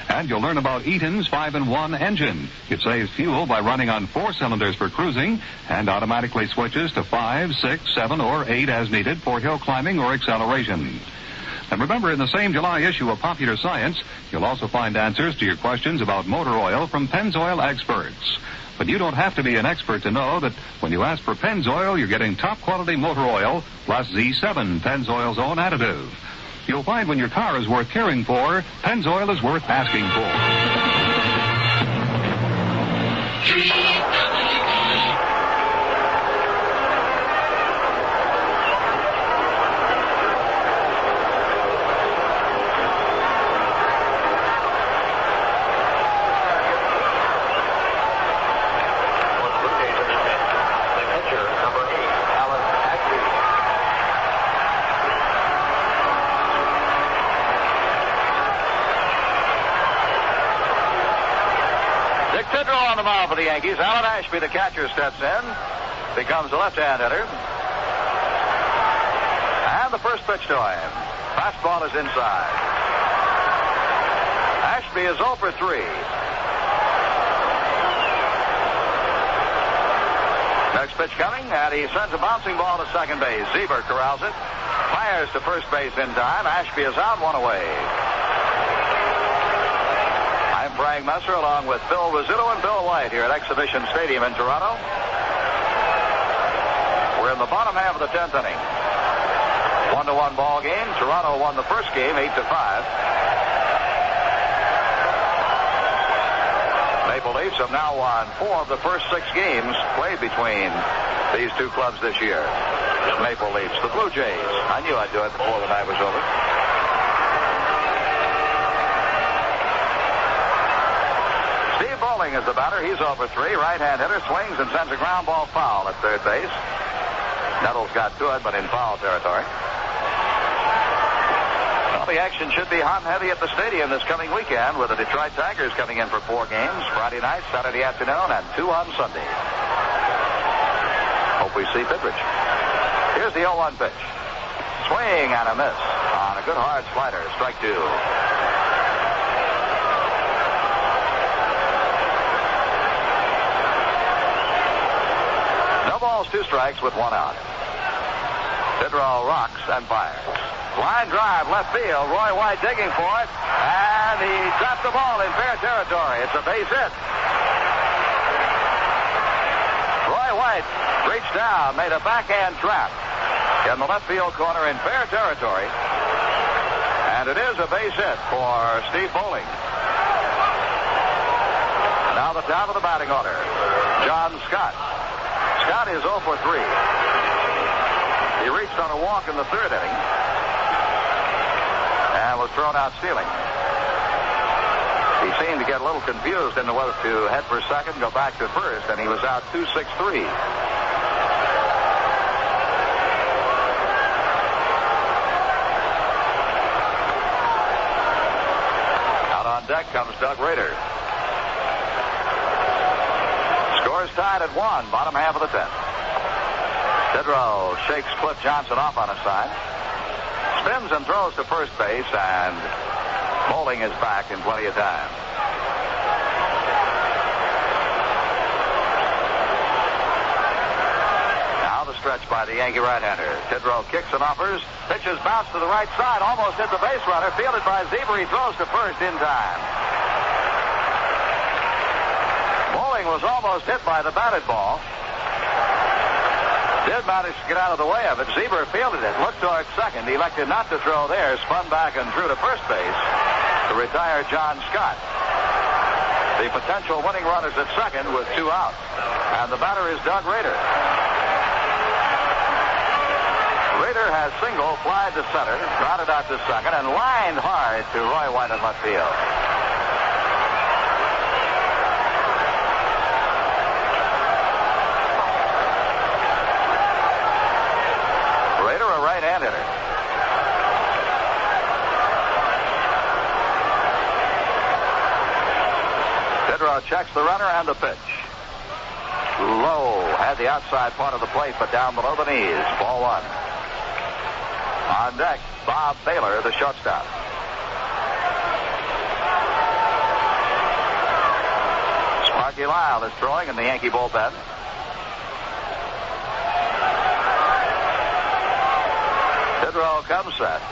Speaker 21: And you'll learn about Eaton's 5-in-1 engine. It saves fuel by running on 4 cylinders for cruising and automatically switches to 5, 6, 7, or 8 as needed for hill climbing or acceleration. And remember, in the same July issue of Popular Science, you'll also find answers to your questions about motor oil from Pennzoil experts. But you don't have to be an expert to know that when you ask for Pennzoil, you're getting top-quality motor oil plus Z7, Pennzoil's own additive. You'll find when your car is worth caring for, Pennzoil is worth asking for.
Speaker 1: on the mound for the Yankees. Alan Ashby, the catcher, steps in. Becomes a left-hand hitter. And the first pitch to him. Fastball is inside. Ashby is 0 for 3. Next pitch coming, and he sends a bouncing ball to second base. Zieber corrals it. Fires to first base in time. Ashby is out, 1 away. I'm Frank Messer along with Phil Rizzuto and Bill White here at Exhibition Stadium in Toronto. We're in the bottom half of the 10th inning. 1-1 ball game. Toronto won the first game 8-5. Maple Leafs have now won 4 of the first 6 games played between these two clubs this year. Maple Leafs, the Blue Jays. I knew I'd do it before the night was over. Steve Bowling is the batter. He's 0 for 3. Right-hand hitter, swings and sends a ground ball foul at third base. Nettles got to it, but in foul territory. Well, the action should be hot and heavy at the stadium this coming weekend with the Detroit Tigers coming in for 4 games, Friday night, Saturday afternoon, and 2 on Sunday. Hope we see Pittridge. Here's the 0-1 pitch. Swing and a miss on a good hard slider. Strike 2. No balls, 2 strikes with 1 out. Tidrow rocks and fires. Line drive, left field. Roy White digging for it. And he dropped the ball in fair territory. It's a base hit. Roy White reached down, made a backhand trap in the left field corner in fair territory. And it is a base hit for Steve Bowling. Now the top of the batting order. John Scott. Scott is 0 for 3. He reached on a walk in the 3rd inning and was thrown out stealing. He seemed to get a little confused in the whether to head for second, go back to first, and he was out 2-6-3. Out on deck comes Doug Rader. Scores tied at 1, bottom half of the 10th. Tidrow shakes Cliff Johnson off on his side. Spins and throws to first base, and Bowling is back in plenty of time. Now the stretch by the Yankee right-hander. Tidrow kicks and offers. Pitches bounce to the right side. Almost hit the base runner. Fielded by Zieber. He throws to first in time. Bowling was almost hit by the batted ball. Did manage to get out of the way of it. Zieber fielded it, looked towards second, elected not to throw there, spun back and threw to first base to retire John Scott. The potential winning runners at second with 2 out. And the batter is Doug Rader. Rader has single, flied to center, grounded out to second, and lined hard to Roy White in left field. Right-hand hitter. Tidrow checks the runner and the pitch. Low, had the outside part of the plate, but down below the knees. Ball 1. On deck, Bob Baylor, the shortstop. Sparky Lyle is throwing in the Yankee bullpen. Tidrow comes set.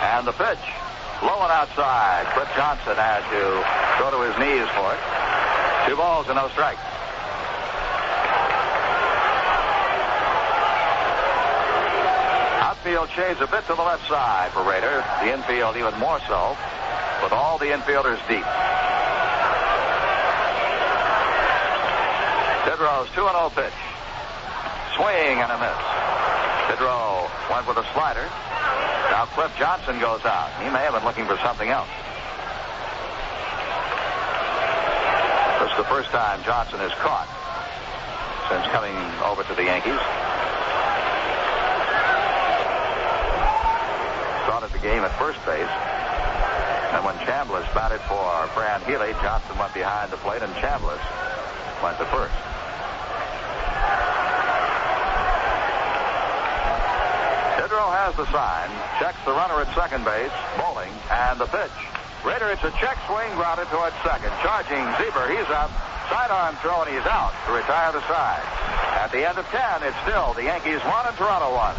Speaker 1: And the pitch. Low and outside. Cliff Johnson had to go to his knees for it. 2 balls and no strikes. Outfield shades a bit to the left side for Rader. The infield even more so, with all the infielders deep. Tidrow's 2-0 pitch. Swing and a miss. Tidrow went with a slider. Now Cliff Johnson goes out. He may have been looking for something else. This is the first time Johnson is caught since coming over to the Yankees. Started the game at first base. And when Chambliss batted for Fran Healy, Johnson went behind the plate, and Chambliss went to first. Hidrow has the sign, checks the runner at second base, bowling, and the pitch. Rader, it's a check swing, grounded towards second. Charging Zieber, he's up. Sidearm throw, and he's out to retire the side. At the end of 10, it's still the Yankees 1 and Toronto 1.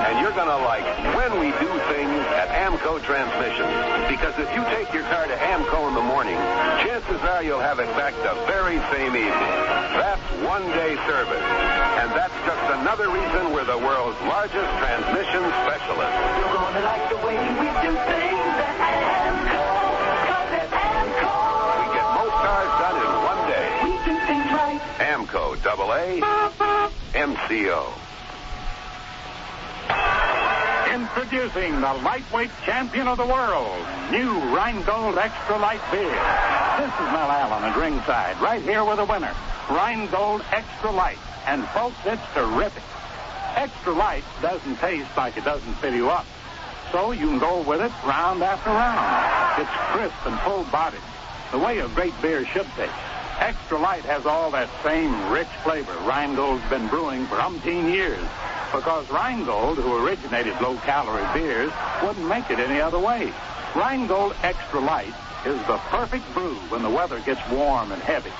Speaker 4: And you're going to like when we do things at Amco Transmissions. Because if you take your car to Amco in the morning, chances are you'll have it back the very same evening. That's one-day service. And that's just another reason we're the world's largest transmission specialist.
Speaker 15: You're going to like the way we do things at Amco. 'Cause at Amco,
Speaker 4: We get most cars done in one day.
Speaker 15: we do things right.
Speaker 4: Amco, AA, MCO.
Speaker 5: Introducing the lightweight champion of the world, new Rheingold Extra Light Beer. This is Mel Allen at ringside, right here with a winner, Rheingold Extra Light. And folks, it's terrific. Extra Light doesn't taste like it doesn't fill you up. So you can go with it round after round. It's crisp and full-bodied, the way a great beer should taste. Extra Light has all that same rich flavor Rheingold's been brewing for umpteen years. Because Rheingold, who originated low-calorie beers, wouldn't make it any other way. Rheingold Extra Light is the perfect brew when the weather gets warm and heavy.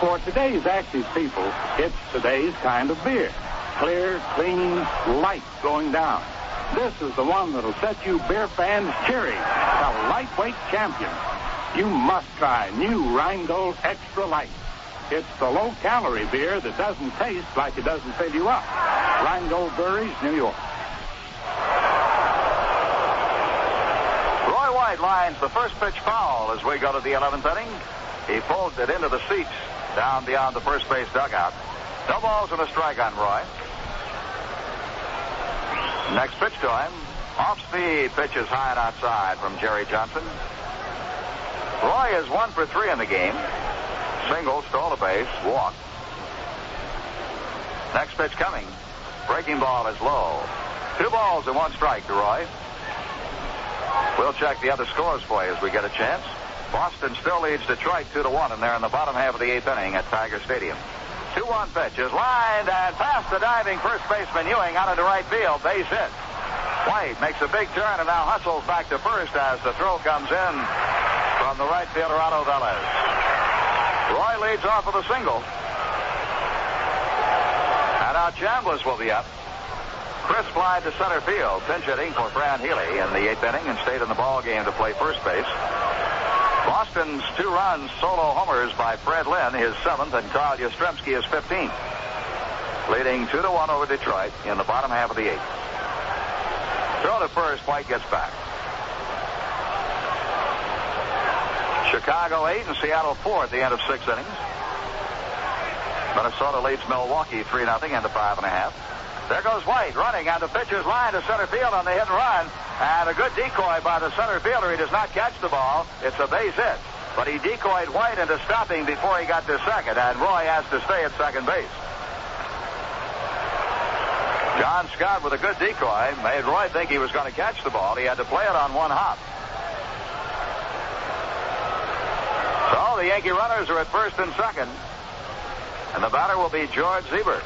Speaker 5: For today's active people, it's today's kind of beer. Clear, clean, light going down. This is the one that'll set you beer fans cheery. The lightweight champion. You must try new Rheingold Extra Light. It's the low-calorie beer that doesn't taste like it doesn't fill you up. Rheingold Breweries, New York.
Speaker 1: Roy White lines the first pitch foul as we go to the 11th inning. He pulls it into the seats down beyond the first base dugout. No balls and a strike on Roy. Next pitch to him. Off-speed pitches high and outside from Jerry Johnson. Roy is 1 for 3 in the game. Single, stole a base, walk. Next pitch coming. Breaking ball is low. 2 balls and 1 strike to Roy. We'll check the other scores for you as we get a chance. Boston still leads Detroit 2-1, and they're in the bottom half of the 8th inning at Tiger Stadium. 2-1 pitch is lined and past the diving first baseman Ewing out into right field. Base hit. White makes a big turn and now hustles back to first as the throw comes in from the right fielder Otto Velez. Roy leads off with a single. And now Chambliss will be up. Chris flied to center field, pinch hitting for Fran Healy in the 8th inning and stayed in the ball game to play first base. Boston's 2-run solo homers by Fred Lynn, his 7th, and Carl Yastrzemski his 15th. Leading 2-1 over Detroit in the bottom half of the 8th. Throw to first, White gets back. Chicago 8 and Seattle 4 at the end of 6 innings. Minnesota leads Milwaukee 3-0 into 5.5. There goes White running, and the pitcher's line to center field on the hit and run. And a good decoy by the center fielder. He does not catch the ball. It's a base hit. But he decoyed White into stopping before he got to second, and Roy has to stay at second base. John Scott with a good decoy made Roy think he was going to catch the ball. He had to play it on 1 hop. So the Yankee runners are at first and second. And the batter will be George Zieber.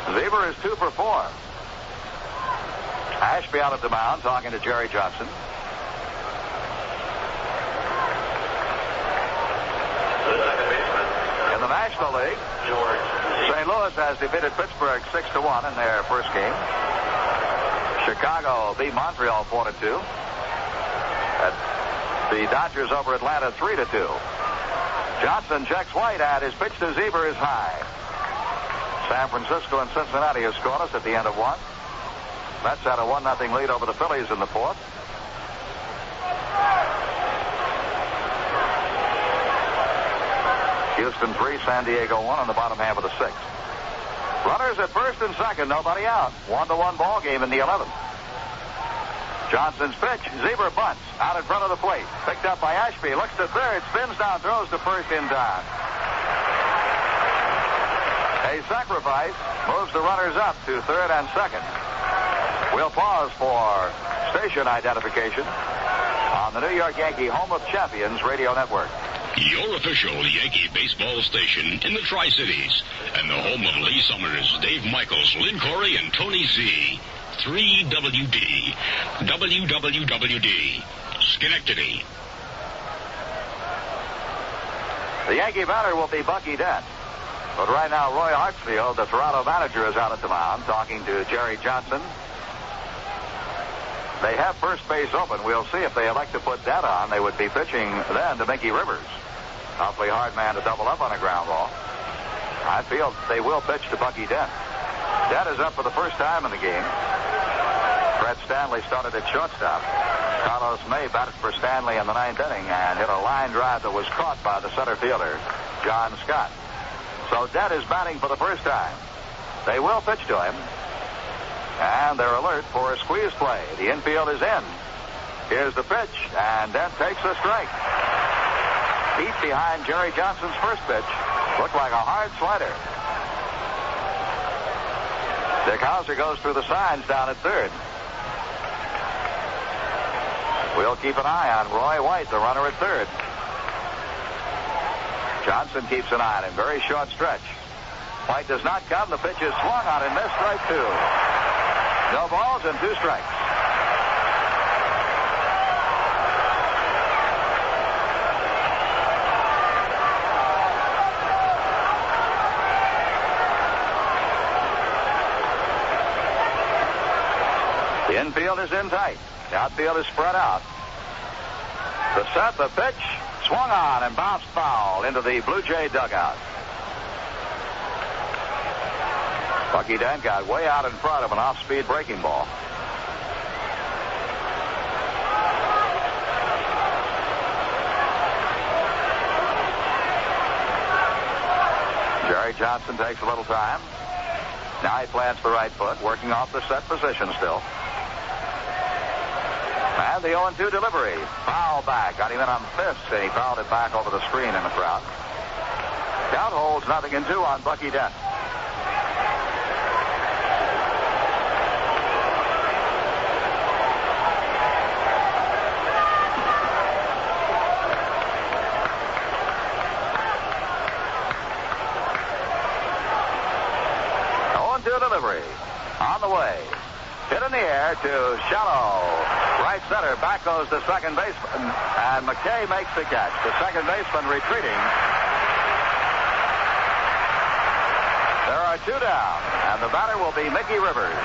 Speaker 1: Zieber is 2 for 4. Ashby out at the mound talking to Jerry Johnson. In the National League, St. Louis has defeated Pittsburgh 6-1 in their first game. Chicago beat Montreal 4-2. The Dodgers over Atlanta 3-2. Johnson checks White, and his pitch to Zieber is high. San Francisco and Cincinnati have scoreless at the end of 1. Mets had a 1-0 lead over the Phillies in the 4th. Houston 3, San Diego 1 in the bottom half of the 6th. Runners at first and second, nobody out. 1-1 ball game in the 11th. Johnson's pitch, Zieber bunts out in front of the plate. Picked up by Ashby, looks to third, spins down, throws to first in time. A sacrifice moves the runners up to third and second. We'll pause for station identification on the New York Yankee Home of Champions radio network.
Speaker 6: Your official Yankee baseball station in the Tri-Cities and the home of Lee Summers, Dave Michaels, Lynn Corey, and Tony Z. 3WD. WWWD. Schenectady.
Speaker 1: The Yankee batter will be Bucky Dent. But right now, Roy Hartsfield, the Toronto manager, is out at the mound talking to Jerry Johnson. They have first base open. We'll see if they elect to put that on. They would be pitching then to Mickey Rivers. Awfully hard man to double up on a ground ball. I feel they will pitch to Bucky Dent. Dent is up for the first time in the game. Fred Stanley started at shortstop. Carlos May batted for Stanley in the ninth inning and hit a line drive that was caught by the center fielder, John Scott. So Dent is batting for the first time. They will pitch to him. And they're alert for a squeeze play. The infield is in. Here's the pitch, and Dent takes a strike. Feet behind Jerry Johnson's first pitch. Looked like a hard slider. Dick Hauser goes through the signs down at third. We'll keep an eye on Roy White, the runner at third. Johnson keeps an eye on him. Very short stretch. White does not come. The pitch is swung on and missed. Strike two. No balls and 2 strikes. The infield is in tight. The outfield is spread out. The set, the pitch, swung on and bounced foul into the Blue Jay dugout. Bucky Dent got way out in front of an off-speed breaking ball. Jerry Johnson takes a little time. Now he plants the right foot, working off the set position still. And the 0-2 delivery. Foul back. Got him in on fists, and he fouled it back over the screen in the crowd. Count holds 0-2 on Bucky Dent. Delivery on the way. Hit in the air to shallow. Right center. Back goes the second baseman. And McKay makes the catch. The second baseman retreating. There are 2 down. And the batter will be Mickey Rivers.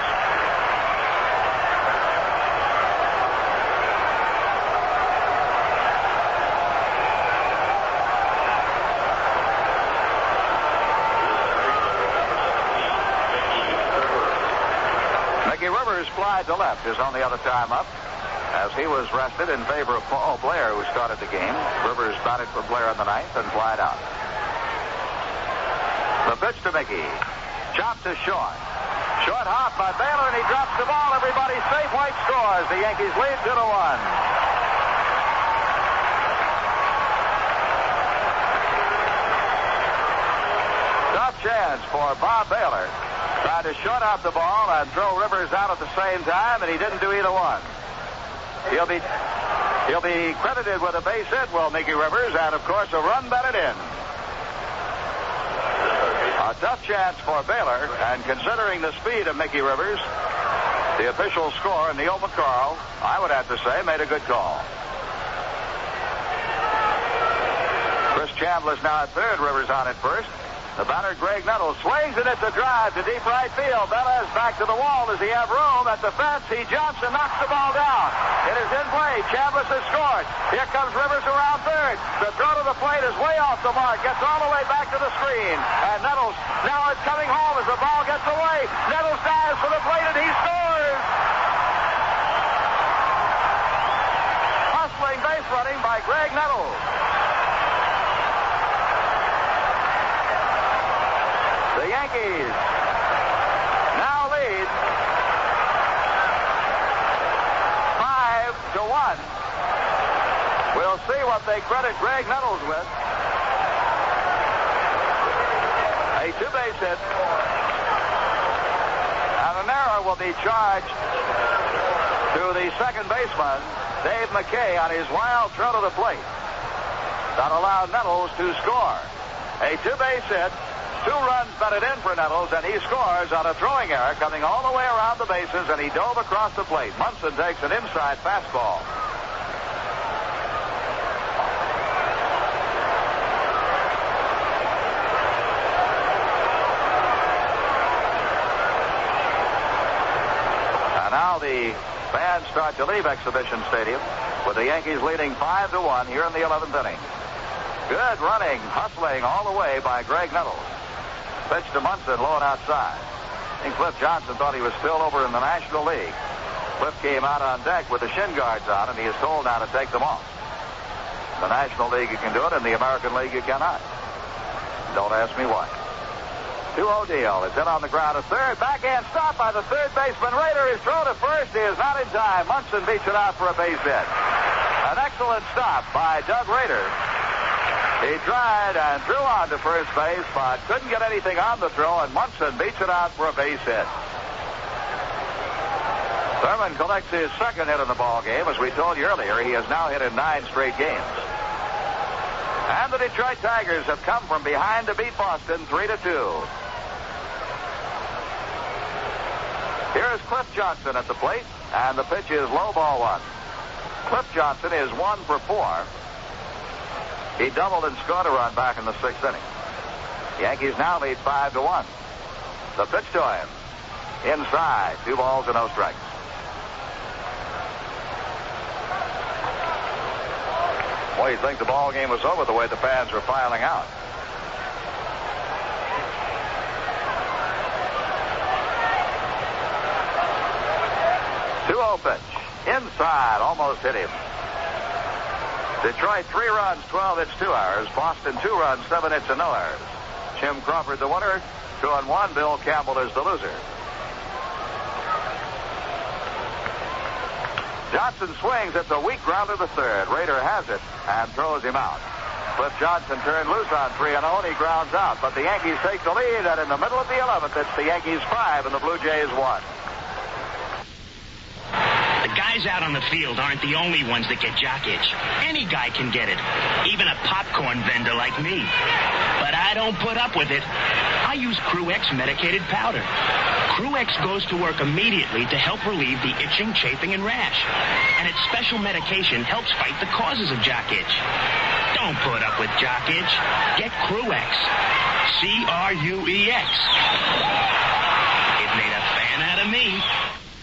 Speaker 1: Rivers flied to left his only other time up, as he was rested in favor of Paul Blair, who started the game. Rivers batted for Blair in the ninth and flied out. The pitch to Mickey. Chopped to short. Short hop by Baylor, and he drops the ball. Everybody's safe. White scores. The Yankees lead 2-1. Tough chance for Bob Baylor. Tried to short out the ball and throw Rivers out at the same time, and he didn't do either one. He'll be credited with a base hit, will Mickey Rivers, and of course a run batted in. A tough chance for Baylor, and considering the speed of Mickey Rivers, the official score, and Neil McCarl, I would have to say, made a good call. Chris Chambliss now at third, Rivers on at first. The batter, Greg Nettles, swings and it's a drive to deep right field. Bella is back to the wall. Does he have room at the fence? Johnson knocks the ball down. It is in play. Chambliss has scored. Here comes Rivers around third. The throw to the plate is way off the mark. Gets all the way back to the screen. And Nettles now is coming home as the ball gets away. Nettles dives for the plate and he scores. Hustling base running by Greg Nettles. The Yankees now lead 5-1. We'll see what they credit Greg Nettles with. A 2-base hit. And an error will be charged to the second baseman, Dave McKay, on his wild throw to the plate. that allowed Nettles to score. A two-base hit, 2 runs batted in for Nettles, and he scores on a throwing error coming all the way around the bases, and he dove across the plate. Munson takes an inside fastball. And now the fans start to leave Exhibition Stadium with the Yankees leading 5-1 here in the 11th inning. Good running, hustling all the way by Greg Nettles. Pitch to Munson, low and outside. I think Cliff Johnson thought he was still over in the National League. Cliff came out on deck with the shin guards on, and he is told now to take them off. In the National League you can do it, in the American League you cannot. Don't ask me why. 2-0 deal. It's in on the ground at third. Backhand stop by the third baseman. Rader is thrown to first. He is not in time. Munson beats it out for a base hit. An excellent stop by Doug Rader. He tried and threw on to first base, but couldn't get anything on the throw, and Munson beats it out for a base hit. Thurman collects his second hit in the ball game. As we told you earlier, he has now hit in 9 straight games. And the Detroit Tigers have come from behind to beat Boston 3-2. Here is Cliff Johnson at the plate, and the pitch is low ball 1. Cliff Johnson is 1 for 4. He doubled and scored a run back in the 6th inning. Yankees now lead 5-1. The pitch to him. Inside. 2 balls and no strikes. Well, you'd think the ball game was over the way the fans were filing out. Pitch. Inside. Almost hit him. Detroit 3 runs, 12 hits, 2 errors. Boston 2 runs, 7 hits, and no errors. Jim Crawford the winner. 2-1. Bill Campbell is the loser. Johnson swings. It's a weak ground to the third. Rader has it and throws him out. Cliff Johnson turned loose on 3-0, and he grounds out. But the Yankees take the lead, and in the middle of the 11th, it's the Yankees 5 and the Blue Jays 1.
Speaker 6: The guys out on the field aren't the only ones that get jock itch. Any guy can get it, even a popcorn vendor like me. But I don't put up with it. I use Crew-X medicated powder. Crew-X goes to work immediately to help relieve the itching, chafing, and rash. And its special medication helps fight the causes of jock itch. Don't put up with jock itch. Get Crew-X. C-R-U-E-X. It made a fan out of me.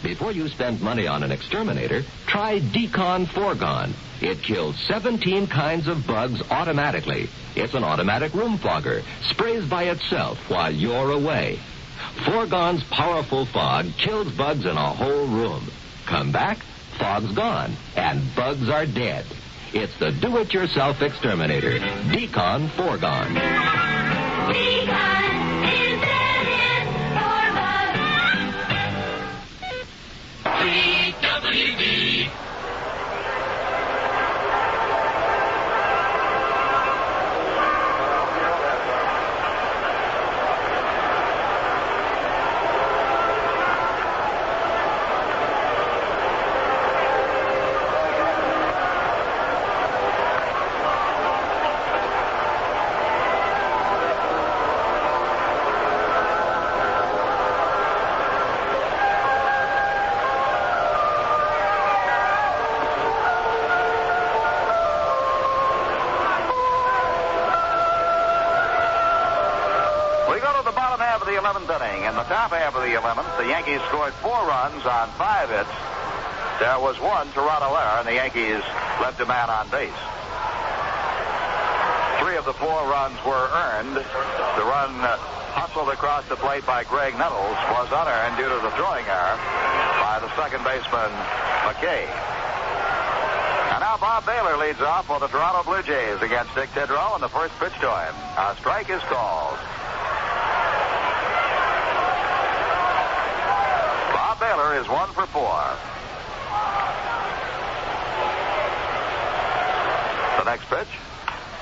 Speaker 16: Before you spend money on an exterminator, try Decon Forgone. It kills 17 kinds of bugs automatically. It's an automatic room fogger. Sprays by itself while you're away. Forgone's powerful fog kills bugs in a whole room. Come back, fog's gone, and bugs are dead. It's the do-it-yourself exterminator, Decon Forgone.
Speaker 15: Decon invented for bugs.
Speaker 12: DWD.
Speaker 1: In the top half of the 11th, the Yankees scored 4 runs on 5 hits. There was 1 Toronto error, and the Yankees left a man on base. 3 of the 4 runs were earned. The run hustled across the plate by Greg Nettles was unearned due to the throwing error by the second baseman, McKay. And now Bob Baylor leads off for the Toronto Blue Jays against Dick Tidrow, and the first pitch to him. A strike is called. Baylor is 1 for 4. The next pitch.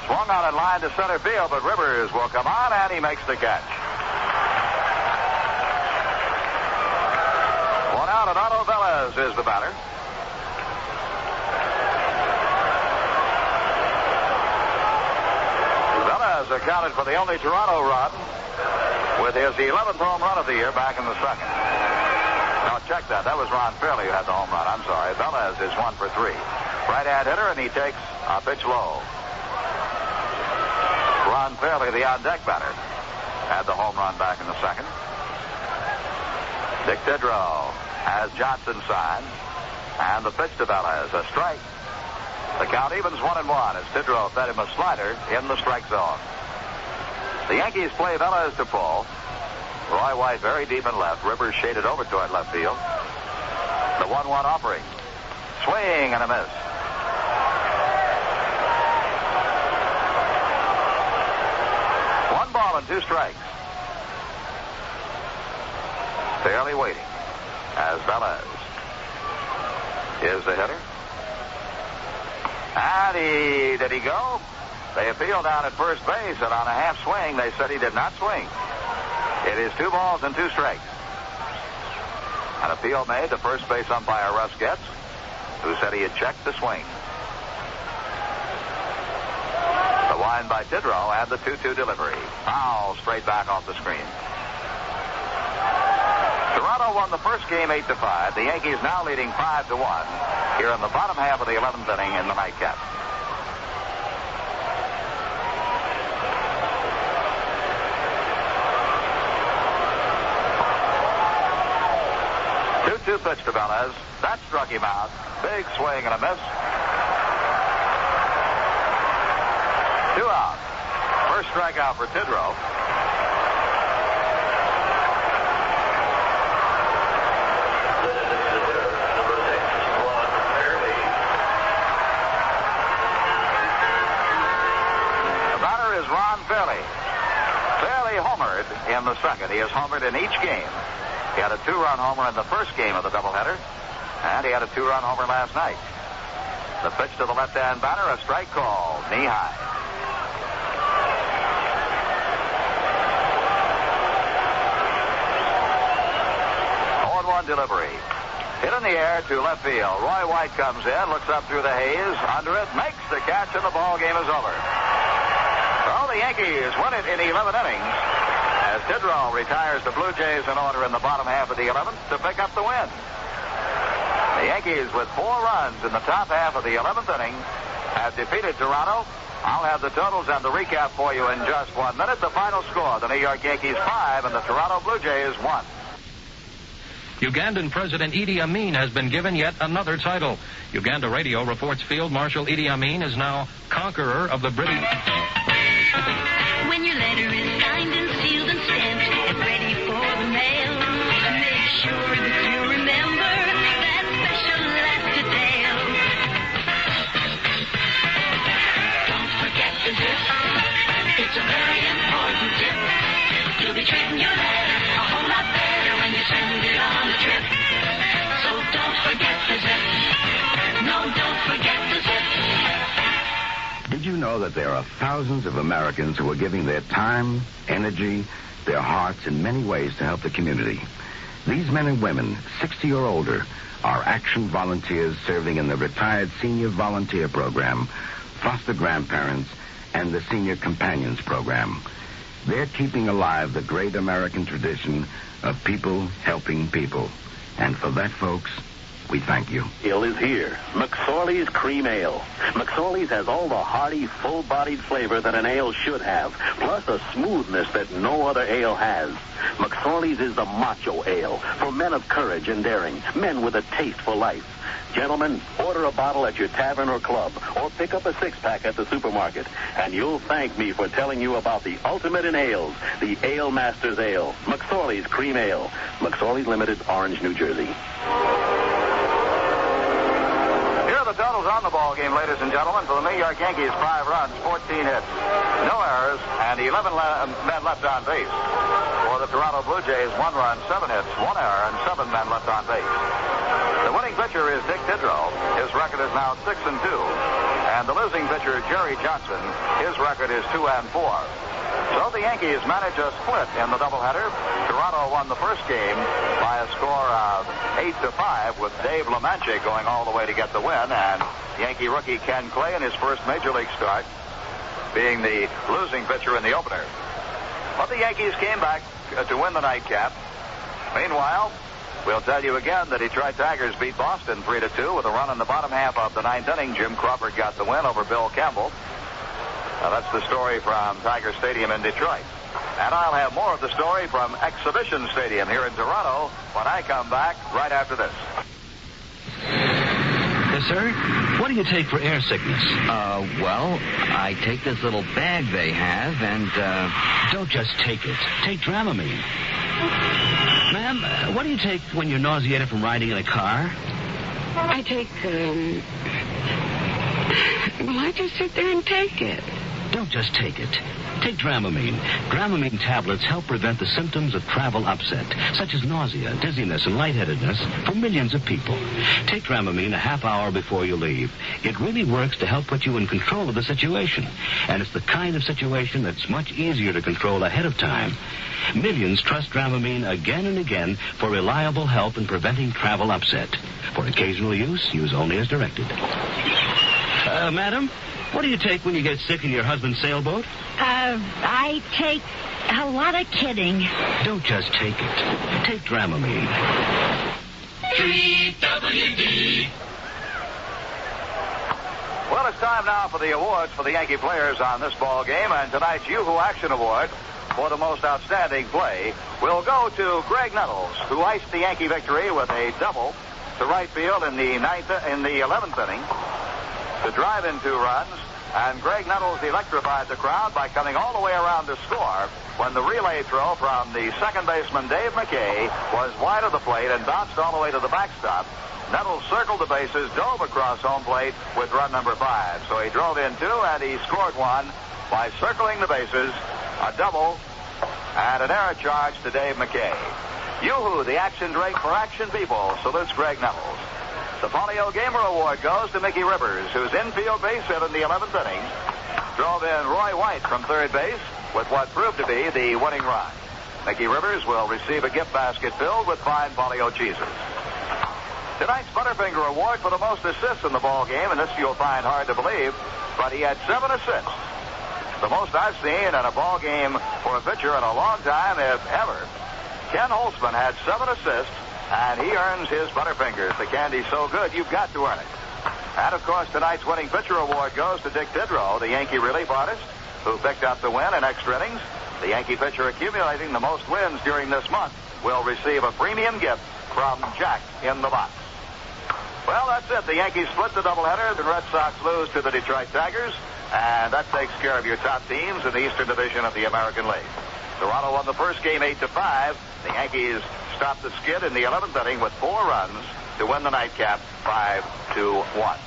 Speaker 1: Swung on in line to center field, but Rivers will come on, and he makes the catch. 1 out, and Otto Velez is the batter. Bellas accounted for the only Toronto run with his 11th home run of the year back in the second. Now, check that. That was Ron Fairley who had the home run. I'm sorry. Bellas is 1 for 3. Right-hand hitter, and he takes a pitch low. Ron Fairley, the on-deck batter, had the home run back in the second. Dick Tidrow has Johnson signed, and the pitch to Bellas, a strike. The count evens 1-1 as Tidrow fed him a slider in the strike zone. The Yankees play Bellas to pull. Roy White very deep in left. Rivers shaded over toward left field. The 1-1 offering. Swing and a miss. One ball and 2 strikes. Fairly waiting as Bellas is the hitter. And did he go? They appealed down at first base, and on a half swing, they said he did not swing. It is 2 balls and 2 strikes. An appeal made to first base umpire Russ Getz, who said he had checked the swing. The wind by Tidrow and the 2-2 delivery. Foul straight back off the screen. Toronto won the first game 8-5. The Yankees now leading 5-1 here in the bottom half of the 11th inning in the nightcap. Two pitch to Bellas. That struck him out. Big swing and a miss. 2 out. First strikeout for Tidrow. The batter is Ron Fairley. Fairley homered in the second. He has homered in each game. He had a 2-run homer in the first game of the doubleheader, and he had a 2-run homer last night. The pitch to the left-hand batter, a strike call, knee high. 0-1 delivery. Hit in the air to left field. Roy White comes in, looks up through the haze, under it, makes the catch, and the ball game is over. Well, the Yankees win it in 11 innings. As Tidrow retires the Blue Jays in order in the bottom half of the 11th to pick up the win. The Yankees, with 4 runs in the top half of the 11th inning, have defeated Toronto. I'll have the totals and the recap for you in just 1 minute. The final score, the New York Yankees 5 and the Toronto Blue Jays 1.
Speaker 14: Ugandan President Idi Amin has been given yet another title. Uganda Radio reports Field Marshal Idi Amin is now conqueror of the British.
Speaker 15: When your letter is signed and sealed and stamped and ready for the mail, make sure that you remember that special after-tale. Don't forget the zip. It's a very important tip. You'll be treating your letter a whole lot better when you send it on a trip. So don't forget the zip. No, don't forget the zip.
Speaker 20: Did you know that there are thousands of Americans who are giving their time, energy, their hearts in many ways to help the community? These men and women, 60 or older, are action volunteers serving in the Retired Senior Volunteer Program, Foster Grandparents, and the Senior Companions Program. They're keeping alive the great American tradition of people helping people. And for that, folks, we thank you.
Speaker 11: Ale is here. McSorley's Cream Ale. McSorley's has all the hearty, full-bodied flavor that an ale should have, plus a smoothness that no other ale has. McSorley's is the macho ale for men of courage and daring, men with a taste for life. Gentlemen, order a bottle at your tavern or club, or pick up a 6-pack at the supermarket, and you'll thank me for telling you about the ultimate in ales, the Ale Masters Ale, McSorley's Cream Ale. McSorley's Limited, Orange, New Jersey.
Speaker 1: The totals on the ball game, ladies and gentlemen. For the New York Yankees, 5 runs, 14 hits, no errors, and 11 men left on base. For the Toronto Blue Jays, 1 run, 7 hits, 1 error, and 7 men left on base. The winning pitcher is Dick Tidrow. His record is now 6-2. And the losing pitcher, Jerry Johnson, his record is 2-4. So the Yankees managed a split in the doubleheader. Toronto won the first game by a score of 8-5, with Dave LeManche going all the way to get the win, and Yankee rookie Ken Clay in his first major league start being the losing pitcher in the opener. But the Yankees came back to win the nightcap. Meanwhile, we'll tell you again the Detroit Tigers beat Boston 3-2 with a run in the bottom half of the ninth inning. Jim Crawford got the win over Bill Campbell. Now, that's the story from Tiger Stadium in Detroit. And I'll have more of the story from Exhibition Stadium here in Toronto when I come back right after this.
Speaker 17: Yes, sir? What do you take for air sickness?
Speaker 22: Well, I take this little bag they have and,
Speaker 17: Don't just take it. Take Dramamine. Ma'am, what do you take when you're nauseated from riding in a car?
Speaker 8: I take, well, I just sit there and take it.
Speaker 17: Don't just take it. Take Dramamine. Dramamine tablets help prevent the symptoms of travel upset, such as nausea, dizziness, and lightheadedness for millions of people. Take Dramamine a half hour before you leave. It really works to help put you in control of the situation. And it's the kind of situation that's much easier to control ahead of time. Millions trust Dramamine again and again for reliable help in preventing travel upset. For occasional use only as directed. Madam? What do you take when you get sick in your husband's sailboat?
Speaker 8: I take a lot of kidding.
Speaker 17: Don't just take it. Take Dramamine.
Speaker 1: 3WD. Well, it's time now for the awards for the Yankee players on this ball game, and tonight's Yoo-Hoo Action Award for the most outstanding play will go to Greg Nettles, who iced the Yankee victory with a double to right field in the 11th inning to drive in 2 runs, and Greg Nettles electrified the crowd by coming all the way around to score when the relay throw from the second baseman Dave McKay was wide of the plate and bounced all the way to the backstop. Nettles circled the bases, dove across home plate with run number 5. So he drove in 2 and he scored 1 by circling the bases, a double, and an error charge to Dave McKay. Yoo-Hoo, the action drink for action people, salutes Greg Nettles. The Polio Gamer Award goes to Mickey Rivers, whose infield base hit in the 11th inning drove in Roy White from third base with what proved to be the winning run. Mickey Rivers will receive a gift basket filled with fine Polio cheeses. Tonight's Butterfinger Award for the most assists in the ball game, and this you'll find hard to believe, but he had 7 assists. The most I've seen in a ball game for a pitcher in a long time, if ever. Ken Holtzman had 7 assists, and he earns his Butterfingers. The candy's so good, you've got to earn it. And, of course, tonight's Winning Pitcher Award goes to Dick Tidrow, the Yankee relief artist, who picked up the win in extra innings. The Yankee pitcher accumulating the most wins during this month will receive a premium gift from Jack in the Box. Well, that's it. The Yankees split the doubleheader. The Red Sox lose to the Detroit Tigers, and that takes care of your top teams in the Eastern Division of the American League. Toronto won the first game 8-5. The Yankees stopped the skid in the 11th inning with 4 runs to win the nightcap 5-1.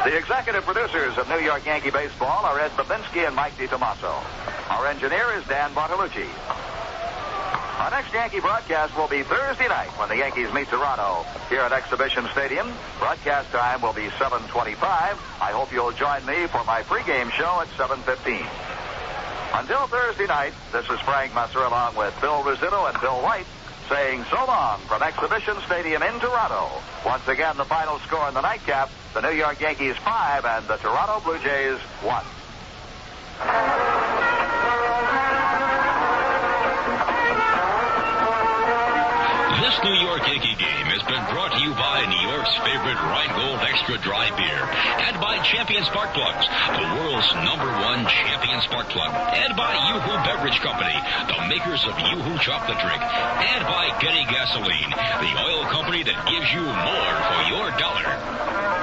Speaker 1: The executive producers of New York Yankee Baseball are Ed Babinski and Mike DiTomaso. Our engineer is Dan Bartolucci. Our next Yankee broadcast will be Thursday night when the Yankees meet Toronto here at Exhibition Stadium. Broadcast time will be 7:25. I hope you'll join me for my pregame show at 7:15. Until Thursday night, this is Frank Messer along with Bill Rizzuto and Bill White saying so long from Exhibition Stadium in Toronto. Once again, the final score in the nightcap, the New York Yankees 5 and the Toronto Blue Jays 1.
Speaker 6: This New York Yankee game has been brought to you by New York's favorite Rheingold Extra Dry Beer and by Champion Spark Plugs, the world's #1 Champion Spark Plug, and by Yoo-Hoo Beverage Company, the makers of Yoo-Hoo Chocolate Drink, and by Getty Gasoline, the oil company that gives you more for your dollar.